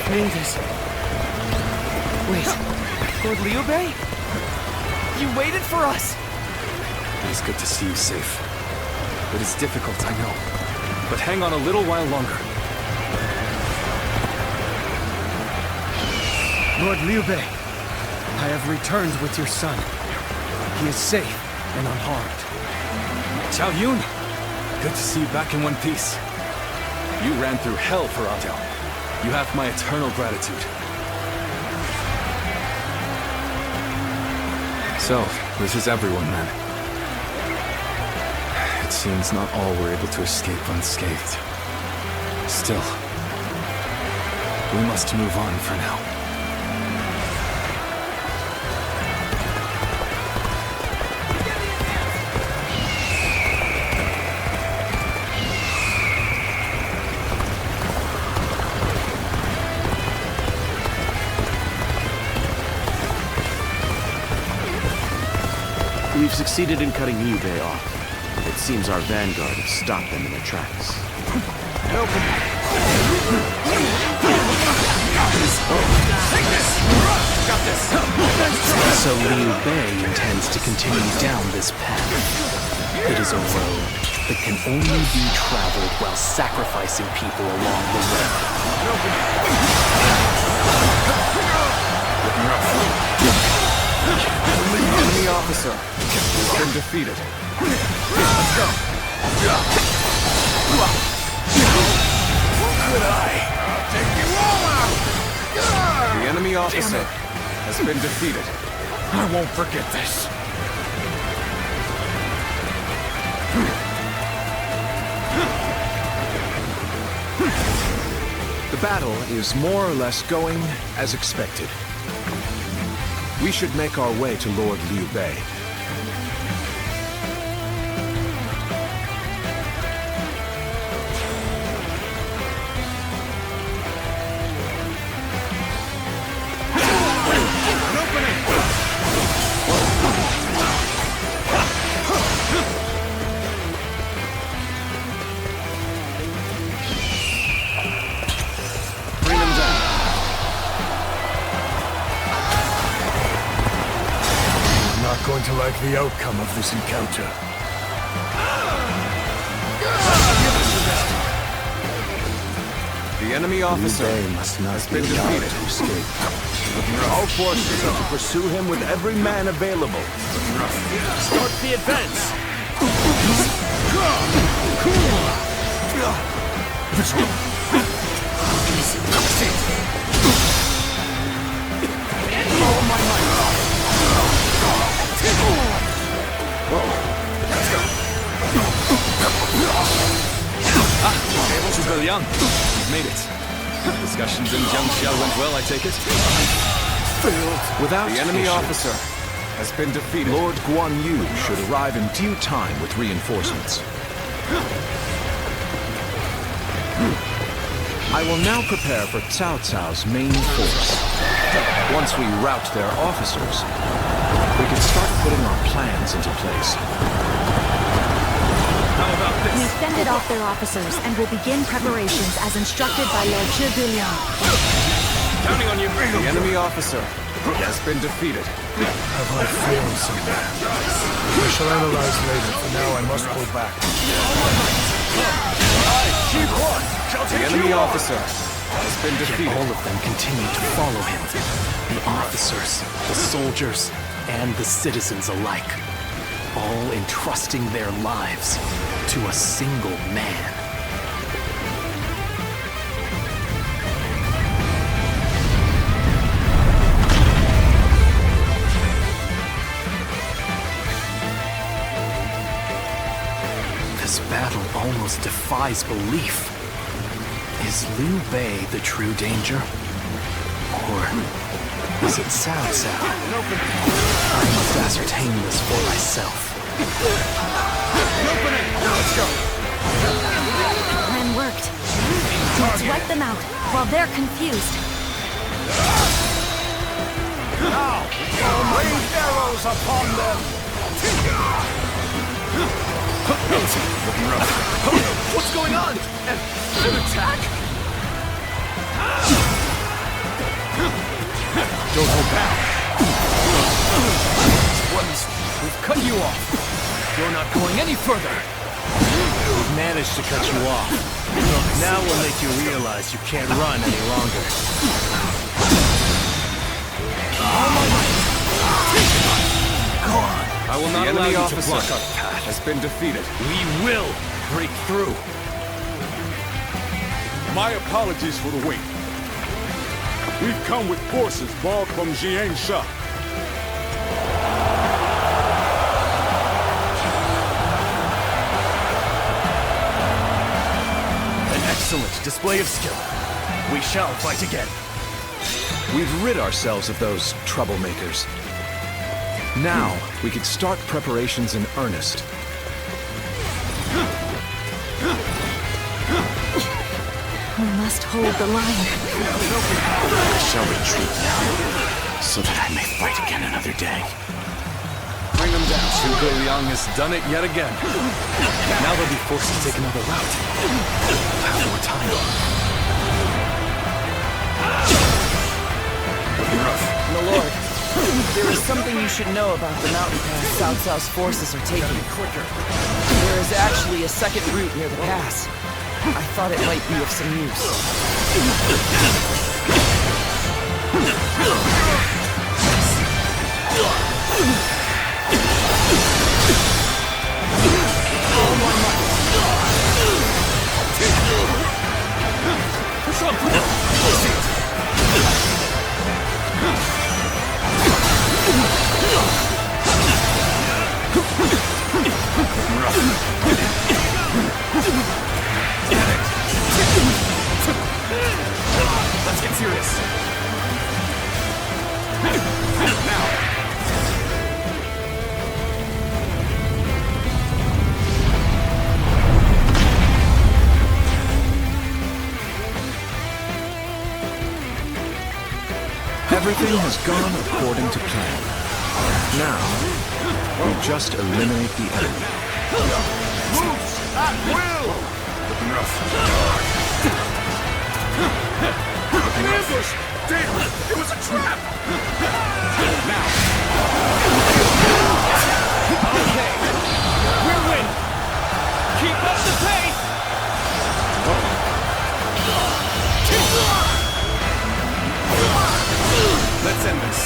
Made it. Wait, Lord Liu Bei? You waited for us! It is good to see you safe. It is difficult, I know. But hang on a little while longer. Lord Liu Bei, I have returned with your son. He is safe and unharmed. Chao Yun, good to see you back in one piece. You ran through hell for Adel. You have my eternal gratitude. So, this is everyone then. It seems not all were able to escape unscathed. Still, we must move on for now. succeeded in cutting Liu Bei off. It seems our vanguard has stopped them in their tracks. So Liu Bei intends to continue down this path. It is a road that can only be traveled while sacrificing people along the way. The enemy officer has been defeated. Let's go. Could I? I'll take you all out! The enemy officer has been defeated. I won't forget this. The battle is more or less going as expected. We should make our way to Lord Liu Bei. Going to like the outcome of this encounter. The enemy officer has been defeated. All forces are to pursue him with every man available. Start the advance! Zhuge Liang, you've made it. Discussions in Jiangxia went well, I take it? Without the enemy issue, officer has been defeated. Lord Guan Yu should arrive in due time with reinforcements. I will now prepare for Cao Cao's main force. Once we rout their officers, we can start putting our plans into place. We've fended off their officers and will begin preparations as instructed by Lord Zhuge Liang. Counting on you. The enemy officer has been defeated. Have I failed somewhere? I shall analyze later. For now, I must pull back. The enemy officer has been defeated. Yet all of them continue to follow him. The officers, the soldiers, and the citizens alike. All entrusting their lives to a single man. This battle almost defies belief. Is Liu Bei the true danger? Or is it Cao Cao? I must ascertain this for myself. Let's go. Plan worked. Let's wipe them out while they're confused. Now, rain arrows upon them! What's going on? An attack? Don't hold back. We've cut you off. You're not going any further. We've managed to cut you off. Now we'll make you realize you can't run any longer. Go on. I will not allow you to block our path. Has been defeated. We will break through. My apologies for the wait. We've come with forces borrowed from Jiangxia. An excellent display of skill. We shall fight again. We've rid ourselves of those troublemakers. Now, we could start preparations in earnest. We must hold the line. I shall retreat now, so that I may fight again another day. Bring him down. Zhuge Liang has done it yet again. Now they'll be forced to take another route. We'll have more time. My lord, there is something you should know about the mountain pass Cao Cao's forces are taking. There is actually a second route near the pass. I thought it might be of some use. Let's get serious. Now. Everything has gone according to plan. Now, we just eliminate the enemy. Moves at will! Looking rough. An ambush! Damn! It was a trap! Now. Okay. We're winning. Keep up the pace. Let's end this.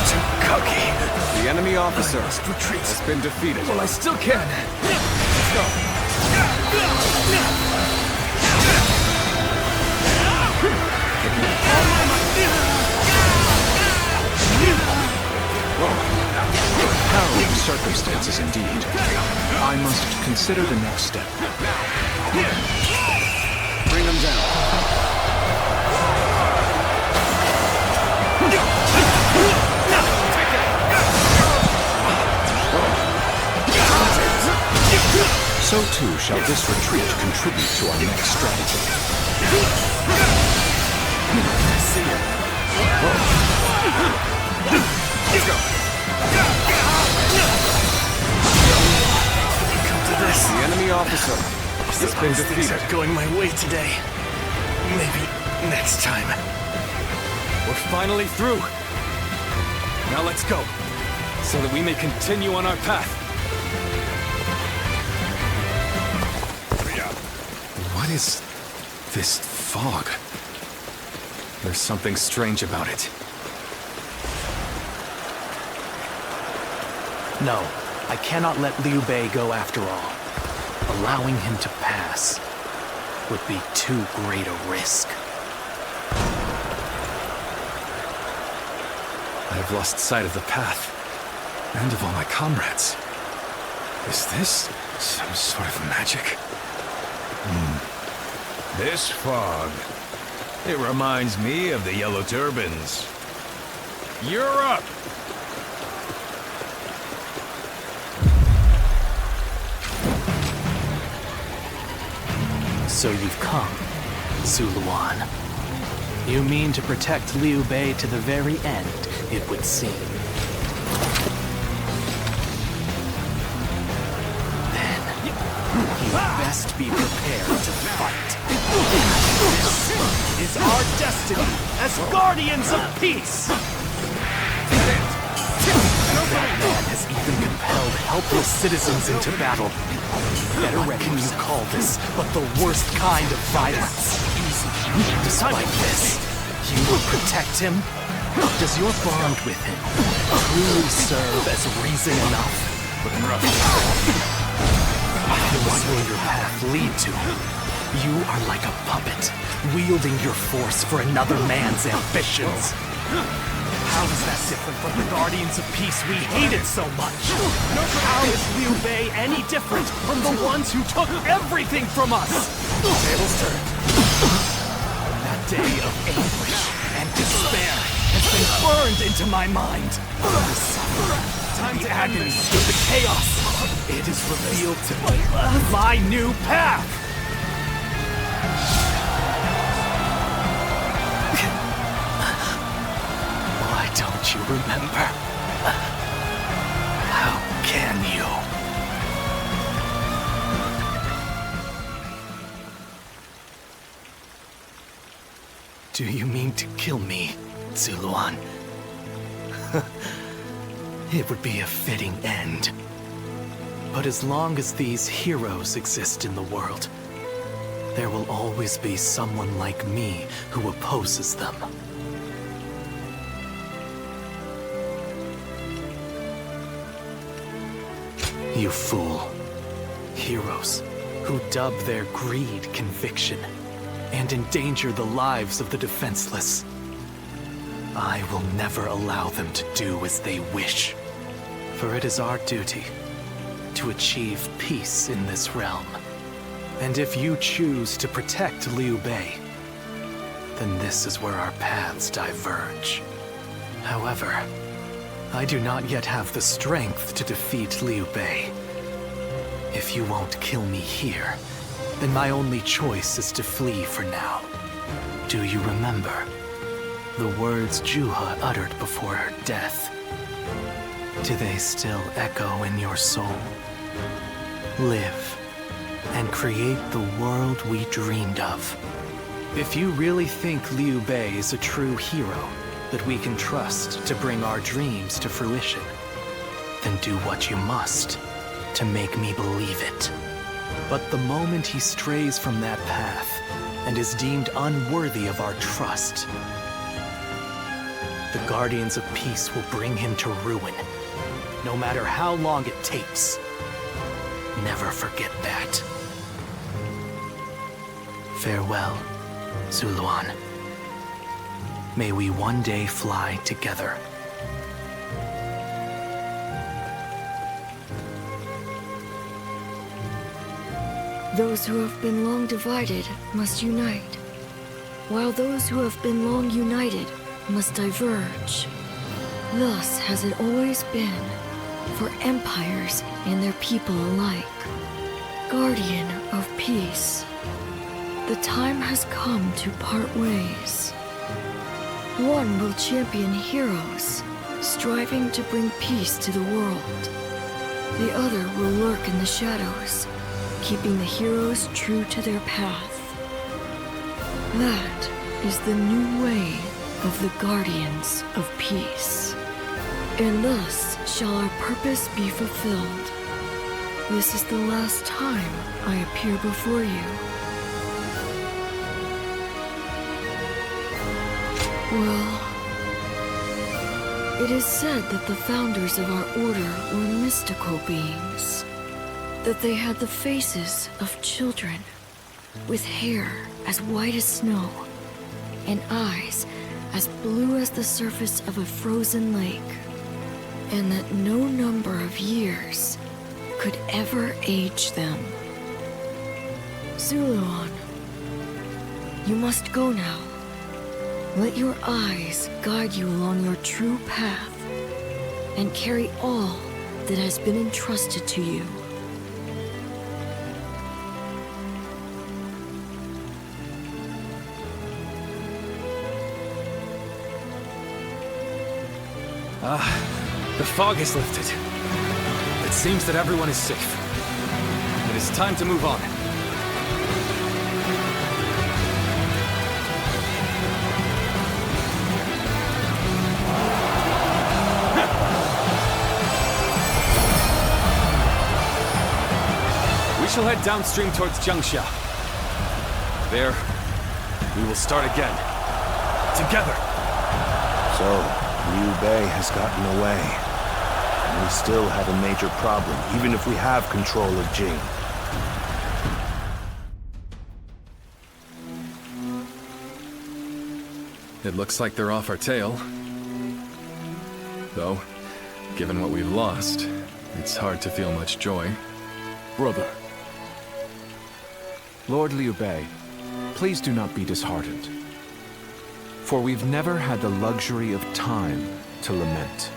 Too cocky. The enemy officer has been defeated. Well, I still can. Let's go. Harrowing circumstances indeed. I must consider the next step. Bring them down. So too shall this retreat contribute to our next strategy. See ya. Let's go. Come to this. The enemy officer has been defeated. Things are going my way today. Maybe next time. We're finally through. Now let's go, so that we may continue on our path. What is this fog? There's something strange about it. No, I cannot let Liu Bei go after all. Allowing him to pass would be too great a risk. I have lost sight of the path, and of all my comrades. Is this some sort of magic? This fog, it reminds me of the Yellow Turbans. You're up! So you've come, Zuluan. You mean to protect Liu Bei to the very end, it would seem. Then, you best be prepared to fight. This is our destiny as guardians of peace! That man has even compelled helpless citizens into battle. Better what can you call this but the worst kind of violence? Despite this, you will protect him? Does your bond with him truly serve as reason enough? What will your path lead to? You are like a puppet, wielding your force for another man's ambitions. How is that different from the Guardians of Peace we hated so much? How is Liu Bei any different from the ones who took everything from us? Tables turned. That day of anguish and despair has been burned into my mind. The suffering, the agony, the chaos. It is revealed to me my new path. Why don't you remember? can you? Do you mean to kill me, Zuluan? It would be a fitting end. But as long as these heroes exist in the world, there will always be someone like me who opposes them. You fool. Heroes who dub their greed conviction and endanger the lives of the defenseless. I will never allow them to do as they wish, for it is our duty to achieve peace in this realm. And if you choose to protect Liu Bei, then this is where our paths diverge. However, I do not yet have the strength to defeat Liu Bei. If you won't kill me here, then my only choice is to flee for now. Do you remember the words Juha uttered before her death? Do they still echo in your soul? Live and create the world we dreamed of. If you really think Liu Bei is a true hero that we can trust to bring our dreams to fruition, then do what you must to make me believe it. But the moment he strays from that path and is deemed unworthy of our trust, the Guardians of Peace will bring him to ruin, no matter how long it takes. Never forget that. Farewell, Zuluan. May we one day fly together. Those who have been long divided must unite, while those who have been long united must diverge. Thus has it always been for empires and their people alike. Guardian of Peace, the time has come to part ways. One will champion heroes, striving to bring peace to the world. The other will lurk in the shadows, keeping the heroes true to their path. That is the new way of the Guardians of Peace. And thus shall our purpose be fulfilled. This is the last time I appear before you. Well, it is said that the founders of our order were mystical beings, that they had the faces of children, with hair as white as snow, and eyes as blue as the surface of a frozen lake, and that no number of years could ever age them. Zuluan, you must go now. Let your eyes guide you along your true path, and carry all that has been entrusted to you. The fog has lifted. It seems that everyone is safe. It is time to move on. We shall head downstream towards Jiangxia. There, we will start again. Together. So, Liu Bei has gotten away. And we still have a major problem, even if we have control of Jing. It looks like they're off our tail. Though, given what we've lost, it's hard to feel much joy. Brother. Lord Liu Bei, please do not be disheartened. For we've never had the luxury of time to lament.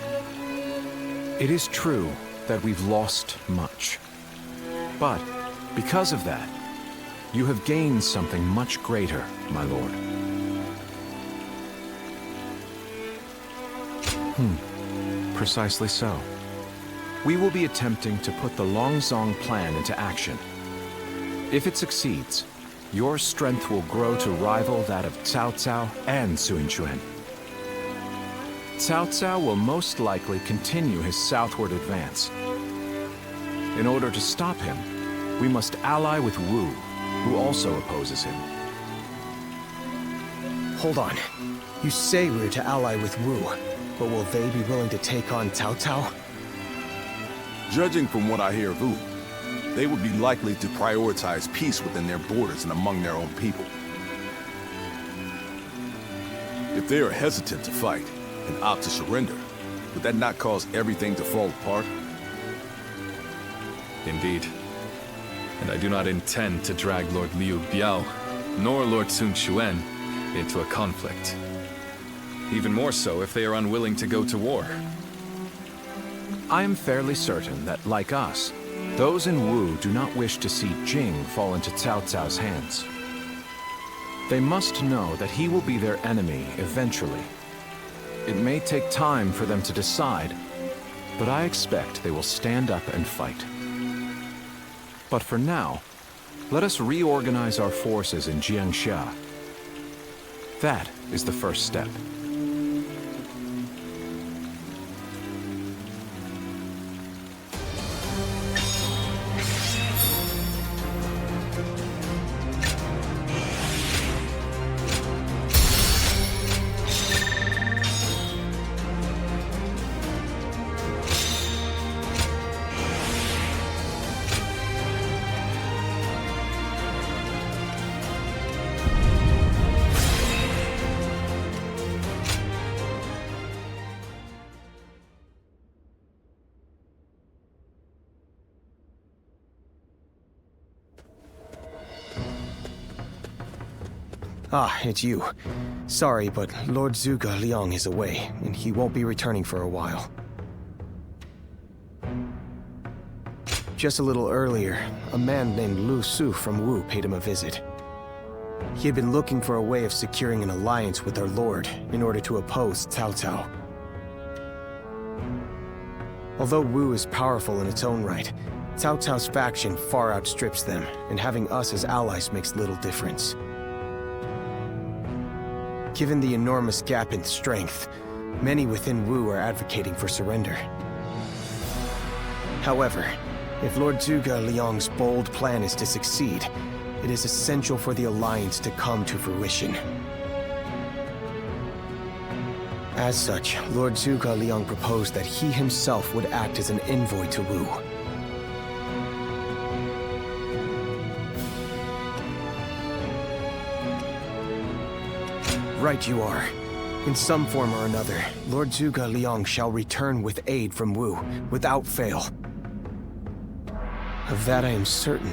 It is true that we've lost much. But, because of that, you have gained something much greater, my lord. Precisely so. we will be attempting to put the Longzong plan into action. If it succeeds, your strength will grow to rival that of Cao Cao and Sun Quan. Cao Cao will most likely continue his southward advance. In order to stop him, we must ally with Wu, who also opposes him. Hold on. You say we're to ally with Wu, but will they be willing to take on Cao Cao? Judging from what I hear of Wu, they would be likely to prioritize peace within their borders and among their own people. If they are hesitant to fight and opt to surrender, would that not cause everything to fall apart? Indeed. And I do not intend to drag Lord Liu Biao, nor Lord Sun Quan, into a conflict. Even more so if they are unwilling to go to war. I am fairly certain that, like us, those in Wu do not wish to see Jing fall into Cao Cao's hands. They must know that he will be their enemy eventually. It may take time for them to decide, but I expect they will stand up and fight. But for now, let us reorganize our forces in Jiangxia. That is the first step. Ah, it's you. Sorry, but Lord Zhuge Liang is away, and he won't be returning for a while. Just a little earlier, a man named Lu Su from Wu paid him a visit. He had been looking for a way of securing an alliance with our lord in order to oppose Cao Cao. Although Wu is powerful in its own right, Cao Cao's faction far outstrips them, and having us as allies makes little difference. Given the enormous gap in strength, many within Wu are advocating for surrender. However, if Lord Zhuge Liang's bold plan is to succeed, it is essential for the alliance to come to fruition. As such, Lord Zhuge Liang proposed that he himself would act as an envoy to Wu. Right you are. In some form or another, Lord Zhuge Liang shall return with aid from Wu, without fail. Of that I am certain,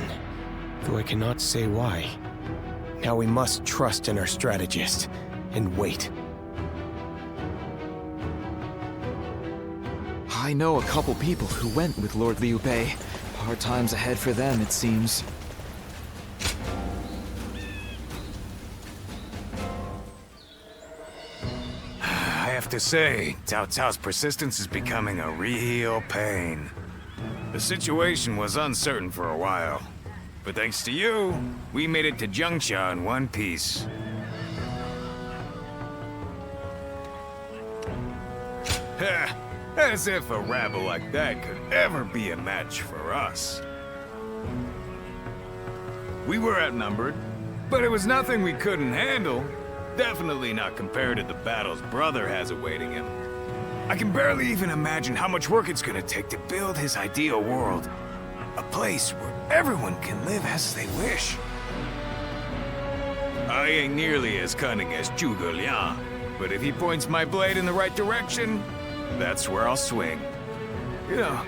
though I cannot say why. Now we must trust in our strategist, and wait. I know a couple people who went with Lord Liu Bei. Hard times ahead for them, it seems. I have to say, Cao Cao's persistence is becoming a real pain. The situation was uncertain for a while, but thanks to you, we made it to Jiangxia in one piece. Ha! As if a rabble like that could ever be a match for us. We were outnumbered, but it was nothing we couldn't handle. Definitely not compared to the battles Brother has awaiting him. I can barely even imagine how much work it's gonna take to build his ideal world. A place where everyone can live as they wish. I ain't nearly as cunning as Zhuge Liang, but if he points my blade in the right direction, that's where I'll swing. You know,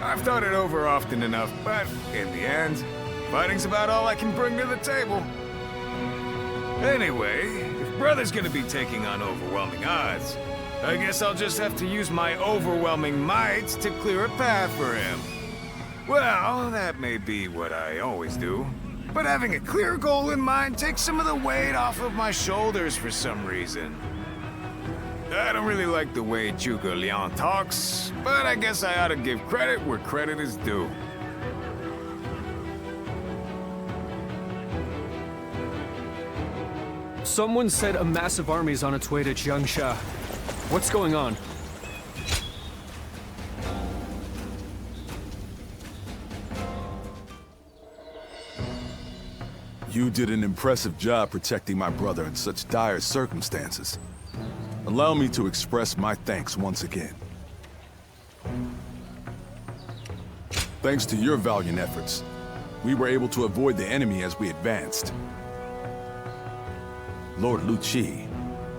I've thought it over often enough, but in the end, fighting's about all I can bring to the table. Anyway, if Brother's gonna be taking on overwhelming odds, I guess I'll just have to use my overwhelming might to clear a path for him. Well, that may be what I always do, but having a clear goal in mind takes some of the weight off of my shoulders for some reason. I don't really like the way Zhuge Liang talks, but I guess I ought to give credit where credit is due. Someone said a massive army is on its way to Jiangsha. What's going on? You did an impressive job protecting my brother in such dire circumstances. Allow me to express my thanks once again. Thanks to your valiant efforts, we were able to avoid the enemy as we advanced. Lord Lu Qi,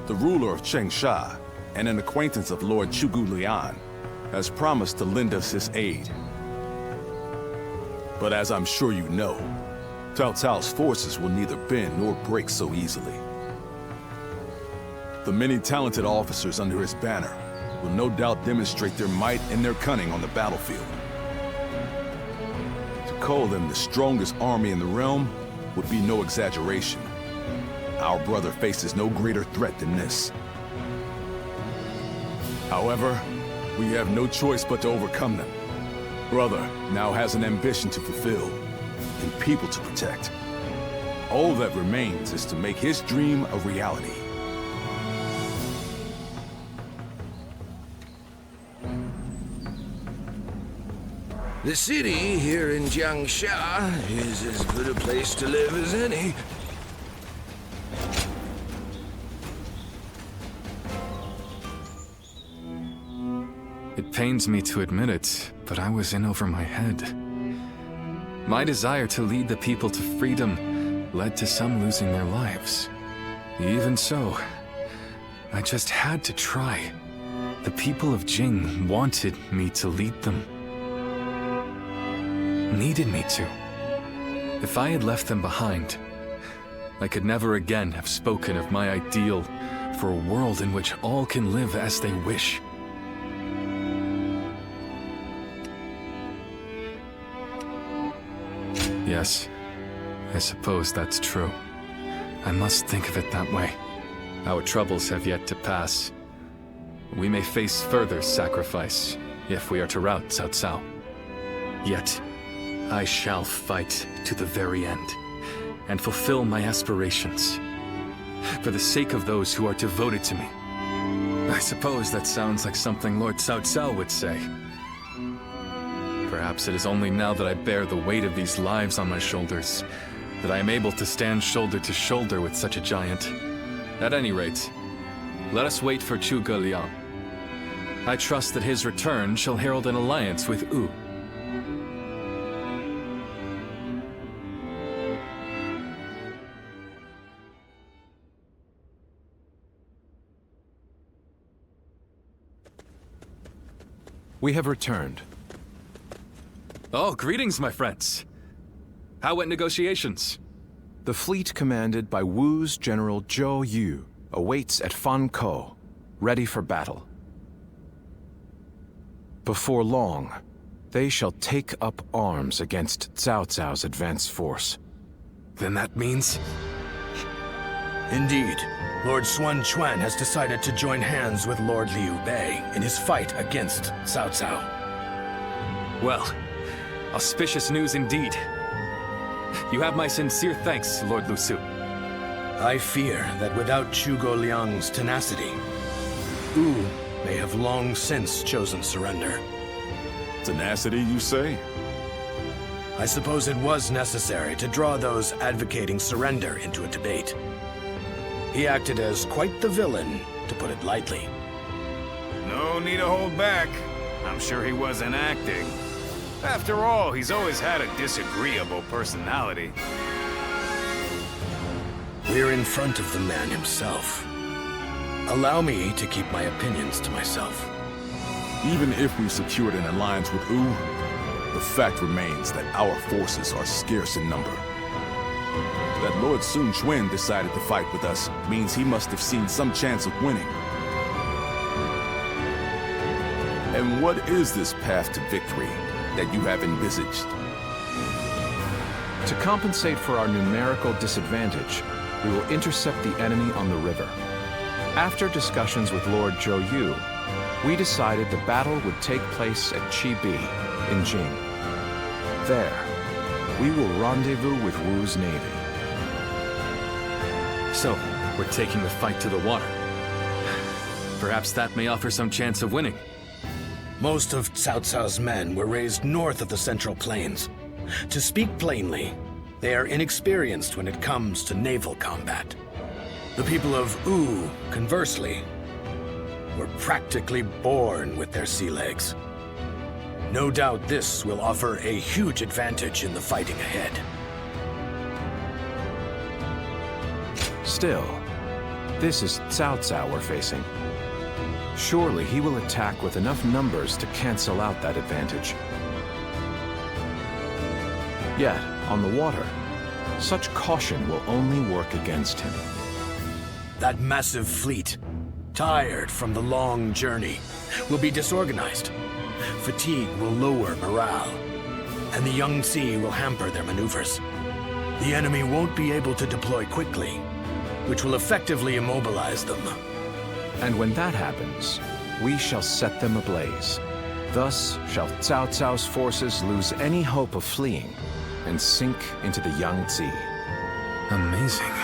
the ruler of Chengsha, and an acquaintance of Lord Zhuge Liang, has promised to lend us his aid. But as I'm sure you know, Cao Cao's forces will neither bend nor break so easily. The many talented officers under his banner will no doubt demonstrate their might and their cunning on the battlefield. To call them the strongest army in the realm would be no exaggeration. Our brother faces no greater threat than this. However, we have no choice but to overcome them. Brother now has an ambition to fulfill, and people to protect. All that remains is to make his dream a reality. The city here in Jiangsha is as good a place to live as any. It pains me to admit it, but I was in over my head. My desire to lead the people to freedom led to some losing their lives. Even so, I just had to try. The people of Jing wanted me to lead them. Needed me to. If I had left them behind, I could never again have spoken of my ideal for a world in which all can live as they wish. Yes, I suppose that's true. I must think of it that way. Our troubles have yet to pass. We may face further sacrifice if we are to rout Cao Cao. Yet, I shall fight to the very end and fulfill my aspirations for the sake of those who are devoted to me. I suppose that sounds like something Lord Cao Cao would say. Perhaps it is only now that I bear the weight of these lives on my shoulders that I am able to stand shoulder to shoulder with such a giant. At any rate, let us wait for Zhuge Liang. I trust that his return shall herald an alliance with Wu. We have returned. Oh, greetings, my friends. How went negotiations? The fleet commanded by Wu's General Zhou Yu awaits at Fankou, ready for battle. Before long, they shall take up arms against Cao Cao's advance force. Then that means? Indeed. Lord Xuan Chuan has decided to join hands with Lord Liu Bei in his fight against Cao Cao. Well, auspicious news indeed. You have my sincere thanks, Lord Lu Su. I fear that without Zhuge Liang's tenacity, Wu may have long since chosen surrender. Tenacity, you say? I suppose it was necessary to draw those advocating surrender into a debate. He acted as quite the villain, to put it lightly. No need to hold back. I'm sure he wasn't acting. After all, he's always had a disagreeable personality. We're in front of the man himself. Allow me to keep my opinions to myself. Even if we secured an alliance with Wu, the fact remains that our forces are scarce in number. That Lord Sun Quan decided to fight with us means he must have seen some chance of winning. And what is this path to victory that you have envisaged? To compensate for our numerical disadvantage, we will intercept the enemy on the river. After discussions with Lord Zhou Yu, we decided the battle would take place at Chibi in Jing. There, we will rendezvous with Wu's navy. So, we're taking the fight to the water. Perhaps that may offer some chance of winning. Most of Cao Cao's men were raised north of the Central Plains. To speak plainly, they are inexperienced when it comes to naval combat. The people of Wu, conversely, were practically born with their sea legs. No doubt this will offer a huge advantage in the fighting ahead. Still, this is Cao Cao we're facing. Surely he will attack with enough numbers to cancel out that advantage. Yet, on the water, such caution will only work against him. That massive fleet, tired from the long journey, will be disorganized. Fatigue will lower morale, and the Yangtze will hamper their maneuvers. The enemy won't be able to deploy quickly, which will effectively immobilize them. And when that happens, we shall set them ablaze. Thus shall Cao Cao's forces lose any hope of fleeing and sink into the Yangtze. Amazing.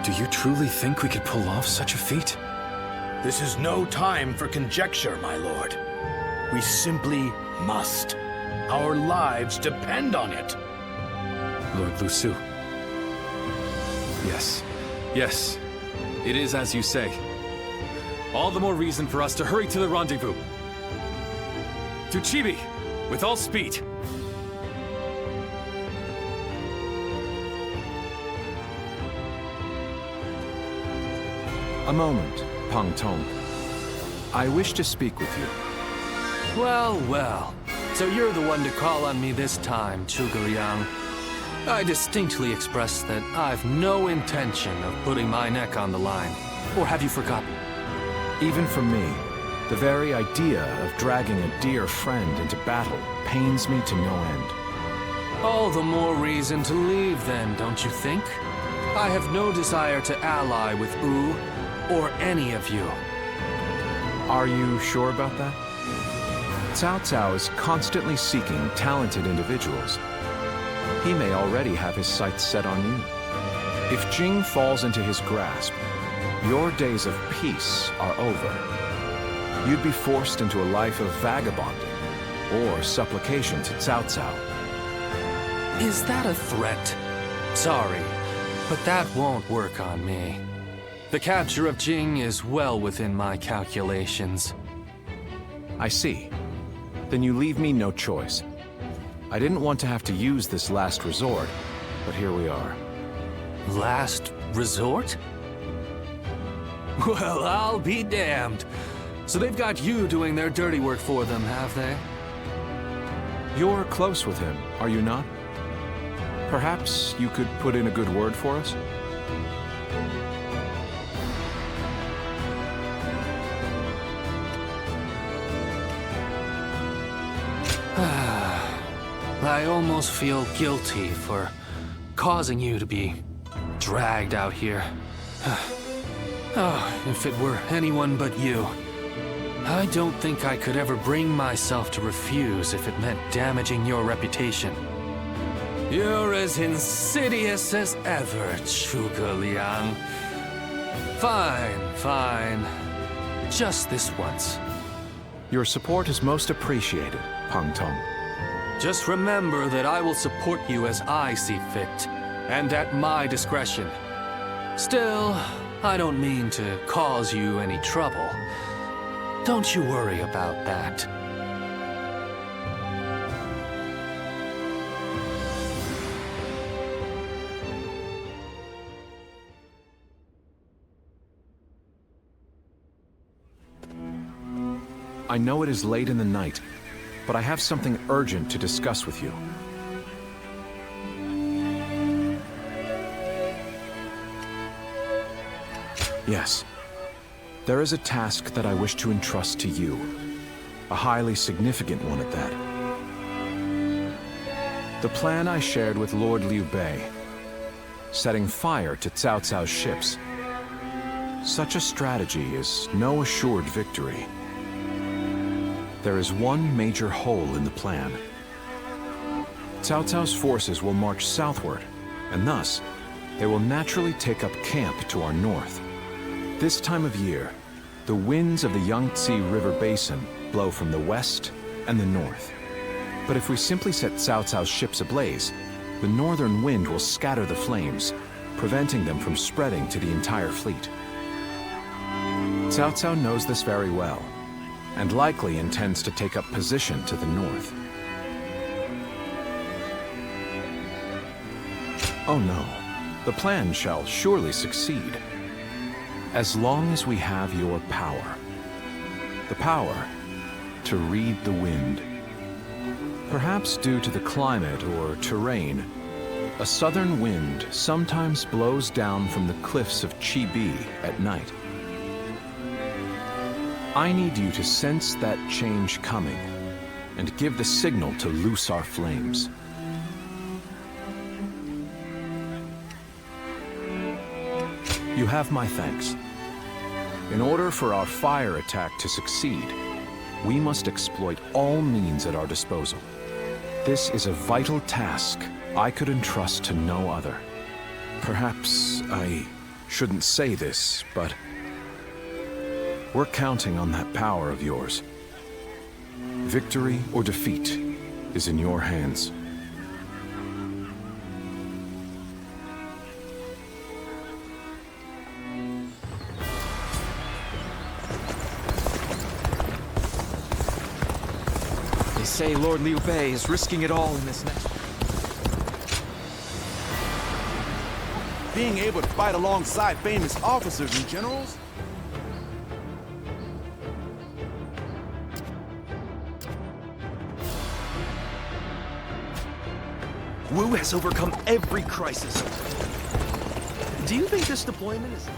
Do you truly think we could pull off such a feat? This is no time for conjecture, my lord. We simply must. Our lives depend on it. Lord Lu Su. Yes. It is as you say. All the more reason for us to hurry to the rendezvous. To Chibi, with all speed. A moment, Pang Tong. I wish to speak with you. Well. So you're the one to call on me this time, Zhuge Liang. I distinctly expressed that I've no intention of putting my neck on the line. Or have you forgotten? Even for me, the very idea of dragging a dear friend into battle pains me to no end. All the more reason to leave then, don't you think? I have no desire to ally with Wu or any of you. Are you sure about that? Cao Cao is constantly seeking talented individuals. He may already have his sights set on you. If Jing falls into his grasp, your days of peace are over. You'd be forced into a life of vagabonding or supplication to Cao Cao. Is that a threat? Sorry, but that won't work on me. The capture of Jing is well within my calculations. I see. Then you leave me no choice. I didn't want to have to use this last resort, but here we are. Last resort? Well, I'll be damned. So they've got you doing their dirty work for them, have they? You're close with him, are you not? Perhaps you could put in a good word for us? I almost feel guilty for causing you to be dragged out here. Oh, if it were anyone but you. I don't think I could ever bring myself to refuse if it meant damaging your reputation. You're as insidious as ever, Zhuge Liang. Fine. Just this once. Your support is most appreciated, Pang Tong. Just remember that I will support you as I see fit, and at my discretion. Still, I don't mean to cause you any trouble. Don't you worry about that. I know it is late in the night, but I have something urgent to discuss with you. Yes. There is a task that I wish to entrust to you. A highly significant one at that. The plan I shared with Lord Liu Bei, setting fire to Cao Cao's ships. such a strategy is no assured victory. There is one major hole in the plan. Cao Cao's forces will march southward, and thus, they will naturally take up camp to our north. This time of year, the winds of the Yangtze River Basin blow from the west and the north. But if we simply set Cao Cao's ships ablaze, the northern wind will scatter the flames, preventing them from spreading to the entire fleet. Cao Cao knows this very well, and likely intends to take up position to the north. Oh no, the plan shall surely succeed. As long as we have your power. The power to read the wind. Perhaps due to the climate or terrain, a southern wind sometimes blows down from the cliffs of Chibi at night. I need you to sense that change coming and give the signal to loose our flames. You have my thanks. In order for our fire attack to succeed, we must exploit all means at our disposal. This is a vital task I could entrust to no other. Perhaps I shouldn't say this, but we're counting on that power of yours. Victory or defeat is in your hands. They say Lord Liu Bei is risking it all in this next... Being able to fight alongside famous officers and generals? Wu has overcome every crisis. Do you think this deployment is...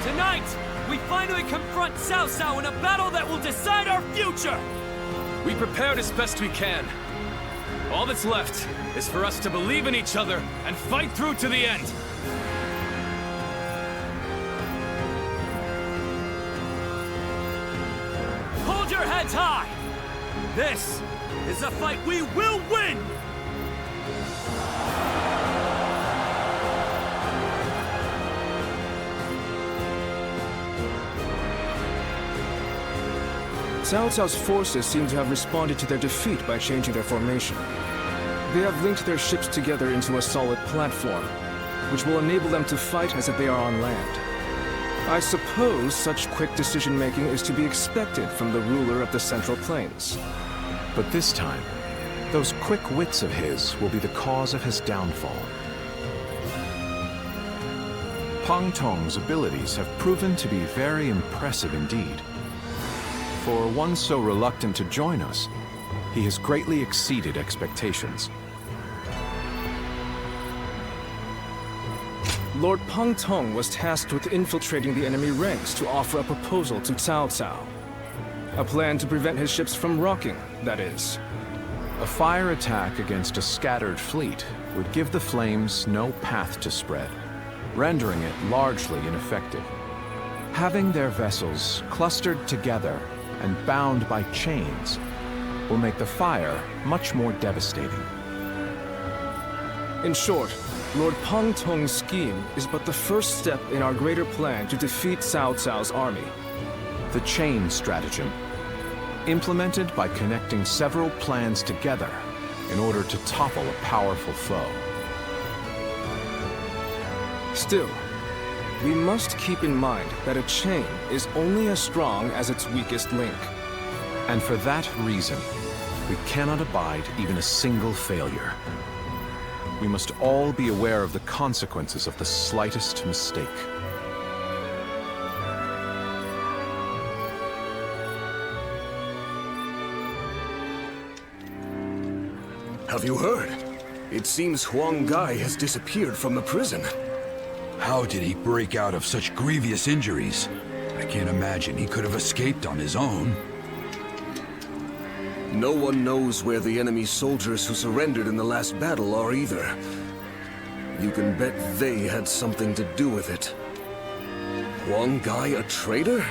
Tonight, we finally confront Cao Cao in a battle that will decide our future! We prepared as best we can. All that's left is for us to believe in each other and fight through to the end. Hold your heads high! This is a fight we will win! Cao Cao's forces seem to have responded to their defeat by changing their formation. They have linked their ships together into a solid platform, which will enable them to fight as if they are on land. I suppose such quick decision-making is to be expected from the ruler of the Central Plains. But this time, those quick wits of his will be the cause of his downfall. Pang Tong's abilities have proven to be very impressive indeed. For one so reluctant to join us, he has greatly exceeded expectations. Lord Peng Tong was tasked with infiltrating the enemy ranks to offer a proposal to Cao Cao. A plan to prevent his ships from rocking, that is. A fire attack against a scattered fleet would give the flames no path to spread, rendering it largely ineffective. Having their vessels clustered together and bound by chains will make the fire much more devastating. In short, Lord Peng Tong's scheme is but the first step in our greater plan to defeat Cao Cao's army. The chain stratagem, implemented by connecting several plans together in order to topple a powerful foe. Still, we must keep in mind that a chain is only as strong as its weakest link. And for that reason, we cannot abide even a single failure. We must all be aware of the consequences of the slightest mistake. Have you heard? It seems Huang Gai has disappeared from the prison. How did he break out of such grievous injuries? I can't imagine he could have escaped on his own. No one knows where the enemy soldiers who surrendered in the last battle are either. You can bet they had something to do with it. Huang Gai a traitor?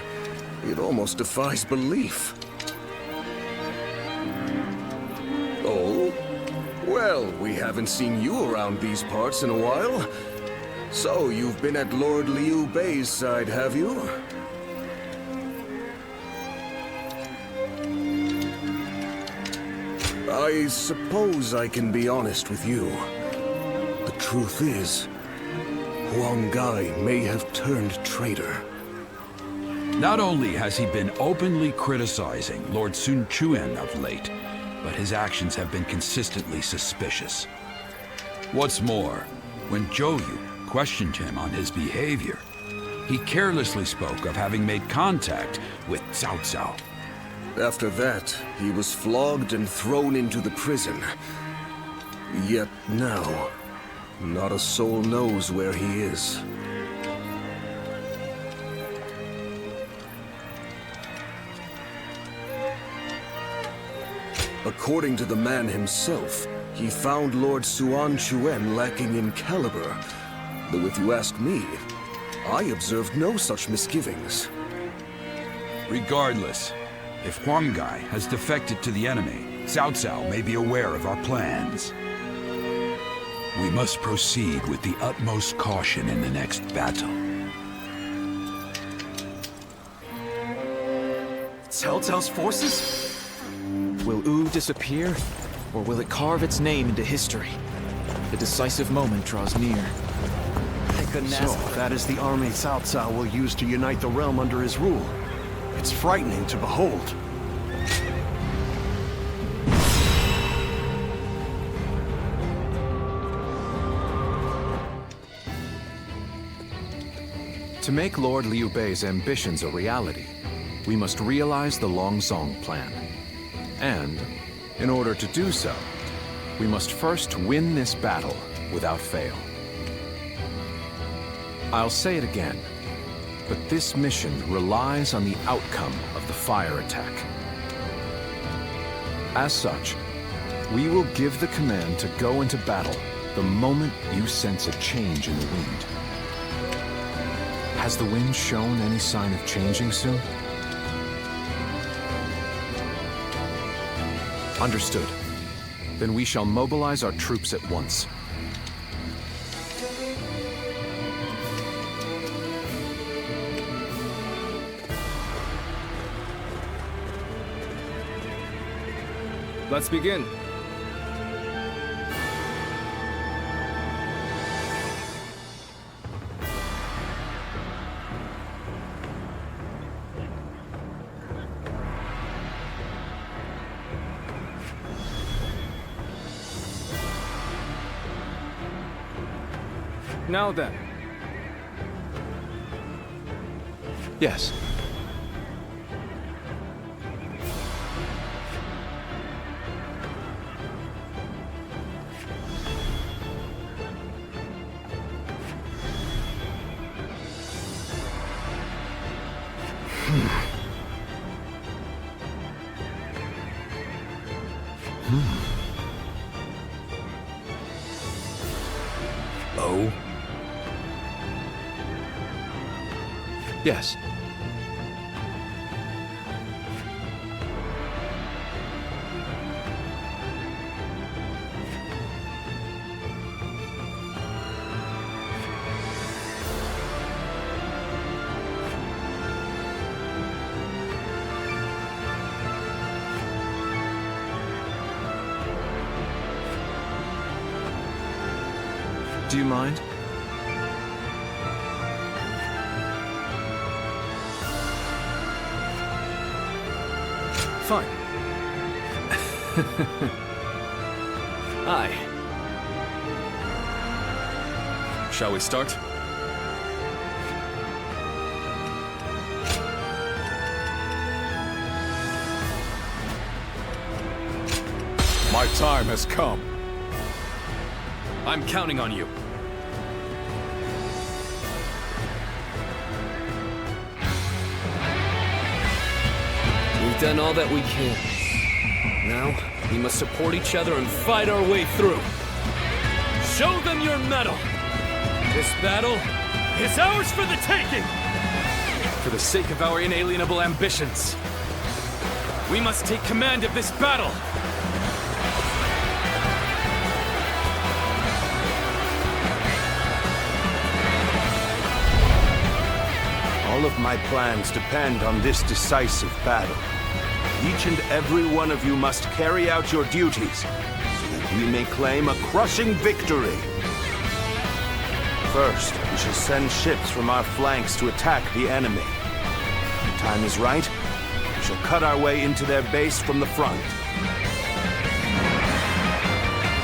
It almost defies belief. Oh? Well, we haven't seen you around these parts in a while. So, you've been at Lord Liu Bei's side, have you? I suppose I can be honest with you. The truth is, Huang Gai may have turned traitor. Not only has he been openly criticizing Lord Sun Quan of late, but his actions have been consistently suspicious. What's more, when Zhou Yu questioned him on his behavior, he carelessly spoke of having made contact with Cao Cao. After that, he was flogged and thrown into the prison. Yet now, not a soul knows where he is. According to the man himself, he found Lord Suan Chuen lacking in caliber. Though if you ask me, I observed no such misgivings. Regardless, if Huang Gai has defected to the enemy, Cao Cao may be aware of our plans. We must proceed with the utmost caution in the next battle. Cao Cao's forces? Will Wu disappear, or will it carve its name into history? The decisive moment draws near. So, that is the army Cao Cao will use to unite the realm under his rule. It's frightening to behold. To make Lord Liu Bei's ambitions a reality, we must realize the Longzong plan. And, in order to do so, we must first win this battle without fail. I'll say it again, but this mission relies on the outcome of the fire attack. As such, we will give the command to go into battle the moment you sense a change in the wind. Has the wind shown any sign of changing soon? Understood. Then we shall mobilize our troops at once. Let's begin. Now then. Yes. Oh? Yes. Do you mind? Fine. Aye. Shall we start? My time has come. I'm counting on you. We've done all that we can. Now, we must support each other and fight our way through. Show them your mettle! This battle is ours for the taking! For the sake of our inalienable ambitions, we must take command of this battle! All of my plans depend on this decisive battle. Each and every one of you must carry out your duties, so that we may claim a crushing victory. First, we shall send ships from our flanks to attack the enemy. When the time is right, we shall cut our way into their base from the front.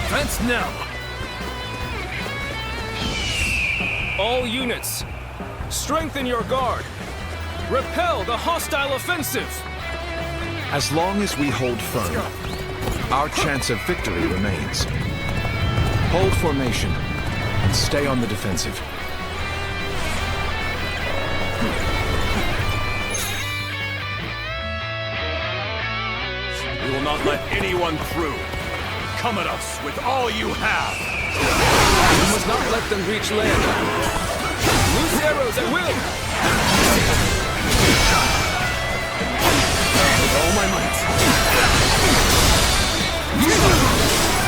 Defense now! All units, strengthen your guard! Repel the hostile offensive! As long as we hold firm, our chance of victory remains. Hold formation and stay on the defensive. We will not let anyone through. Come at us with all you have! We must not let them reach land. Loose arrows at will! With all my might.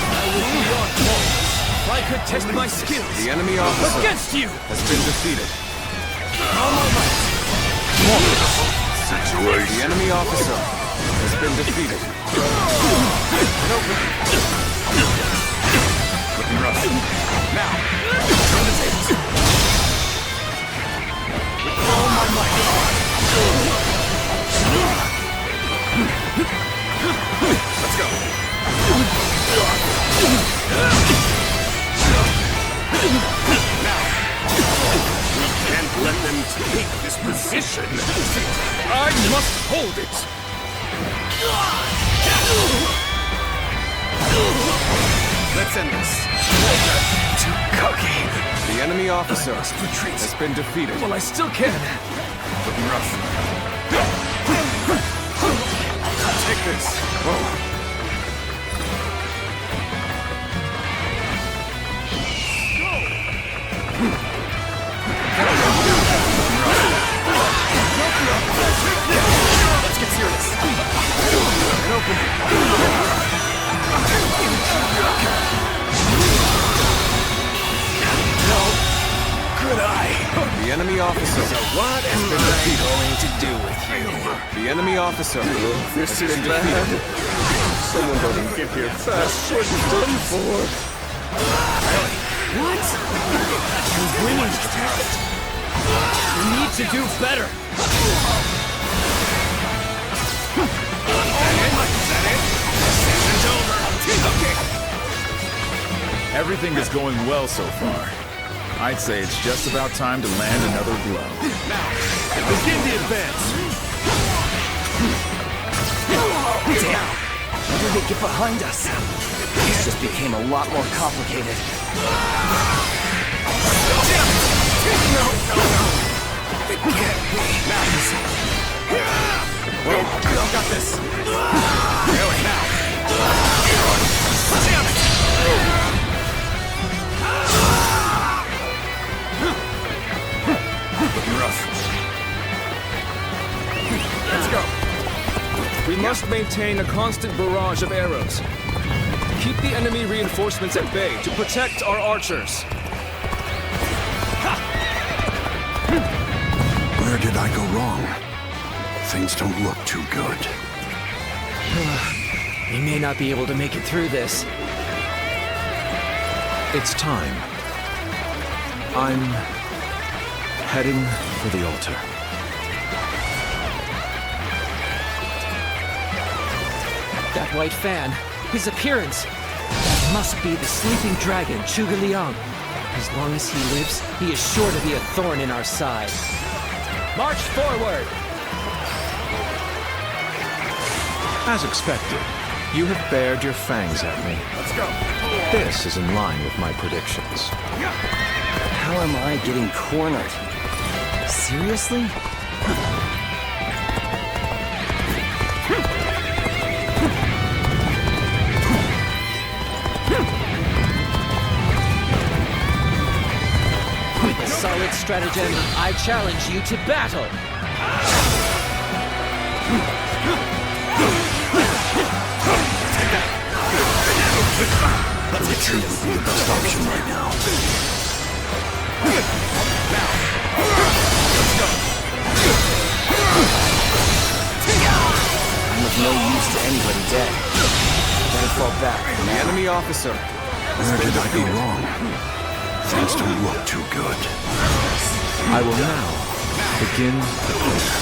I will be on point. If I could test my skills. The enemy officer against you has been defeated. All my might. Situation. The enemy officer has been defeated. Looking rough. Now, turn the tables. With all my might. Let's go. Now, we can't let them take this position. I must hold it. Let's end this. Too cocky. The enemy officer has been defeated. Well, I still can. Looking rough. Take this. Whoa. Let's get serious. And open. No. Good eye. The enemy officer. So what am I going to do with you? The enemy officer This has is been bad. defeated. Someone doesn't get here fast. What you done for? What? You're winning, Chap. You need to do better. Everything is going well so far. I'd say it's just about time to land another blow. Begin the advance. Damn! When did they get behind us? This just became a lot more complicated. No. It can't be. Well, we all got this. Really now. Damn it! must maintain a constant barrage of arrows. Keep the enemy reinforcements at bay to protect our archers. Where did I go wrong? Things don't look too good. We may not be able to make it through this. It's time. I'm heading for the altar. That white fan, his appearance. That must be the sleeping dragon, Zhuge Liang. As long as he lives, he is sure to be a thorn in our side. March forward! As expected, you have bared your fangs at me. Let's go. This is in line with my predictions. How am I getting cornered? Seriously? With a solid stratagem, I challenge you to battle! Retreat would be the best option right now. I'm of no use to anybody dead. Better fall back. The enemy officer. Where did I go wrong? Things don't look too good. I will now begin the clear.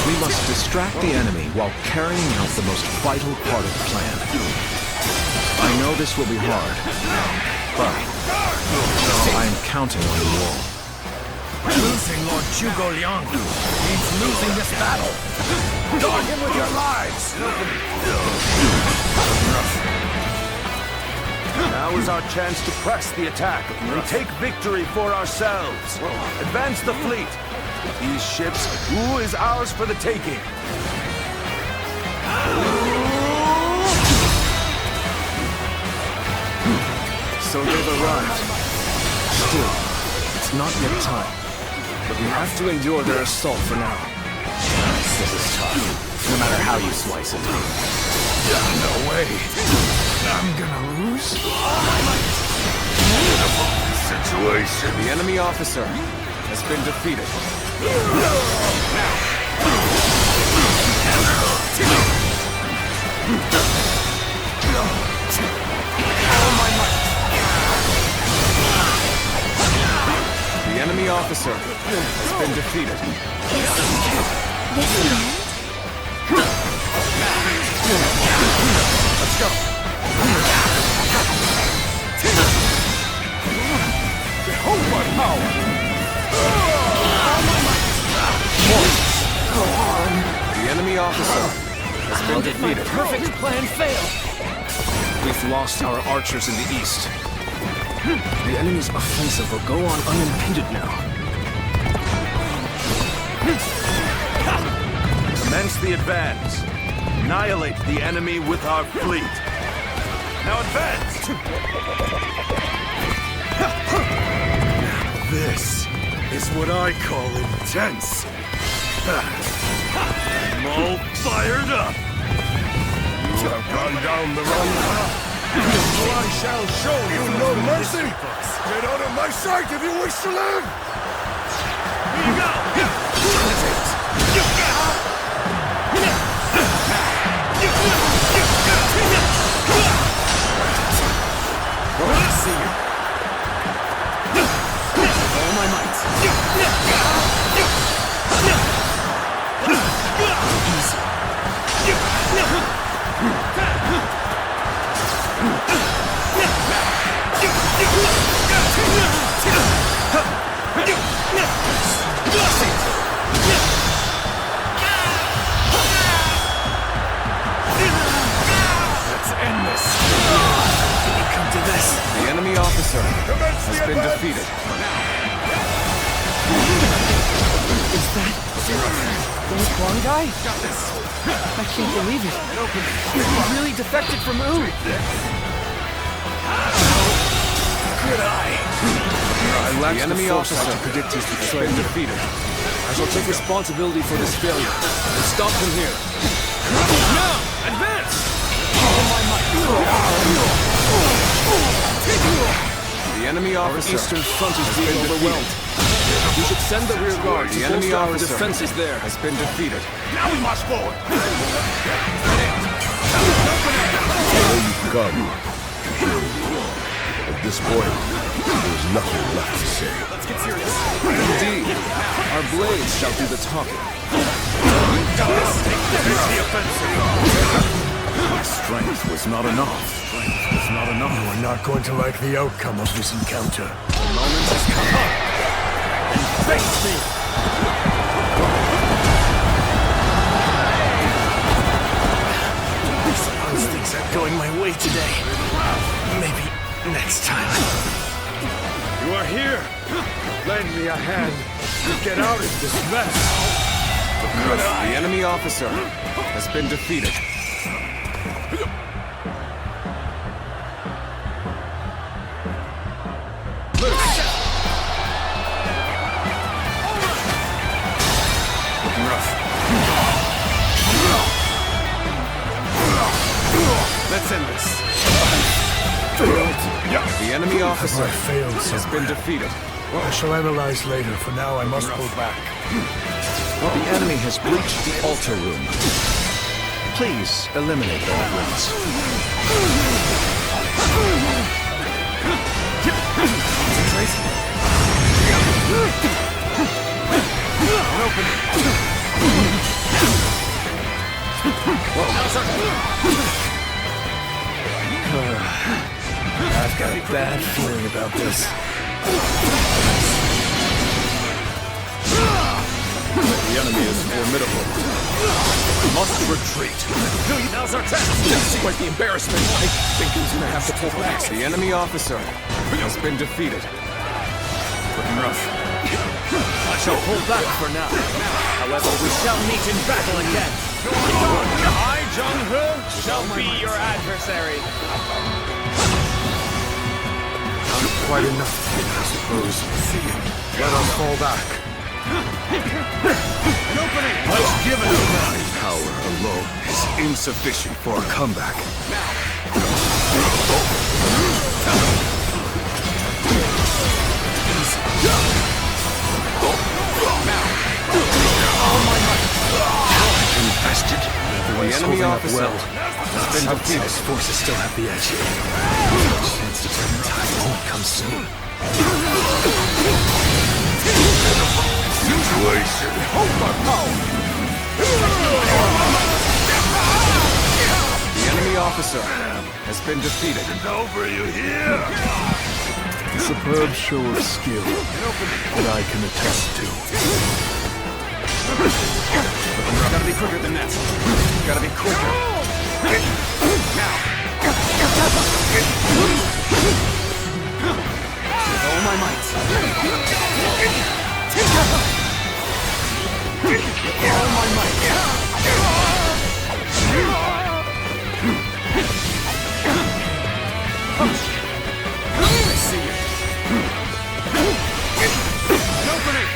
We must distract the enemy while carrying out the most vital part of the plan. I know this will be hard, but I am counting on you all. Losing Lord Zhuge Liang means losing this battle. Guard him with your lives! Now is our chance to press the attack and take victory for ourselves. Advance the fleet. These ships, Wu is ours for the taking. So they've arrived. Still, it's not yet time. But we have to endure their assault for now. This is tough, no matter how you slice it. No way. I'm gonna lose. Situation. The enemy officer has been defeated. The enemy officer has been defeated. Let's go. Behold my power! Go on. The enemy officer has been defeated. My perfect plan fail. We've lost our archers in the east. The enemy's offensive will go on unimpeded now. Commence the advance. Annihilate the enemy with our fleet. Now advance! This is what I call intense. I'm all fired up. You have gone down the wrong path. I shall show you no mercy. Get out of my sight if you wish to live. Here you go. Let's see you. All my might. Let's end this. Did it come to this? The enemy officer has been defeated. Is that the Huang guy? I can't believe it. He really defected from Wu. Good eye. I lacked the foresight to predict his betrayal. Defeated. I shall take responsibility for this failure and stop him here. The enemy officer. Our eastern front is being overwhelmed. We should send the rear guard to bolster our defenses there. Has been defeated. Now we march forward! There you come. At this point, there's nothing left to say. Let's get serious. Indeed. Our blades shall do the talking. My strength was not enough. You are not going to like the outcome of this encounter. The moment has come. And face me! I suppose things aren't going my way today. Maybe next time. You are here. Lend me a hand to get out of this mess. The enemy officer has been defeated. Looking rough. Let's end this. The enemy officer has been defeated. I shall analyze later. For now, I must pull back. The enemy has breached the altar room. Please eliminate them at once. I've got a bad feeling about this. The enemy is formidable. We must retreat. Now's our chance. This is quite the embarrassment. I think he's gonna have to pull back. The enemy officer has been defeated. Looking rough. I shall pull back for now. However, we shall meet in battle again. I, Jung-Ho, shall be your adversary. Not quite enough, I suppose. Let us fall back. An opening! Let's give it a try. Power alone is insufficient for a comeback. Invested. The enemy officer has been defeated. His forces still have the edge. Chance to turn the tide won't come soon. Situation. The enemy officer has been defeated. Over you here! A superb show of skill that I can attest to. Gotta be quicker than that. Gotta be quicker. Now. With all my might. With all my might. I see you. An opening!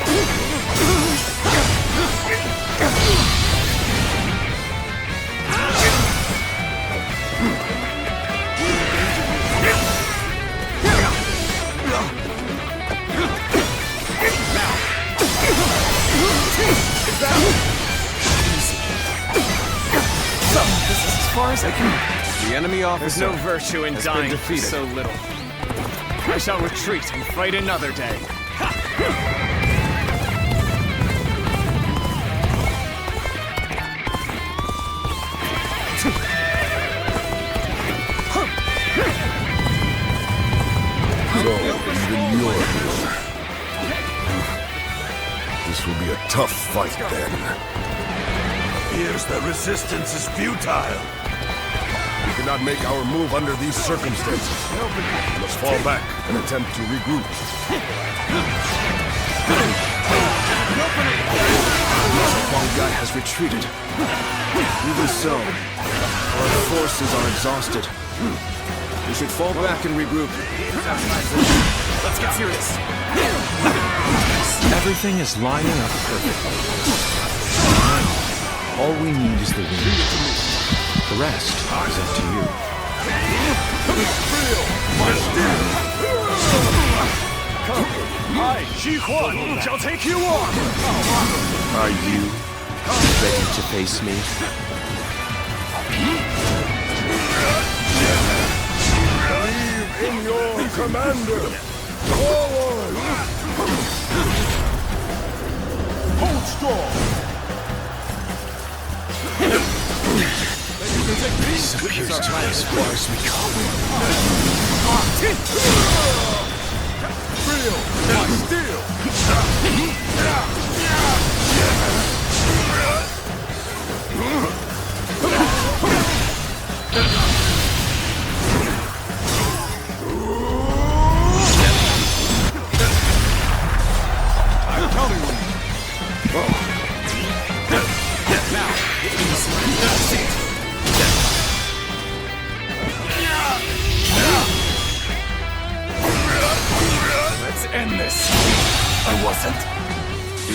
Far as I can. The enemy officer. There's no virtue in dying for defeated. so little. I shall retreat and fight another day. So, even you're here. This will be a tough fight then. Appears the resistance is futile. We cannot make our move under these circumstances. We must fall back and attempt to regroup. One guy has retreated. Even so, our forces are exhausted. We should fall back and regroup. Let's get serious. Everything is lining up perfectly. All we need is the wind. The rest is up to you. Shall take you on! Are you ready to face me? Believe in your commander! Forward! Hold strong! This appears to be as far as we come. Real! Steel! I'm counting on you. Now, Let's end this. I wasn't.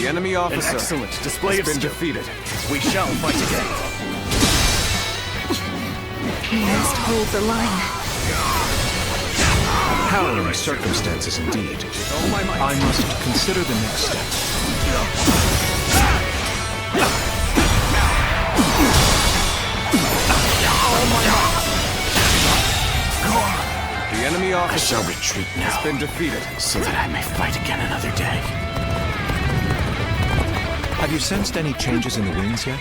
The enemy officer An excellent display has of been skill. defeated. We shall fight again. We must hold the line. Harrowing circumstances indeed. I must consider the next step. The enemy I officer shall retreat now, has been defeated. so that I may fight again another day. Have you sensed any changes in the winds yet?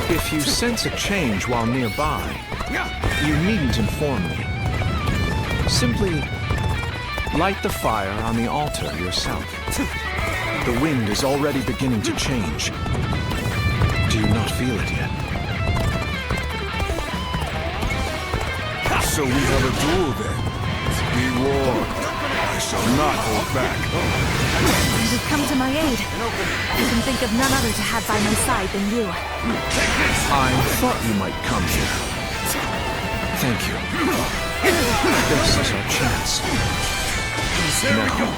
If you sense a change while nearby, you needn't inform me. Simply light the fire on the altar yourself. The wind is already beginning to change. Do you not feel it yet? So we have a duel then. Be warned. I shall not hold back. You've come to my aid. I can think of none other to have by my side than you. I thought you might come here. Thank you. This is our chance. Now,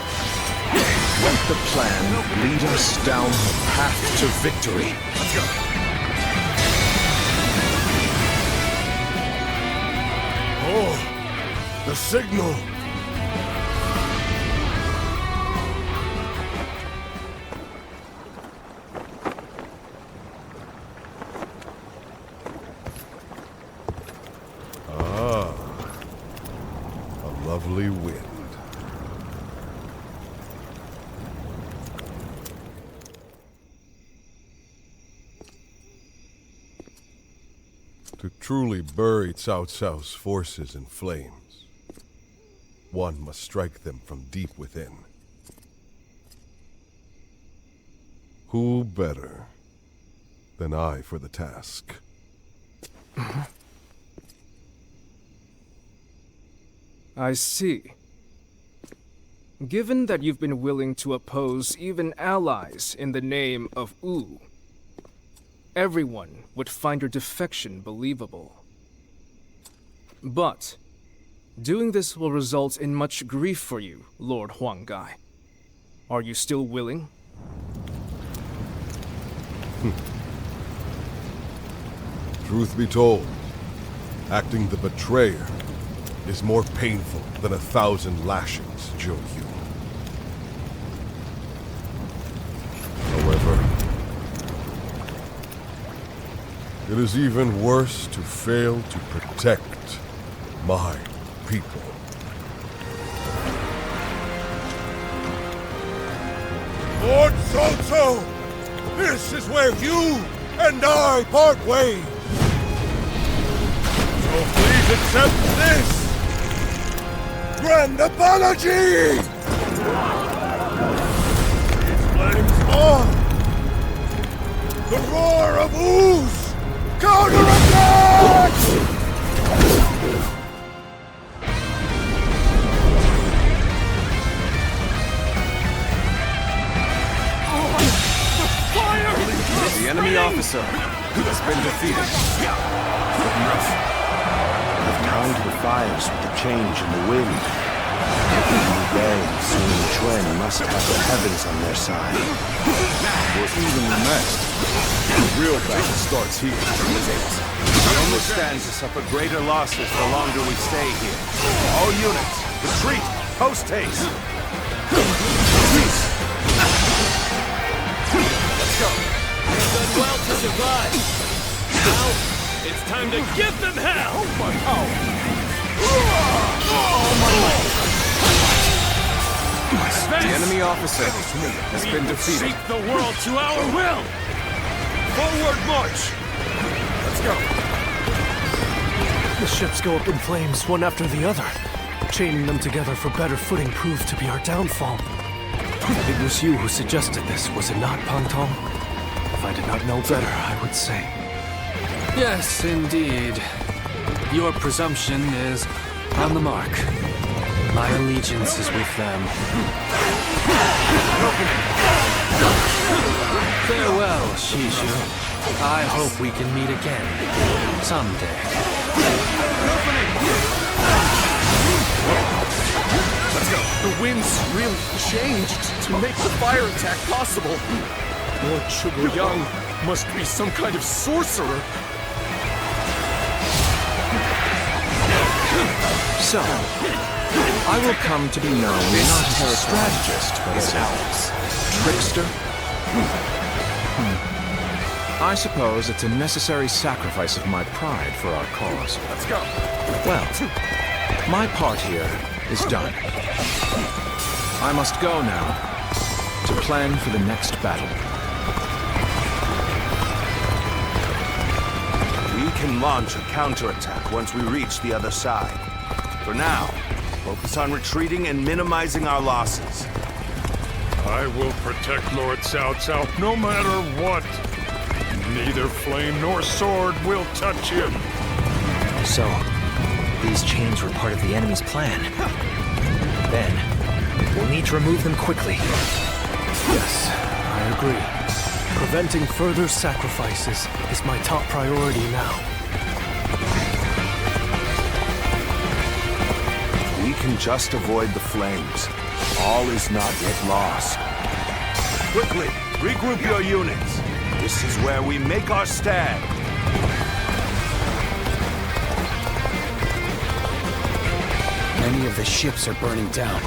let the plan lead us down the path to victory. Let's go. Oh, the signal. Ah, a lovely wind. To truly bury Cao Cao's forces in flames, one must strike them from deep within. Who better than I for the task? I see. Given that you've been willing to oppose even allies in the name of Wu, everyone would find your defection believable. But doing this will result in much grief for you, Lord Huanggai. Are you still willing? Truth be told, acting the betrayer is more painful than 1,000 lashings, Zhou Yu. However, it is even worse to fail to protect my people. Lord Cao, this is where you and I part ways. So please accept this grand apology! Its flames on! The roar of ooze! Counterattack! The enemy officer has been defeated. I've timed the fires with the change in the wind. Liu Bei and Sun Quan must have the heavens on their side. We're evenly matched. The real battle starts here. It only stands to suffer greater losses the longer we stay here. All units, retreat! Post haste! Let's go. You've done well to survive. Now, it's time to give them hell! The enemy officer has been defeated. Seek the world to our will! Forward march! Let's go. The ships go up in flames, one after the other. Chaining them together for better footing proved to be our downfall. It was you who suggested this, was it not, Pantong? If I did not know better, I would say. Yes, indeed. Your presumption is on the mark. My allegiance is with them. Farewell, Shishu. I hope we can meet again. Someday. Let's go. The winds really changed to make the fire attack possible. Lord Zhuge Liang must be some kind of sorcerer. So, I will come to be known not as a strategist, but as Alex. Trickster? I suppose it's a necessary sacrifice of my pride for our cause. Let's go. Well, my part here is done. I must go now to plan for the next battle. We can launch a counterattack once we reach the other side. For now, focus on retreating and minimizing our losses. I will protect Lord Cao Cao no matter what. Neither flame nor sword will touch him. So, these chains were part of the enemy's plan. Then, we'll need to remove them quickly. Yes, I agree. Preventing further sacrifices is my top priority now. We can just avoid the flames. All is not yet lost. Quickly, regroup your units. This is where we make our stand. Many of the ships are burning down.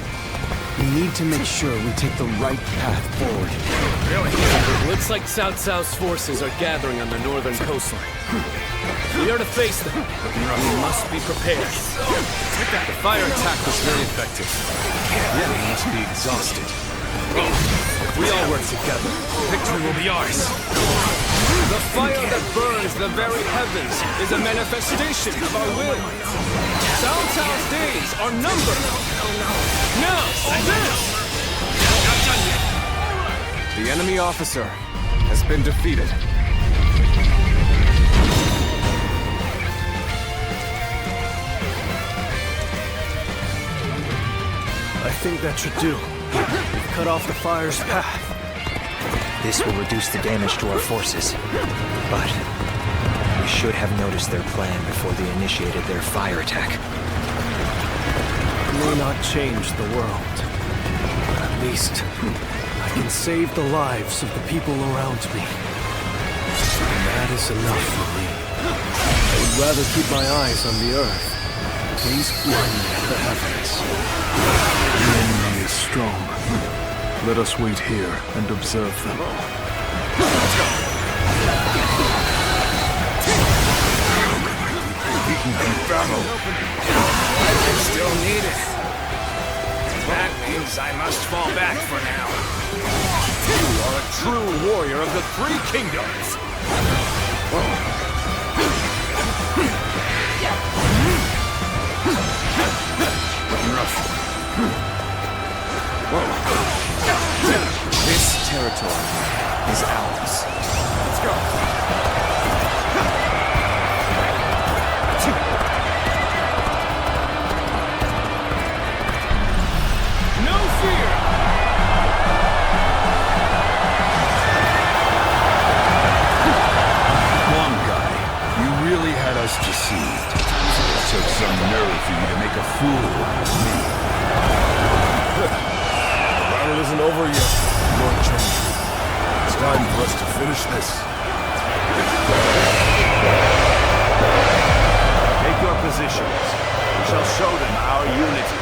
We need to make sure we take the right path forward. It looks like Cao Cao's forces are gathering on the northern coastline. We are to face them. We must be prepared. The fire attack was very effective. The enemy must be exhausted. If we all work together, victory will be ours. The fire that burns the very heavens is a manifestation of our will. Cao Cao's days are numbered. Now, this! The enemy officer has been defeated. I think that should do. We've cut off the fire's path. This will reduce the damage to our forces. But we should have noticed their plan before they initiated their fire attack. It may not change the world. But at least, I can save the lives of the people around me. And that is enough for me. I would rather keep my eyes on the earth. Gaze blindly at the heavens. The enemy is strong. Let us wait here and observe them. Let's go. Battle. I still need it. That means I must fall back for now. You are a true warrior of the Three Kingdoms. This territory is ours. Let's go. No fear! One guy, you really had us deceived. It took some nerve for you to make a fool of me. The battle isn't over yet, Lord Cheng. It's time for us to finish this. our unity.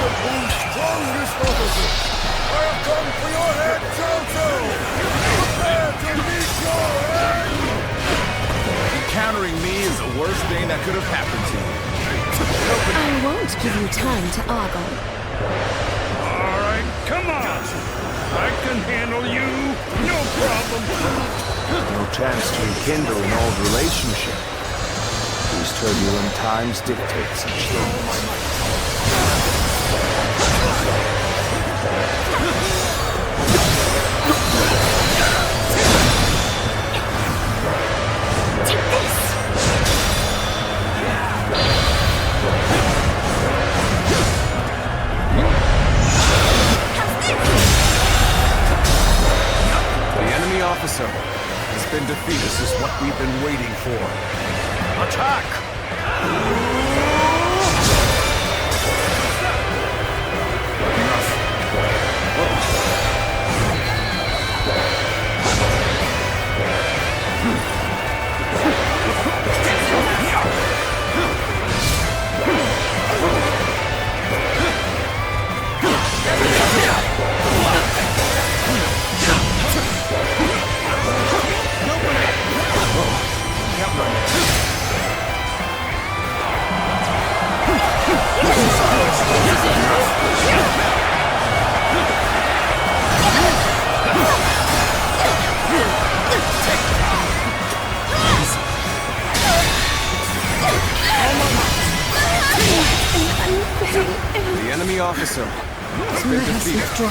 Strongest officer! I have come for your head, Jojo! Prepare to meet your end! Encountering me is the worst thing that could have happened to you. I won't give you time to ogle. All right, come on. I can handle you. No problem. No chance to rekindle an old relationship. These turbulent times dictate such things. Officer has been defeated. This is what we've been waiting for. Attack! The enemy officer has been Let us defeated. withdraw.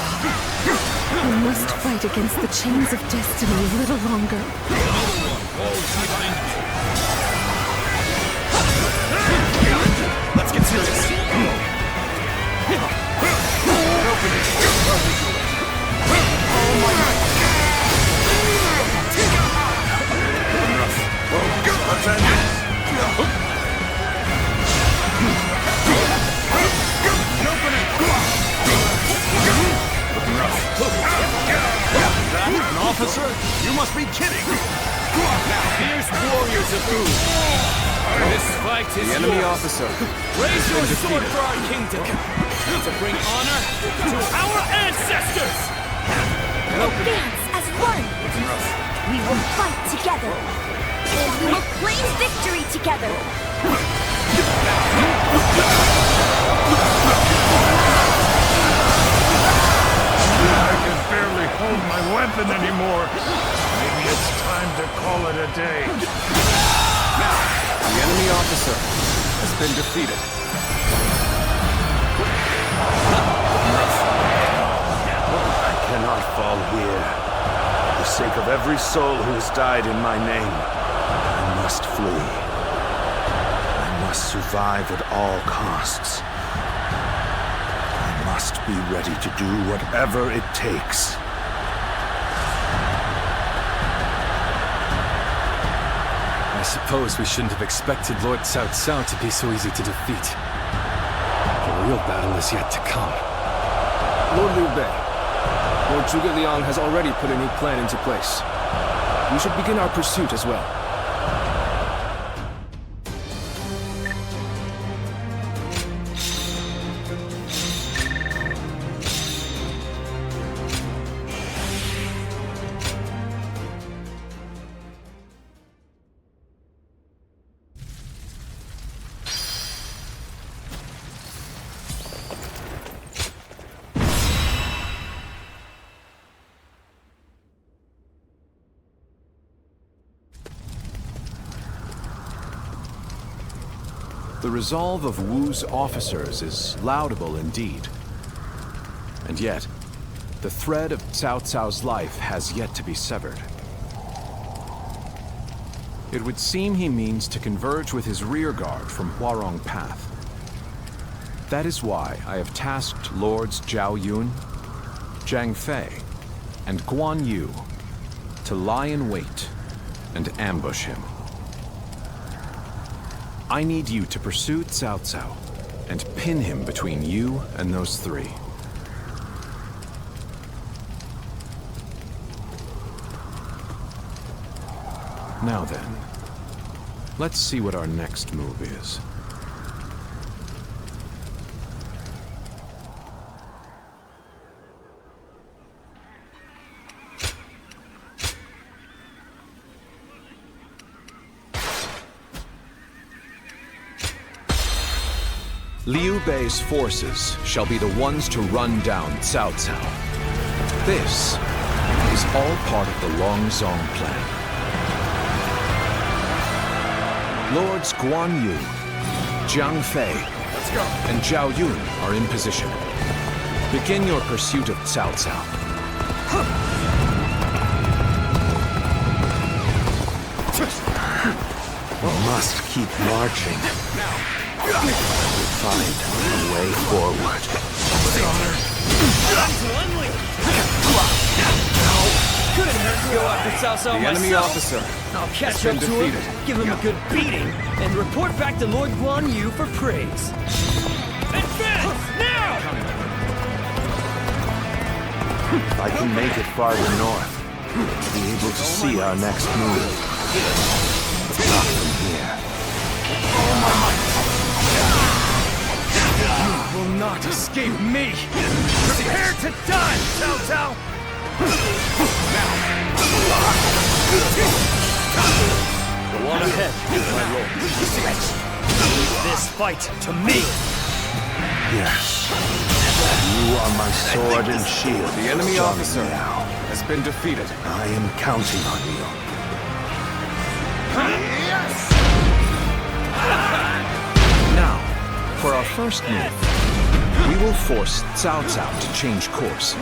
We must fight against the chains of destiny a little longer. Let's get serious. An officer? You must be kidding! Now, fierce warriors of Ood. This fight is The enemy yours. officer Raise your been sword defeated. for our kingdom, to bring honor to our ancestors! Advance as one! We will fight together! And we will claim victory together! I can barely hold my weapon anymore. Maybe it's time to call it a day. The enemy officer has been defeated. I cannot fall here. For the sake of every soul who has died in my name, I must flee. I must survive at all costs. I must be ready to do whatever it takes. I suppose we shouldn't have expected Lord Cao Cao to be so easy to defeat. The real battle is yet to come. Lord Liu Bei, Lord Zhuge Liang has already put a new plan into place. We should begin our pursuit as well. The resolve of Wu's officers is laudable indeed. And yet, the thread of Cao Cao's life has yet to be severed. It would seem he means to converge with his rearguard from Huarong Path. That is why I have tasked Lords Zhao Yun, Zhang Fei, and Guan Yu to lie in wait and ambush him. I need you to pursue Cao Cao and pin him between you and those three. Now then, let's see what our next move is. Liu Bei's forces shall be the ones to run down Cao Cao. This is all part of the Longzong plan. Lords Guan Yu, Jiang Fei, and Zhao Yun are in position. Begin your pursuit of Cao Cao. We must keep marching. Find a way forward. Couldn't hurt to go after Cao Cao The enemy myself. officer I'll has catch been up to defeated. him, give him a good beating, and report back to Lord Guan Yu for praise. Advance! Now! If I can make it farther north, I'll be able to see our next move. Not from here. You will not escape me! Prepare to die, Cao Cao! Go on ahead, my lord. Leave this fight to me! Yes. You are my sword and shield. The enemy Join officer me now. has been defeated. I am counting on you. Now, for our first move, we will force Cao Cao to change course.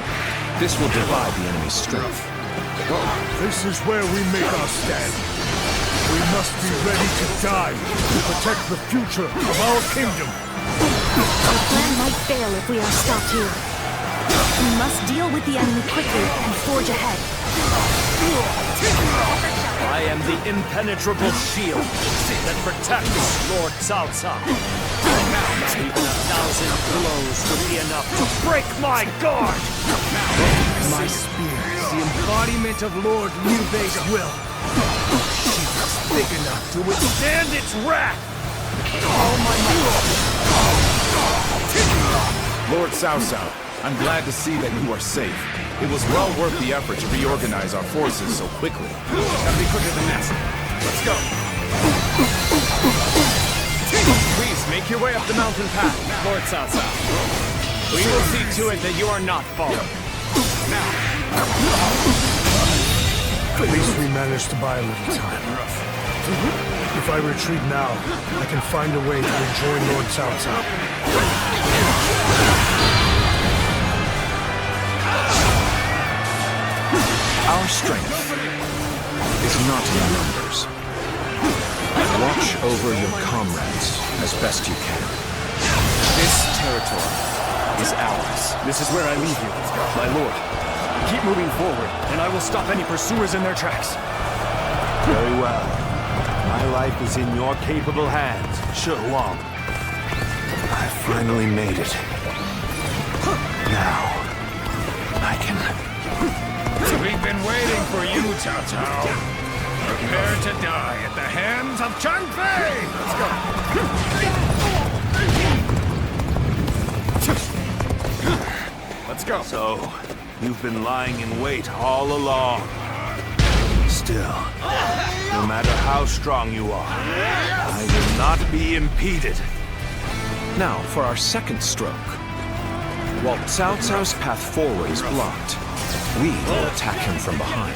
This will divide the enemy's strength. This is where we make our stand. We must be ready to die to protect the future of our kingdom. Our plan might fail if we are stopped here. We must deal with the enemy quickly and forge ahead. I am the impenetrable shield that protects Lord Cao Cao. Not even 1,000 blows would be enough to break my guard! My spear is the embodiment of Lord Liu Bei's will. She is big enough to withstand its wrath! All my Lord Cao Cao, I'm glad to see that you are safe. It was well worth the effort to reorganize our forces so quickly. Gotta be quicker than that. Let's go. Please, make your way up the mountain path, Lord Cao Cao. We will see to it that you are not fallen. At least we managed to buy a little time. If I retreat now, I can find a way to rejoin Lord Cao Cao. Our strength is not in numbers. Watch over your comrades as best you can. This territory is ours. This is where I leave you, my lord. Keep moving forward, and I will stop any pursuers in their tracks. Very well. My life is in your capable hands, Shi Huang. I finally made it. Now, I can... We've been waiting for you, Cao Cao. Prepare to die at the hands of Chang Fei! Let's go. So, you've been lying in wait all along. Still, no matter how strong you are, I will not be impeded. Now, for our second stroke. While Cao Cao's path forward is blocked, we will attack him from behind.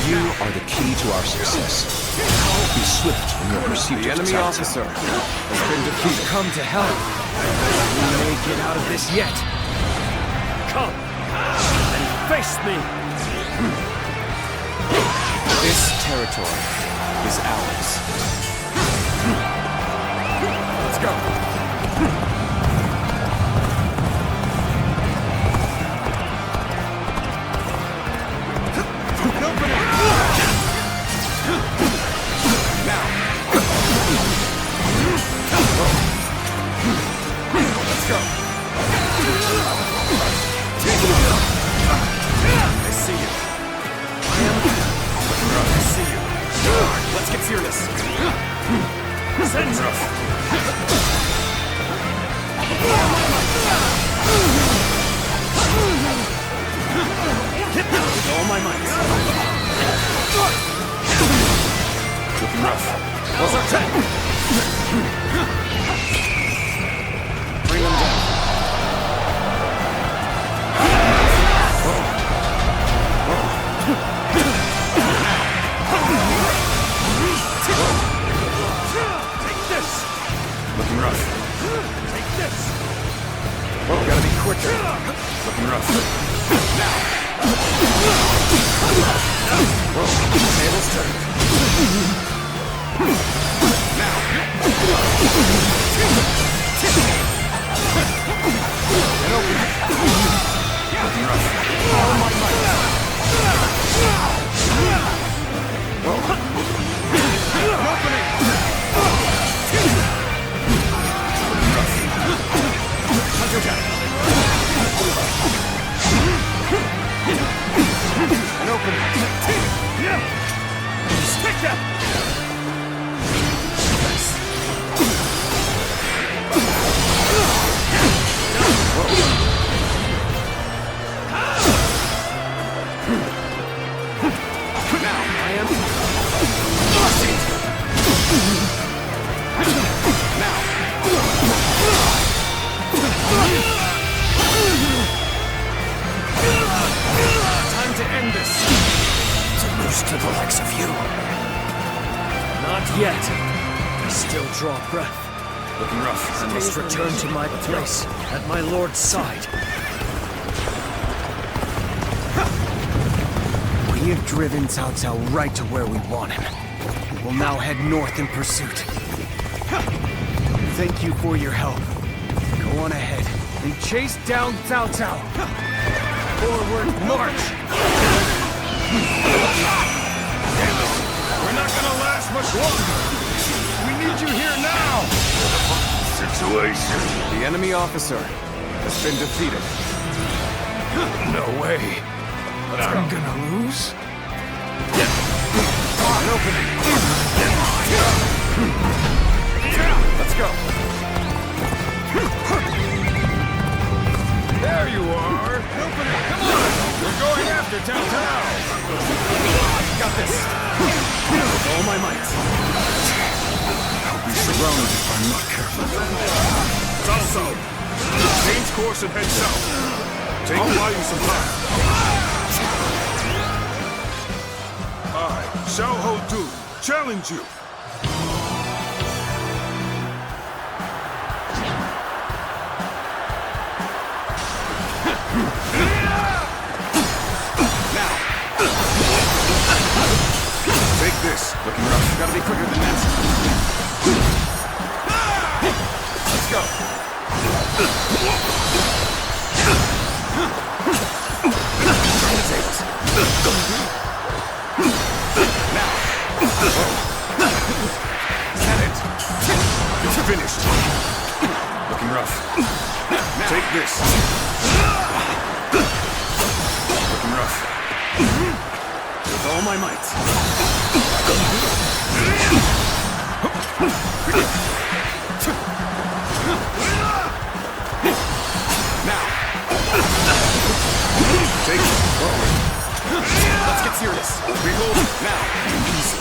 You are the key to our success. Be swift in your pursuit The of enemy Cao Cao. officer has been defeated. Come to help. We may get out of this yet. Come and face me. This territory is ours. Let's go. I see you. this! Send rough! With all my might. Looking rough. What's our tank? Bring them down. Take this! Looking rough. Take this! Whoa, gotta be quicker. Looking rough. Now! Whoa, table's turned. Now! And open. Looking rough. All my might. Whoa. An opening! Hunter down. An opening. Stick that! Now I am. Now. Time to end this. To lose to the likes of you. Not yet. I still draw breath. Looking rough. I must return to my place at my lord's side. We have driven Cao Cao right to where we want him. We'll now head north in pursuit. Thank you for your help. Go on ahead and chase down Cao Cao. Forward march! We're not gonna last much longer! We need you here now! Situation. The enemy officer has been defeated. No way. I'm gonna lose? An opening. Let's go. There you are! Opening, come on! We're going after Cao Cao! Got this. With all my might. I'll be surrounded if I'm not careful. Salso! Change course and head south. I'll buy you some time. I, Xiao Ho Du, challenge you. Take this. Looking rough. Gotta be quicker than that. Let's go. Turn the tables. Now. Set it. It's finished. Looking rough. Now. Take this. Looking rough. With all my might. Now. Take it. Let's get serious. Behold, now. Easy.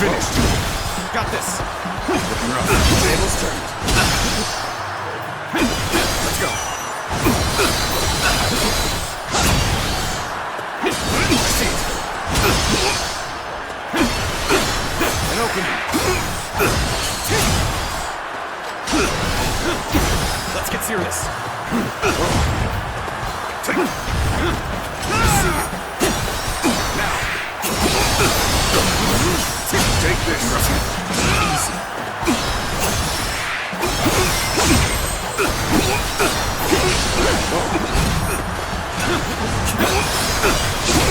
Finished. Got this. Looking rough. Tables turned. Let's go. Proceed. An opening. Let's get serious. Take it. Now. Take this. Easy.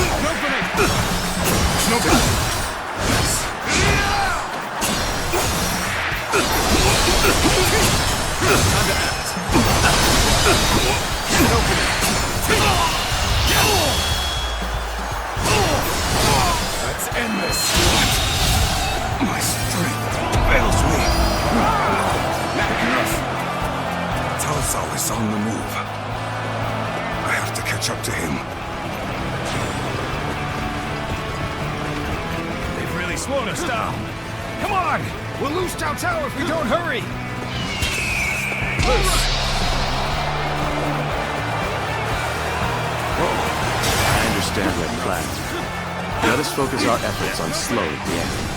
An opening. No problem. My strength fails me. Not enough. Cao Cao is on the move. I have to catch up to him. They've really slowed us down. Come on! We'll lose Cao Cao if we don't hurry! Loose! I understand their plan. Let us focus our efforts on slowing the enemy.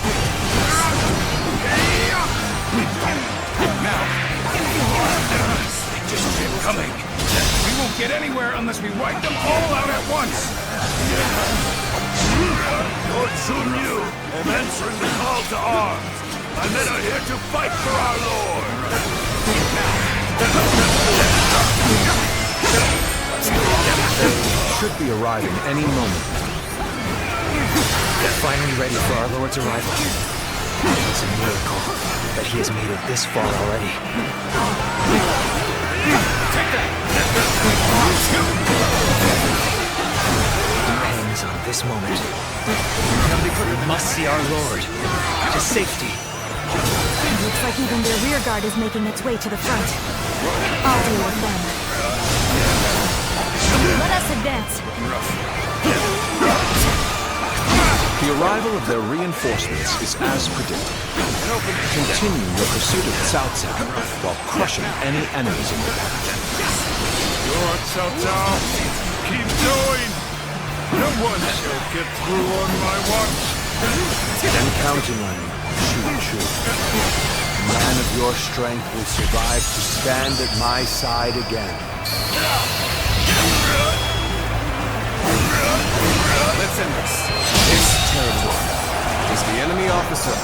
Now! They just keep coming. We won't get anywhere unless we wipe them all out at once! Lord Sun Yu, am answering the call to arms. My men are here to fight for our lord. Should be arriving any moment. They're finally ready for our Lord's arrival. It's a miracle that he has made it this far already. Take that! Depends on this moment. We must see our Lord to safety. Looks like even their rear guard is making its way to the front. I'll deal with them. Let us advance. The arrival of their reinforcements is as predicted. Continue your pursuit of Cao Cao while crushing any enemies in your path. Lord Cao Cao, keep going. No one shall get through on my watch. I'm counting on you, Chu. A man of your strength will survive to stand at my side again. Let's end this. This territory is the enemy officer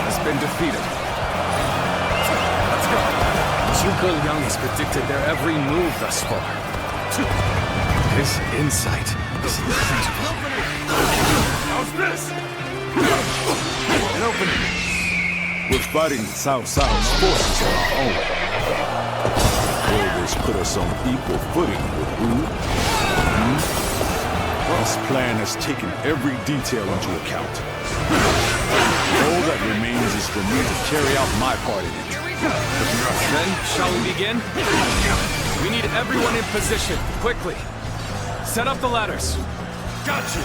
has been defeated. Let's go. Zhuge Liang has predicted their every move thus far. His insight is incredible. How's this? An opening. We're fighting Cao Cao's forces on our own. Will this put us on equal footing with Wu? This plan has taken every detail into account. All that remains is for me to carry out my part in it. Then, shall we begin? We need everyone in position, quickly. Set up the ladders. Got you.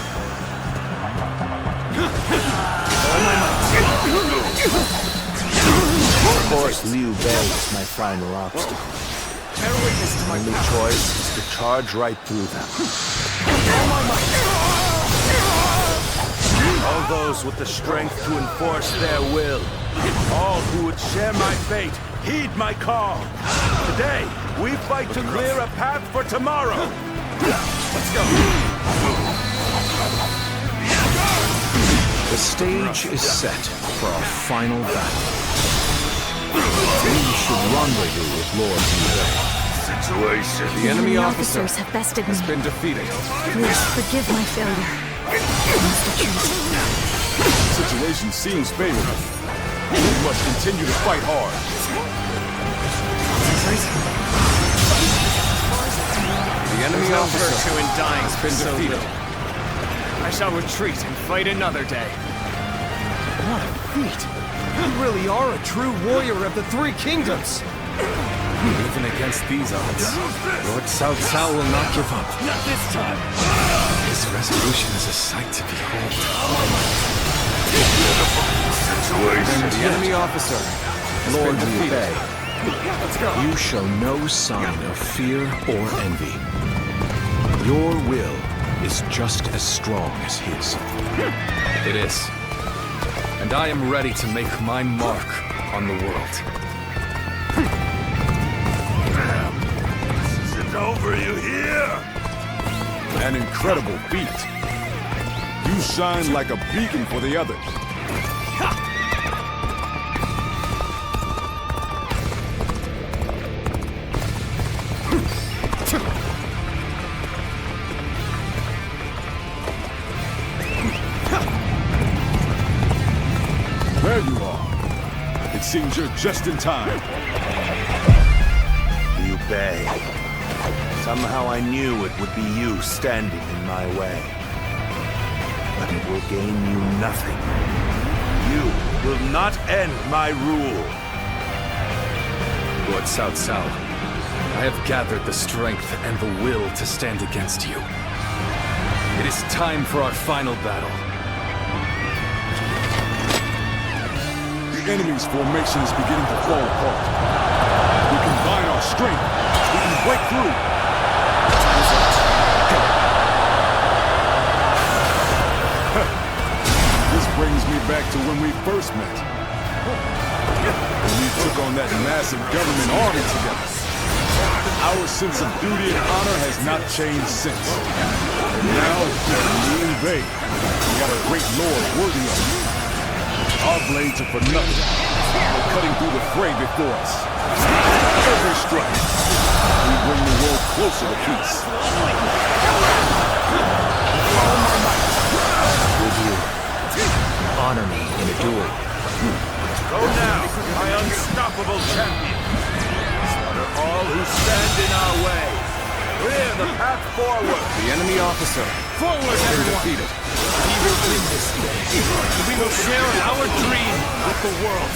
Of course, Liu Bei is my final obstacle. My only choice is to charge right through them. All those with the strength to enforce their will, all who would share my fate, heed my call. Today, we fight to clear a path for tomorrow. Let's go. The stage is set for our final battle. We should rendezvous with Lord Liu. The enemy officers have bested me. has been defeated. Please forgive my failure. I must retreat. The situation seems favorable. We must continue to fight hard. The enemy officer virtue in dying has been so defeated. I shall retreat and fight another day. What a feat! You really are a true warrior of the Three Kingdoms! Even against these odds, Lord Cao Cao will not give up. Not this time! His resolution is a sight to behold. And the enemy officer, Lord Liu Bei, you show no sign of fear or envy. Your will is just as strong as his. It is. And I am ready to make my mark on the world. This isn't over, you hear? An incredible feat. You shine like a beacon for the others. There you are. It seems you're just in time. Liu Bei. Somehow I knew it would be you standing in my way. But it will gain you nothing. You will not end my rule. Lord Cao Cao, I have gathered the strength and the will to stand against you. It is time for our final battle. The enemy's formation is beginning to fall apart. We combine our strength. We can break through. This brings me back to when we first met. When we took on that massive government army together. Our sense of duty and honor has not changed since. Now, me and they, we got a great lord worthy of it. Our blades are for nothing. They're cutting through the fray before us. Every strike, we bring the world closer to peace. Would you honor me in a duel? Go now, my unstoppable champion. Slaughter all who stand in our way. Clear the path forward. The enemy officer. Forward, everyone! Defeated. We will win this day. We will share our dream with the world.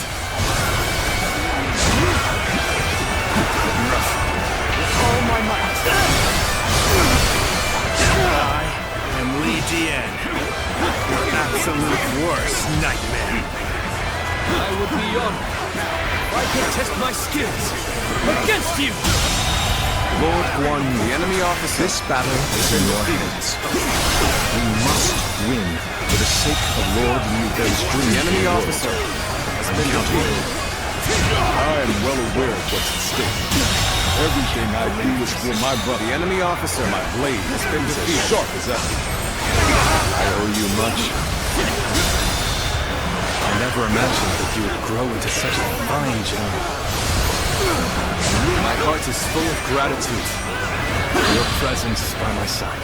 With all my might. I am Li Dian, your absolute worst nightmare. I would be honored if I could test my skills against you. Lord Guan, the enemy officer. This battle is in your hands. We must win for the sake of Lord Liu Bei's dream. The enemy officer has been defeated. I am well aware of what's at stake. Everything I do is for my brother. The enemy officer, my blade, has been defeated. As sharp as ever. I owe you much. I never imagined that you would grow into such a fine general. My heart is full of gratitude for your presence by my side.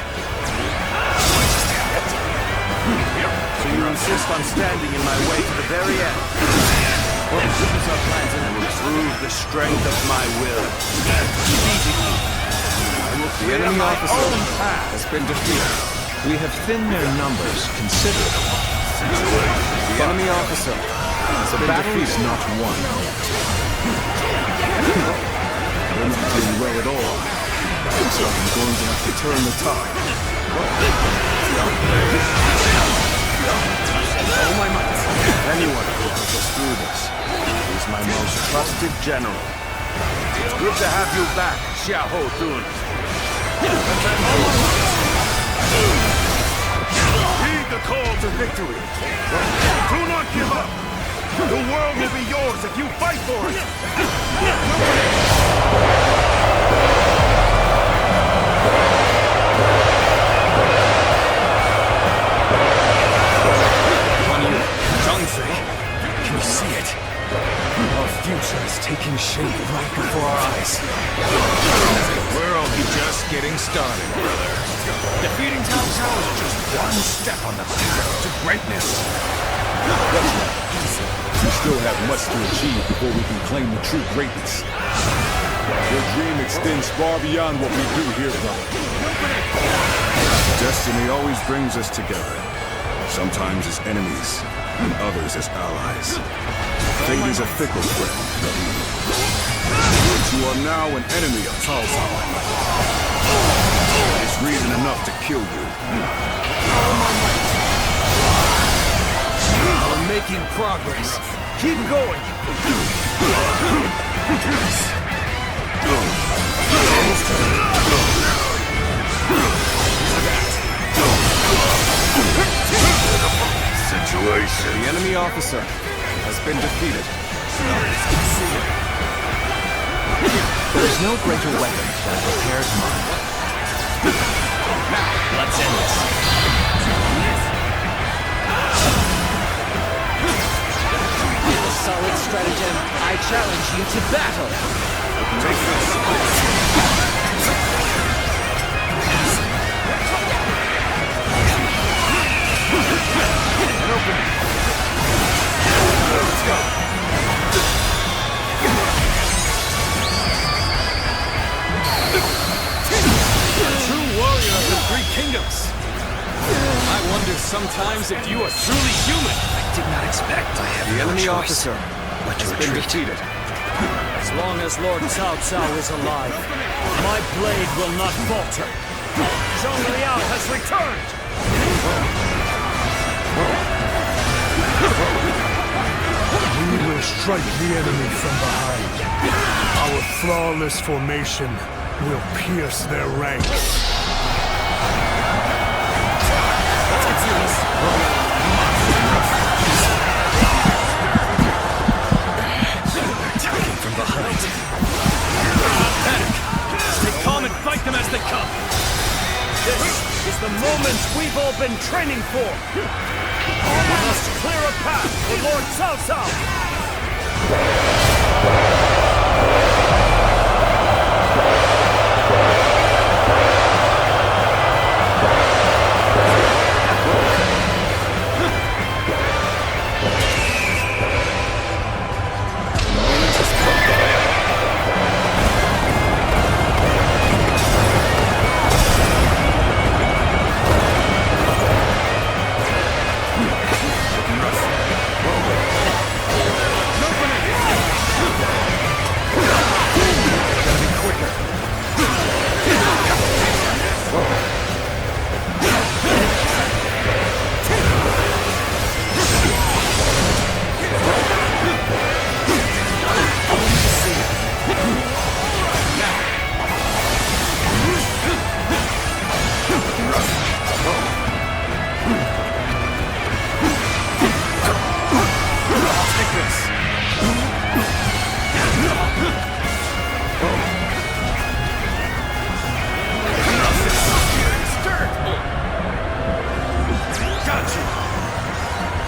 So you insist on standing in my way to the very end? Well, this is our plans, and I will prove the strength of my will. The enemy officer has been defeated. We have thinned their numbers considerably. The enemy officer has been defeated. Is not won. We're not doing well at all. So I'm going to have to turn the tide. All my might. Anyone who puts us through this is my most trusted general. It's good to have you back, Xiahou Dun. Heed the call to victory. Do not give up. The world will be yours if you fight for it. Can you see it? Our future is taking shape right before our eyes. We're only just getting started, brother. Defeating Cao Cao is just one step on the path to greatness. We still have much to achieve before we can claim the true greatness. Your dream extends far beyond what we do here, brother. Destiny always brings us together. Sometimes as enemies, and others as allies. Fate is a fickle friend. But you are now an enemy of Cao Cao. It's reason enough to kill you. We're making progress. Keep going. Situation. The enemy officer has been defeated. There is no greater weapon than a prepared mind. Now, let's end this. With a solid stratagem, I challenge you to battle. Take this. Let's go. A true warrior of the Three Kingdoms. I wonder sometimes if you are truly human. did not expect. I have The no enemy choice officer but to has been retreat. defeated. As long as Lord Cao Cao is alive, my blade will not falter. Zhong Liao has returned! We will strike the enemy from behind. Our flawless formation will pierce their ranks. Attacking from behind. Not panic! Stay calm and fight them as they come! This is the moment we've all been training for! We must clear a path for Lord Cao Cao!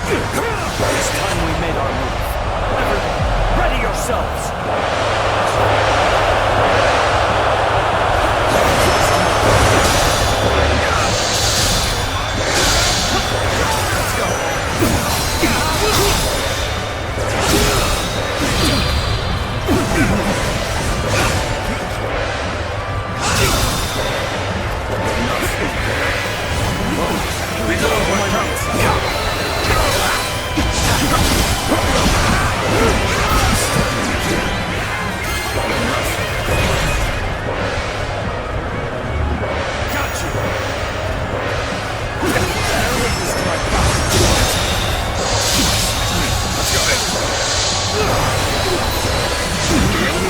It's time we made our move. Everyone, ready yourselves! Let's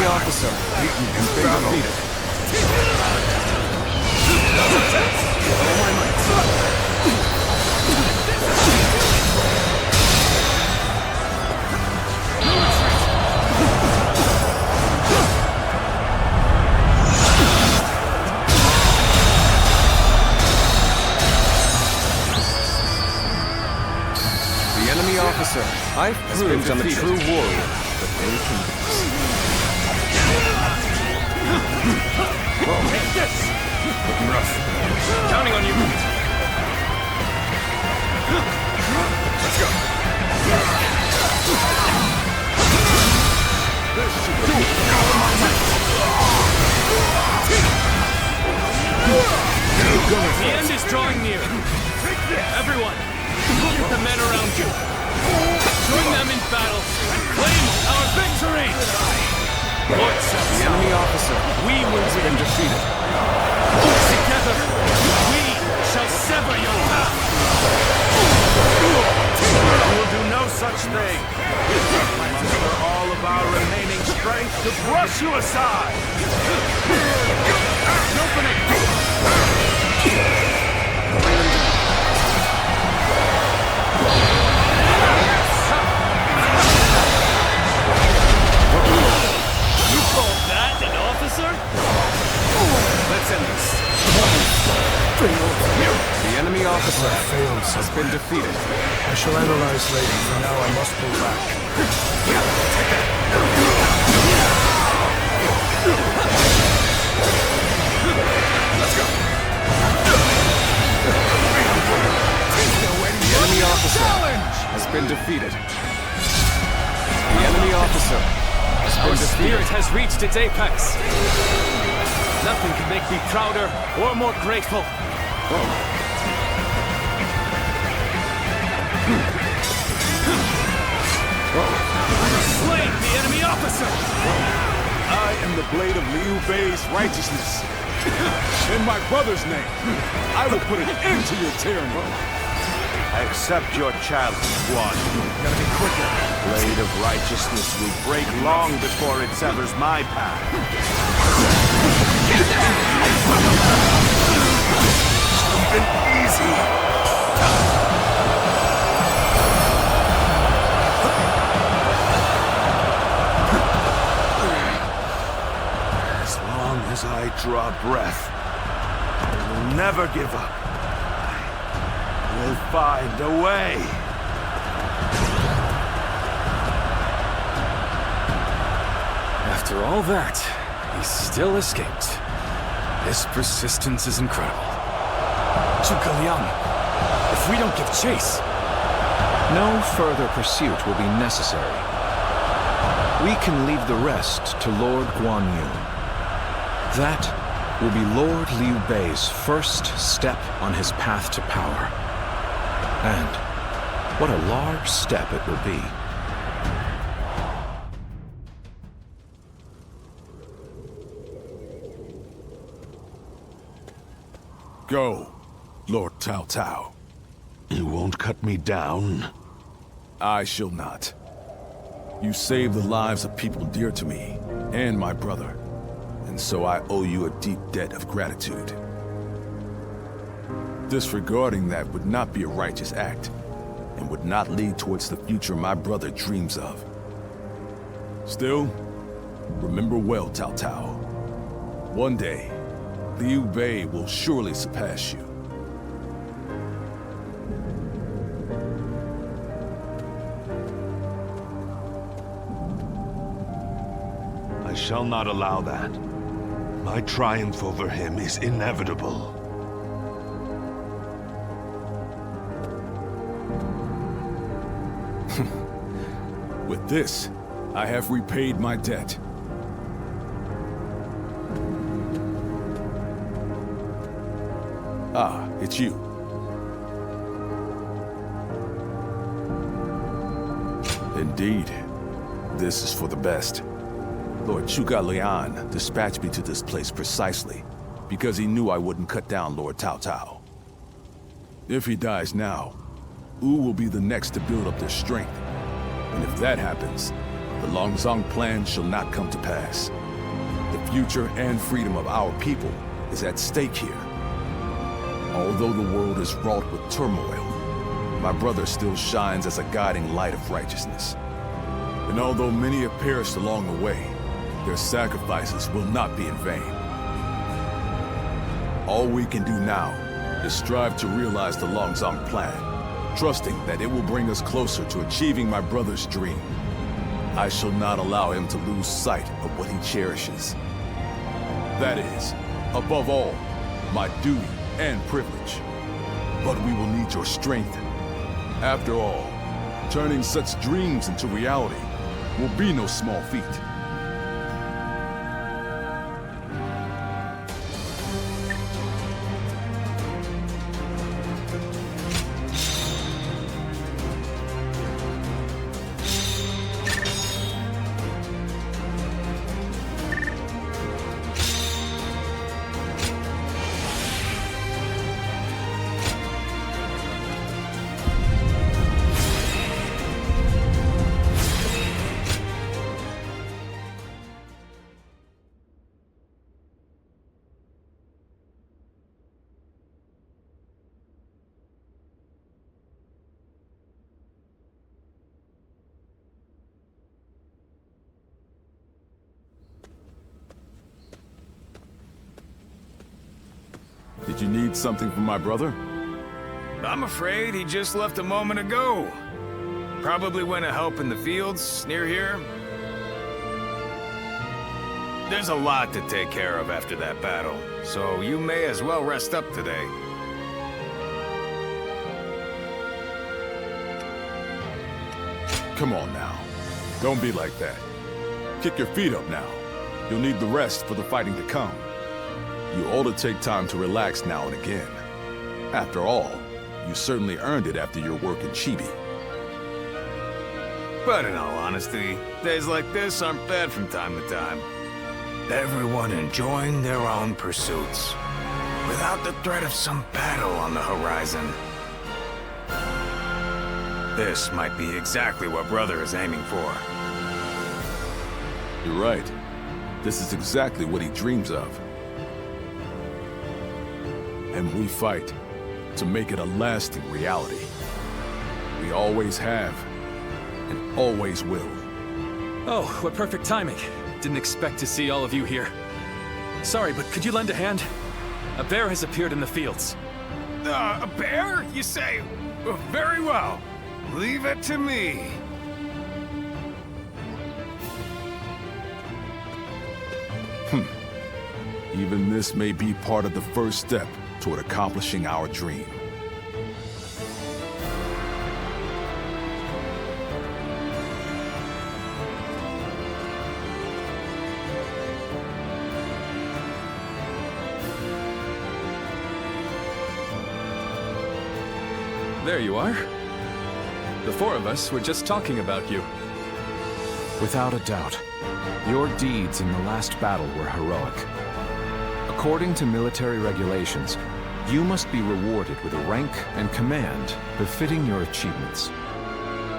Officer, has been defeated. The enemy officer, I've proved I'm a true warrior, but many kingdoms. Take this! Looking rough. Counting on you. Let's go. This should do it. The end is drawing near. Everyone, look at the men around you. Join them in battle and claim our victory! Lord Cao Cao, the enemy officer, we will been defeated. Together, we shall sever your path! We will do no such thing! Muster all of our remaining strength to brush you aside! You call that an officer? Let's end this. The enemy officer has been defeated. I shall analyze later. For now, I must pull back. Let's go. The enemy officer has been defeated. The enemy officer has been Our defeated. spirit has reached its apex. Nothing can make me prouder or more grateful. I am the blade of Liu Bei's righteousness. In my brother's name, I will put an end to your tyranny. I accept your challenge, Guan. Gotta be quicker. Blade of righteousness will break long before it severs my path. Even easy. As I draw breath, I will never give up. I will find a way. After all that, he still escaped. His persistence is incredible. Zhuge Liang, if we don't give chase... No further pursuit will be necessary. We can leave the rest to Lord Guan Yu. That will be Lord Liu Bei's first step on his path to power. And what a large step it will be. Go, Lord Cao Cao. You won't cut me down? I shall not. You saved the lives of people dear to me, and my brother. And so I owe you a deep debt of gratitude. Disregarding that would not be a righteous act, and would not lead towards the future my brother dreams of. Still, remember well, Cao Cao. One day, Liu Bei will surely surpass you. I shall not allow that. My triumph over him is inevitable. With this, I have repaid my debt. Ah, it's you. Indeed, this is for the best. Lord Zhuge Liang dispatched me to this place precisely because he knew I wouldn't cut down Lord Cao Cao. If he dies now, Wu will be the next to build up their strength. And if that happens, the Longzong plan shall not come to pass. The future and freedom of our people is at stake here. Although the world is wrought with turmoil, my brother still shines as a guiding light of righteousness. And although many have perished along the way, their sacrifices will not be in vain. All we can do now is strive to realize the Longzong plan, trusting that it will bring us closer to achieving my brother's dream. I shall not allow him to lose sight of what he cherishes. That is, above all, my duty and privilege. But we will need your strength. After all, turning such dreams into reality will be no small feat. Did you need something from my brother? I'm afraid he just left a moment ago. Probably went to help in the fields near here. There's a lot to take care of after that battle, so you may as well rest up today. Come on now. Don't be like that. Kick your feet up now. You'll need the rest for the fighting to come. You ought to take time to relax now and again. After all, you certainly earned it after your work in Chibi. But in all honesty, days like this aren't bad from time to time. Everyone enjoying their own pursuits, without the threat of some battle on the horizon. This might be exactly what Brother is aiming for. You're right. This is exactly what he dreams of. And we fight to make it a lasting reality. We always have, and always will. Oh, what perfect timing. Didn't expect to see all of you here. Sorry, but could you lend a hand? A bear has appeared in the fields. A bear, you say? Very well. Leave it to me. Even this may be part of the first step toward accomplishing our dream. There you are. The four of us were just talking about you. Without a doubt, your deeds in the last battle were heroic. According to military regulations, you must be rewarded with a rank and command befitting your achievements.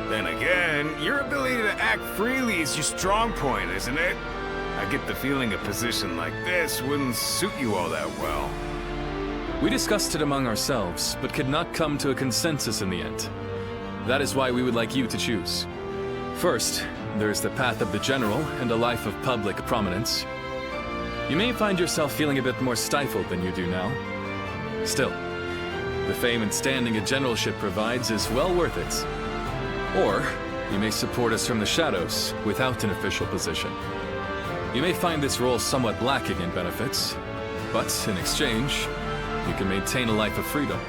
Then again, your ability to act freely is your strong point, isn't it? I get the feeling a position like this wouldn't suit you all that well. We discussed it among ourselves, but could not come to a consensus in the end. That is why we would like you to choose. First, there's the path of the general and a life of public prominence. You may find yourself feeling a bit more stifled than you do now. Still, the fame and standing a generalship provides is well worth it. Or, you may support us from the shadows without an official position. You may find this role somewhat lacking in benefits, but in exchange, you can maintain a life of freedom.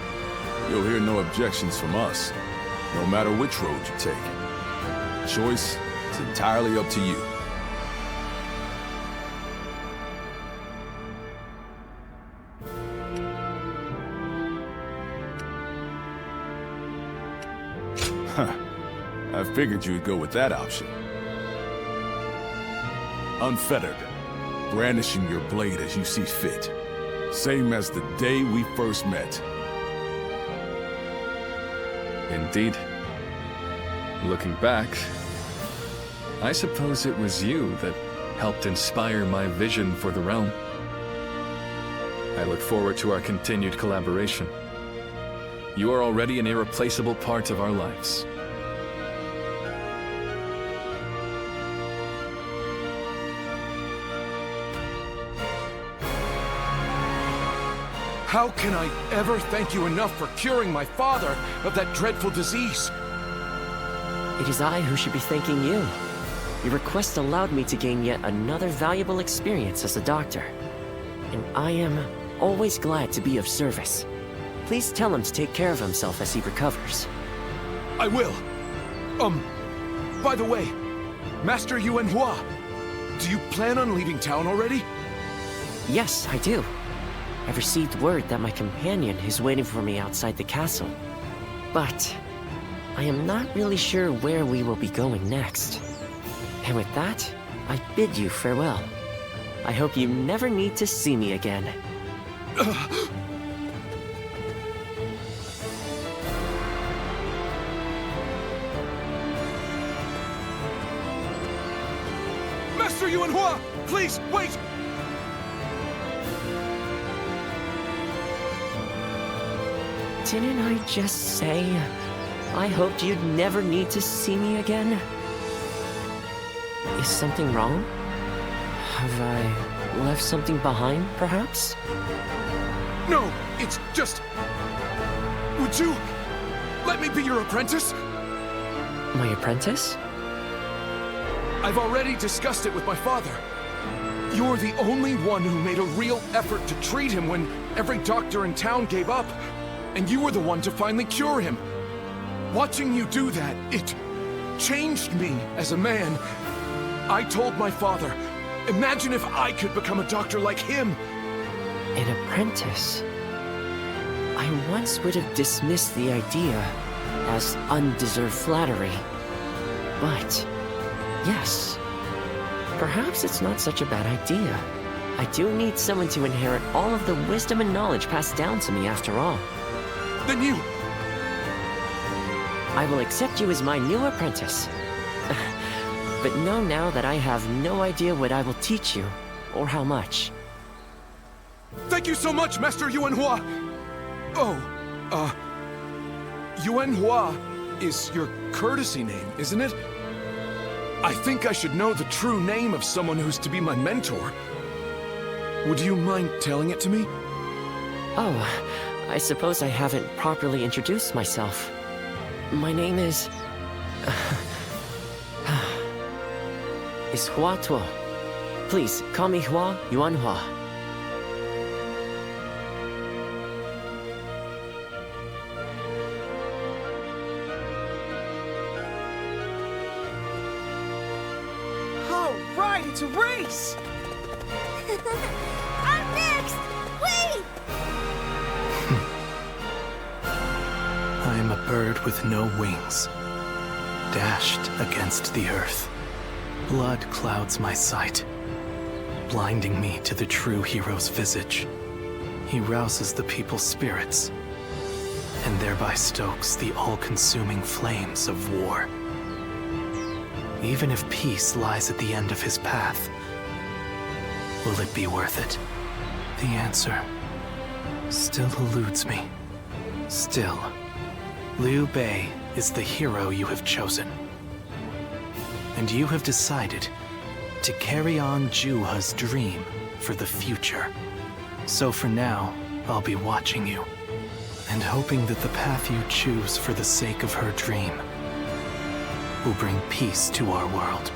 You'll hear no objections from us, no matter which road you take. The choice is entirely up to you. I figured you'd go with that option. Unfettered, brandishing your blade as you see fit. Same as the day we first met. Indeed. Looking back, I suppose it was you that helped inspire my vision for the realm. I look forward to our continued collaboration. You are already an irreplaceable part of our lives. How can I ever thank you enough for curing my father of that dreadful disease? It is I who should be thanking you. Your request allowed me to gain yet another valuable experience as a doctor. And I am always glad to be of service. Please tell him to take care of himself as he recovers. I will. By the way, Master Yuan Hua, do you plan on leaving town already? Yes, I do. I've received word that my companion is waiting for me outside the castle. But I am not really sure where we will be going next. And with that, I bid you farewell. I hope you never need to see me again. Master Yuan Hua, please, wait! Didn't I just say I hoped you'd never need to see me again? Is something wrong? Have I left something behind, perhaps? No, it's just... Would you let me be your apprentice? My apprentice? I've already discussed it with my father. You're the only one who made a real effort to treat him when every doctor in town gave up. And you were the one to finally cure him. Watching you do that, it changed me as a man. I told my father, imagine if I could become a doctor like him. An apprentice? I once would have dismissed the idea as undeserved flattery. But, yes, perhaps it's not such a bad idea. I do need someone to inherit all of the wisdom and knowledge passed down to me after all. Then you... I will accept you as my new apprentice. But know now that I have no idea what I will teach you, or how much. Thank you so much, Master Yuanhua! Oh, Yuanhua is your courtesy name, isn't it? I think I should know the true name of someone who's to be my mentor. Would you mind telling it to me? Oh, I suppose I haven't properly introduced myself. My name is Hua Tuo. Please, call me Hua Yuanhua. All right, it's a race! I'm next! Wait! I am a bird with no wings, dashed against the earth. Blood clouds my sight, blinding me to the true hero's visage. He rouses the people's spirits, and thereby stokes the all-consuming flames of war. Even if peace lies at the end of his path, will it be worth it? The answer still eludes me. Still, Liu Bei is the hero you have chosen. And you have decided to carry on Juha's dream for the future. So for now, I'll be watching you, and hoping that the path you choose for the sake of her dream will bring peace to our world.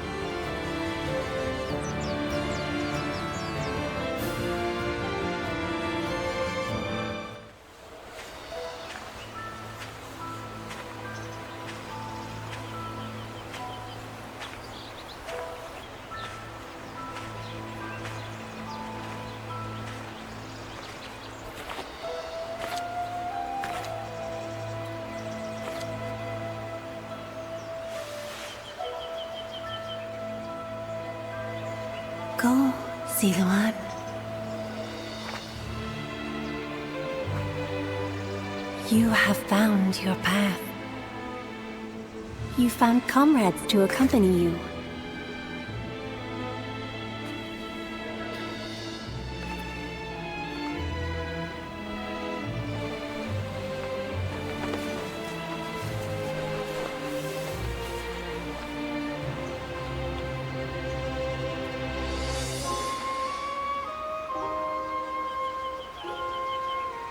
Go, Ziluan. You have found your path. You found comrades to accompany you.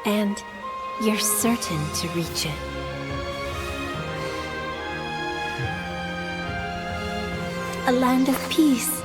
And you're certain to reach it. A land of peace,